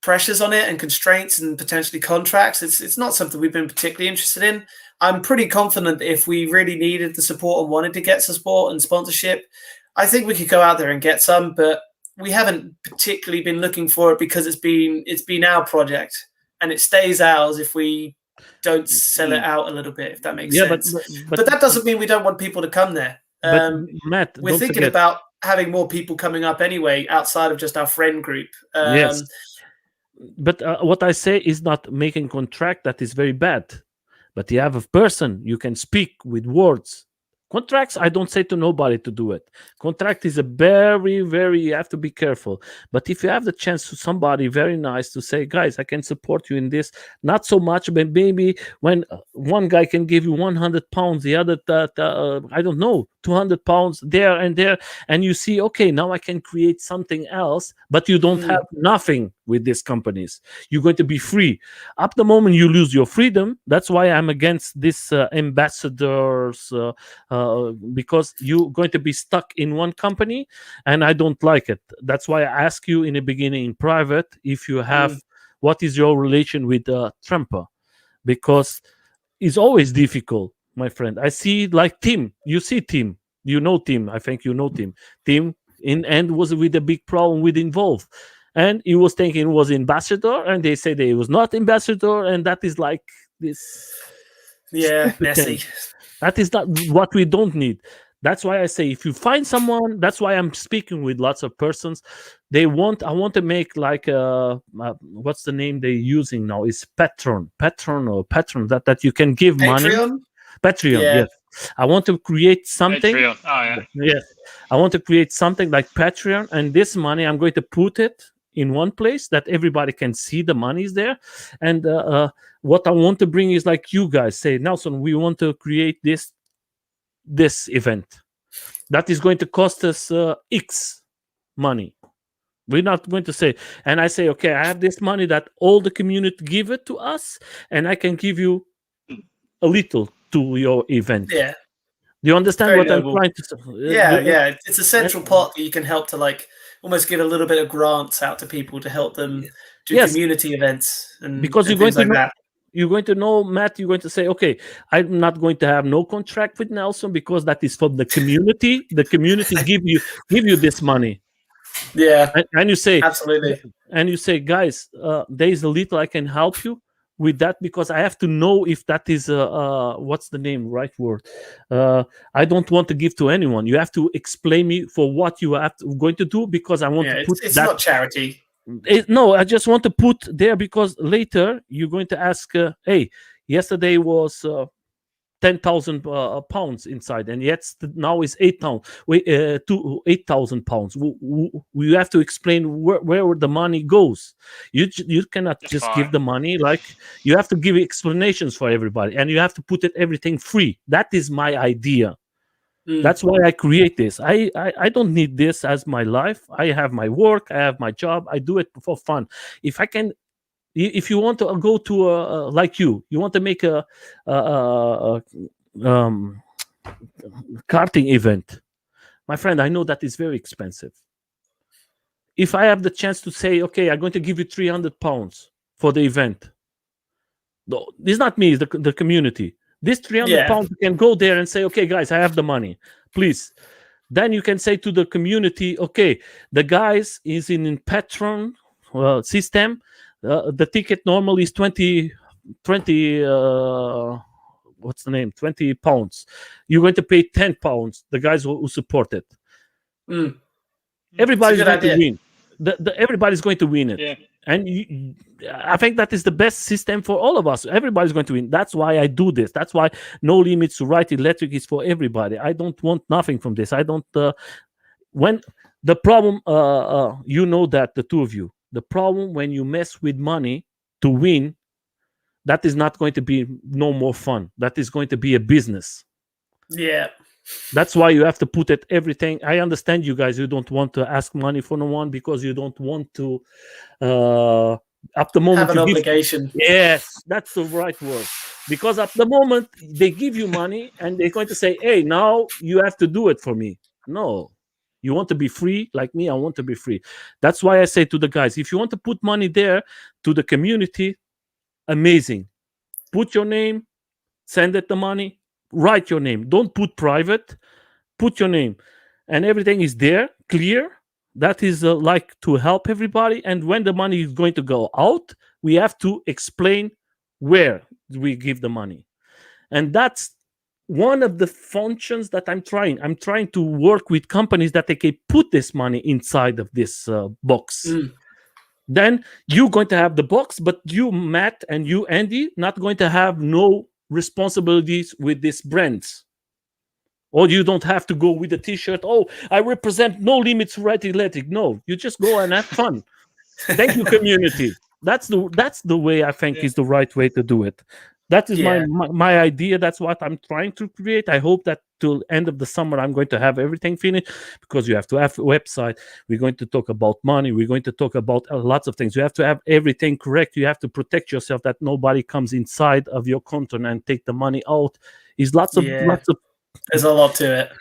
pressures on it and constraints and potentially contracts, it's not something we've been particularly interested in. I'm pretty confident that if we really needed the support and wanted to get support and sponsorship, I think we could go out there and get some, but we haven't particularly been looking for it because it's been our project, and it stays ours if we don't sell it out a little bit, if that makes sense. But that doesn't mean we don't want people to come there. Matt, we're thinking about having more people coming up anyway, outside of just our friend group. Yes. But what I say is not making contract. That is very bad. But you have a person, you can speak with words. Contracts, I don't say to nobody to do it. Contract is a very, very, you have to be careful. But if you have the chance to somebody very nice to say, guys, I can support you in this, not so much, but maybe when one guy can give you £100, the other, I don't know, 200 pounds there and there, and you see, okay, now I can create something else, but you don't have nothing with these companies. You're going to be free. Up the moment you lose your freedom. That's why I'm against this ambassadors, because you're going to be stuck in one company, and I don't like it. That's why I ask you in the beginning in private if you have what is your relation with Trampa, because it's always difficult, my friend. I see like Tim. You see Tim. You know Tim. I think you know Tim. Tim in end was with a big problem with Involve. And he was thinking it was ambassador, and they said he was not ambassador, and that is like this. Yeah, messy. That is not what we don't need. That's why I say if you find someone, that's why I'm speaking with lots of persons. I want to make like what's the name they're using now? Is patron that you can give money. Patreon, yes. I want to create something. Patreon. Oh yeah. Yes, I want to create something like Patreon, and this money I'm going to put it in one place that everybody can see the money is there. And what I want to bring is like you guys say, Nelson, we want to create this event that is going to cost us X money. We're not going to say, and I say, okay, I have this money that all the community give it to us, and I can give you a little to your event. Yeah. Do you understand what I'm trying to say? Yeah. It's a central pot that you can help to like almost give a little bit of grants out to people to help them do community events and because you're going to know, you're going to know, Matt, you're going to say, okay, I'm not going to have no contract with Nelson because that is for the community. The community give you this money. Yeah. And you say, absolutely. And you say, guys, there is a little I can help you with that, because I have to know if that is what's the name, right word. I don't want to give to anyone. You have to explain me for what you are going to do, because I want to put it's not charity. No, I just want to put there because later you're going to ask, hey, yesterday was 10,000 pounds inside, and yet now is 8,000 pounds. We have to explain where the money goes. You cannot just give the money. Like, you have to give explanations for everybody, and you have to put everything free. That is my idea. That's why I create this. I don't need this as my life. I have my work. I have my job. I do it for fun. If I can. If you want to go to like you want to make a karting event, my friend, I know that is very expensive. If I have the chance to say, okay, I'm going to give you 300 pounds for the event, this is not me, it's the community. This 300 pounds, you can go there and say, okay, guys, I have the money, please. Then you can say to the community, okay, the guys is in Patron system. The ticket normally is 20 what's the name? 20 pounds. You're going to pay 10 pounds. The guys who support it. Everybody's going to win. Everybody's going to win it. Yeah. And I think that is the best system for all of us. Everybody's going to win. That's why I do this. That's why No Limits to Ride Electric is for everybody. I don't want nothing from this. I don't. When the problem, you know that, the two of you. The problem when you mess with money to win, that is not going to be no more fun. That is going to be a business. Yeah. That's why you have to put it everything. I understand you guys. You don't want to ask money for no one because you don't want to. At the moment, have an obligation. Yes, that's the right word. Because at the moment they give you money and they're going to say, "Hey, now you have to do it for me." No. You want to be free like me? I want to be free. That's why I say to the guys, if you want to put money there to the community, amazing. Put your name, send it the money, write your name. Don't put private, put your name. And everything is there, clear. That is like to help everybody. And when the money is going to go out, we have to explain where we give the money. And that's one of the functions that I'm trying. I'm trying to work with companies that they can put this money inside of this box. Then you're going to have the box, but you, Matt, and you, Andy, not going to have no responsibilities with these brands. Or you don't have to go with a T-shirt. Oh, I represent No Limits Ride Electric. No, you just go and have fun. Thank you, community. That's the way I think is the right way to do it. That is Yeah. my idea. That's what I'm trying to create. I hope that till end of the summer I'm going to have everything finished, because you have to have a website. We're going to talk about money. We're going to talk about lots of things. You have to have everything correct. You have to protect yourself that nobody comes inside of your content and take the money out. Is lots of. There's a lot to it.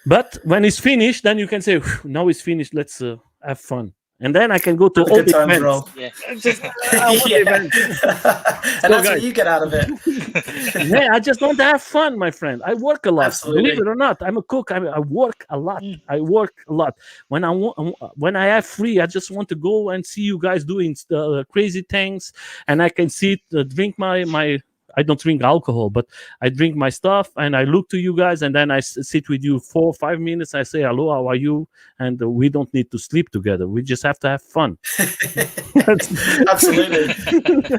But when it's finished, then you can say, now it's finished. Let's have fun. And then I can go to Let the all good the times events. roll. Yeah. Just, I want the events. And that's guys. what you get out of it. Yeah, I just want to have fun, my friend. I work a lot. Absolutely. Believe it or not, I'm a cook. I work a lot. I work a lot. When I have free, I just want to go and see you guys doing crazy things, and I can drink my. I don't drink alcohol, but I drink my stuff, and I look to you guys, and then I sit with you 4 or 5 minutes. I say, hello, how are you? And we don't need to sleep together. We just have to have fun. Absolutely.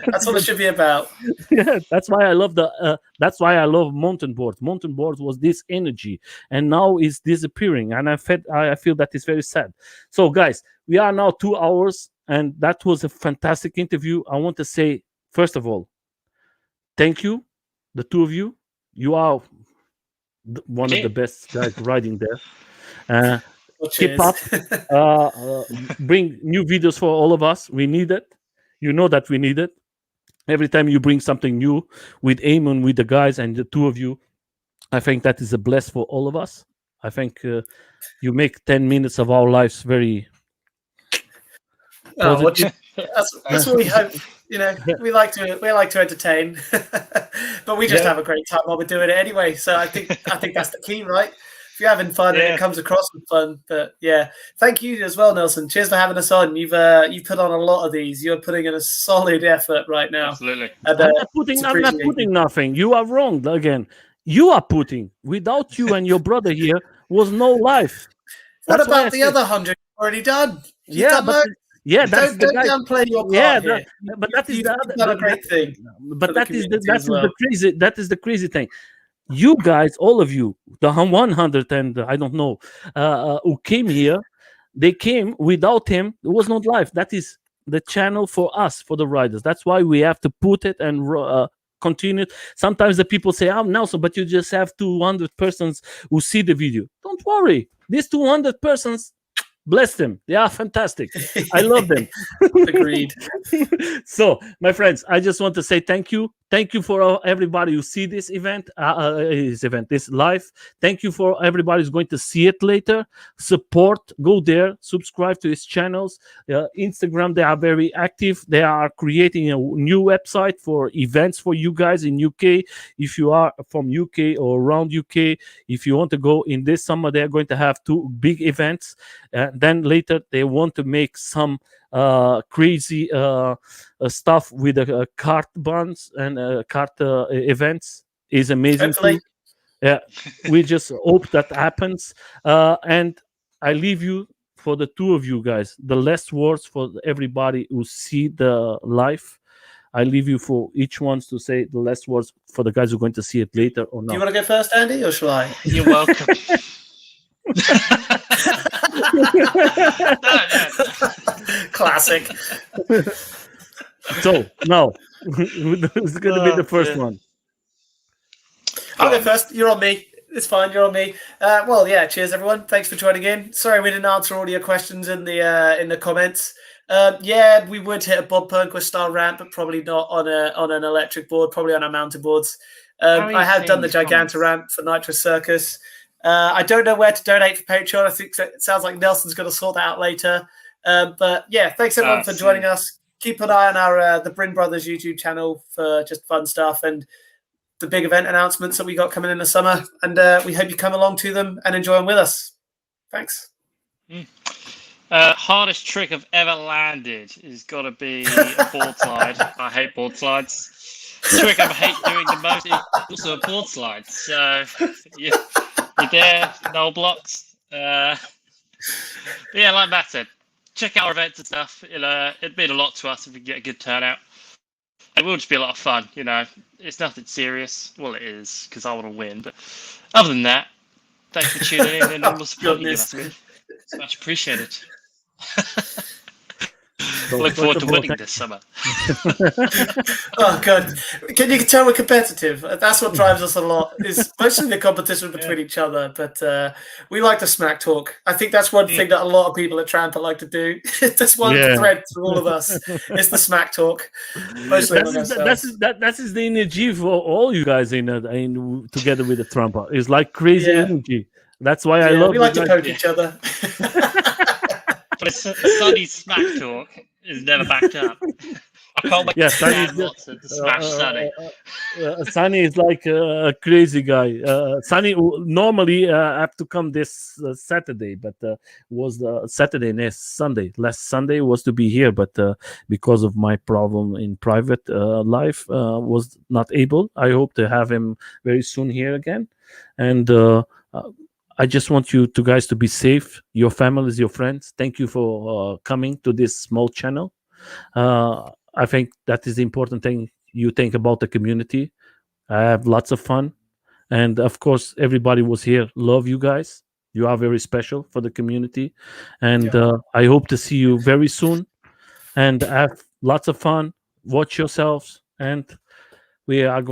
That's what it should be about. Yeah, that's why I love that's why I love mountain boards. Mountain boards was this energy, and now it's disappearing, and I feel that is very sad. So guys, we are now 2 hours, and that was a fantastic interview. I want to say, first of all, thank you, the two of you. You are one of the best guys riding there. Keep up. Bring new videos for all of us. We need it. You know that we need it. Every time you bring something new with Eamon, with the guys, and the two of you, I think that is a bless for all of us. I think you make 10 minutes of our lives very positive. That's what we hope. You know, we like to entertain, but we just have a great time while we're doing it anyway. So I think that's the key, right? If you're having fun and it comes across with fun. But yeah, thank you as well, Nelson. Cheers for having us on. You've put on a lot of these. You're putting in a solid effort right now. Absolutely. And, I'm not putting nothing. You are wrong again. You are putting. Without you and your brother here was no life. What about the other 100 already done? Don't downplay your part here. But that is a great thing. But that is the crazy thing. You guys, all of you, the 100 and I don't know who came here, they came. Without him, there was no life. That is the channel for us, for the riders. That's why we have to put it and continue. Sometimes the people say, "Oh, Nelson, but you just have 200 persons who see the video." Don't worry, these 200 persons, bless them. They are fantastic. I love them. Agreed. So, my friends, I just want to say thank you. Thank you for everybody who see this event, this live. Thank you for everybody who's going to see it later. Support, go there, subscribe to his channels. Instagram, they are very active. They are creating a new website for events for you guys in UK. If you are from UK or around UK, if you want to go in this summer, they are going to have 2 big events. Then later, they want to make some crazy stuff with kart buns and kart events. Is amazing. Yeah, we just hope that happens. And I leave you for the two of you guys the last words for everybody who see the live. I leave you for each one to say the last words for the guys who are going to see it later or not. Do you want to go first, Andy, or shall I? You're welcome. Classic. So now it's going to be the first one. I'll go first. You're on me. It's fine. You're on me. Well, yeah. Cheers, everyone. Thanks for joining in. Sorry we didn't answer all your questions in the comments. Yeah, we would hit a Bob Pernquist style ramp, but probably not on an electric board. Probably on our mountain boards. I have done the Giganta ramp for Nitro Circus. I don't know where to donate for Patreon. I think it sounds like Nelson's going to sort that out later. But yeah, thanks everyone for joining us. Keep an eye on the Brind Brothers YouTube channel for just fun stuff and the big event announcements that we got coming in the summer. And we hope you come along to them and enjoy them with us. Thanks. Hardest trick I've ever landed is got to be a board slide. I hate board slides. The trick I hate doing the most is also a board slide. So you're there, no blocks. Yeah, like Matt said, check out our events and stuff. It'd mean a lot to us if we get a good turnout. It will just be a lot of fun, It's nothing serious. Well, it is, because I want to win. But other than that, thanks for tuning in and all the support you give us. It's much appreciated. So Look forward to first of all, winning this summer. Oh god, can you tell we're competitive? That's what drives us a lot. Is mostly the competition between each other, but we like to smack talk. I think that's one thing that a lot of people at Trampa like to do. That's one Yeah. thread through all of us. It's the smack talk, mostly among ourselves. That is the energy for all you guys in together with the Trampa. It's like crazy Yeah. energy. That's why I Yeah, love we like you to guys. poke each other. But Sonny's smack talk is never backed up. I can't wait Yeah, for Sonny Dan Watson to smash Sonny. Sonny is like a crazy guy. Sonny normally have to come this Saturday, but was Saturday next Sunday. Last Sunday was to be here, but because of my problem in private life, was not able. I hope to have him very soon here again, and I just want you guys to be safe. Your families, your friends. Thank you for coming to this small channel. I think that is the important thing. You think about the community. I have lots of fun, and of course, everybody was here. Love you guys. You are very special for the community, and I hope to see you very soon. And have lots of fun. Watch yourselves, and we are going.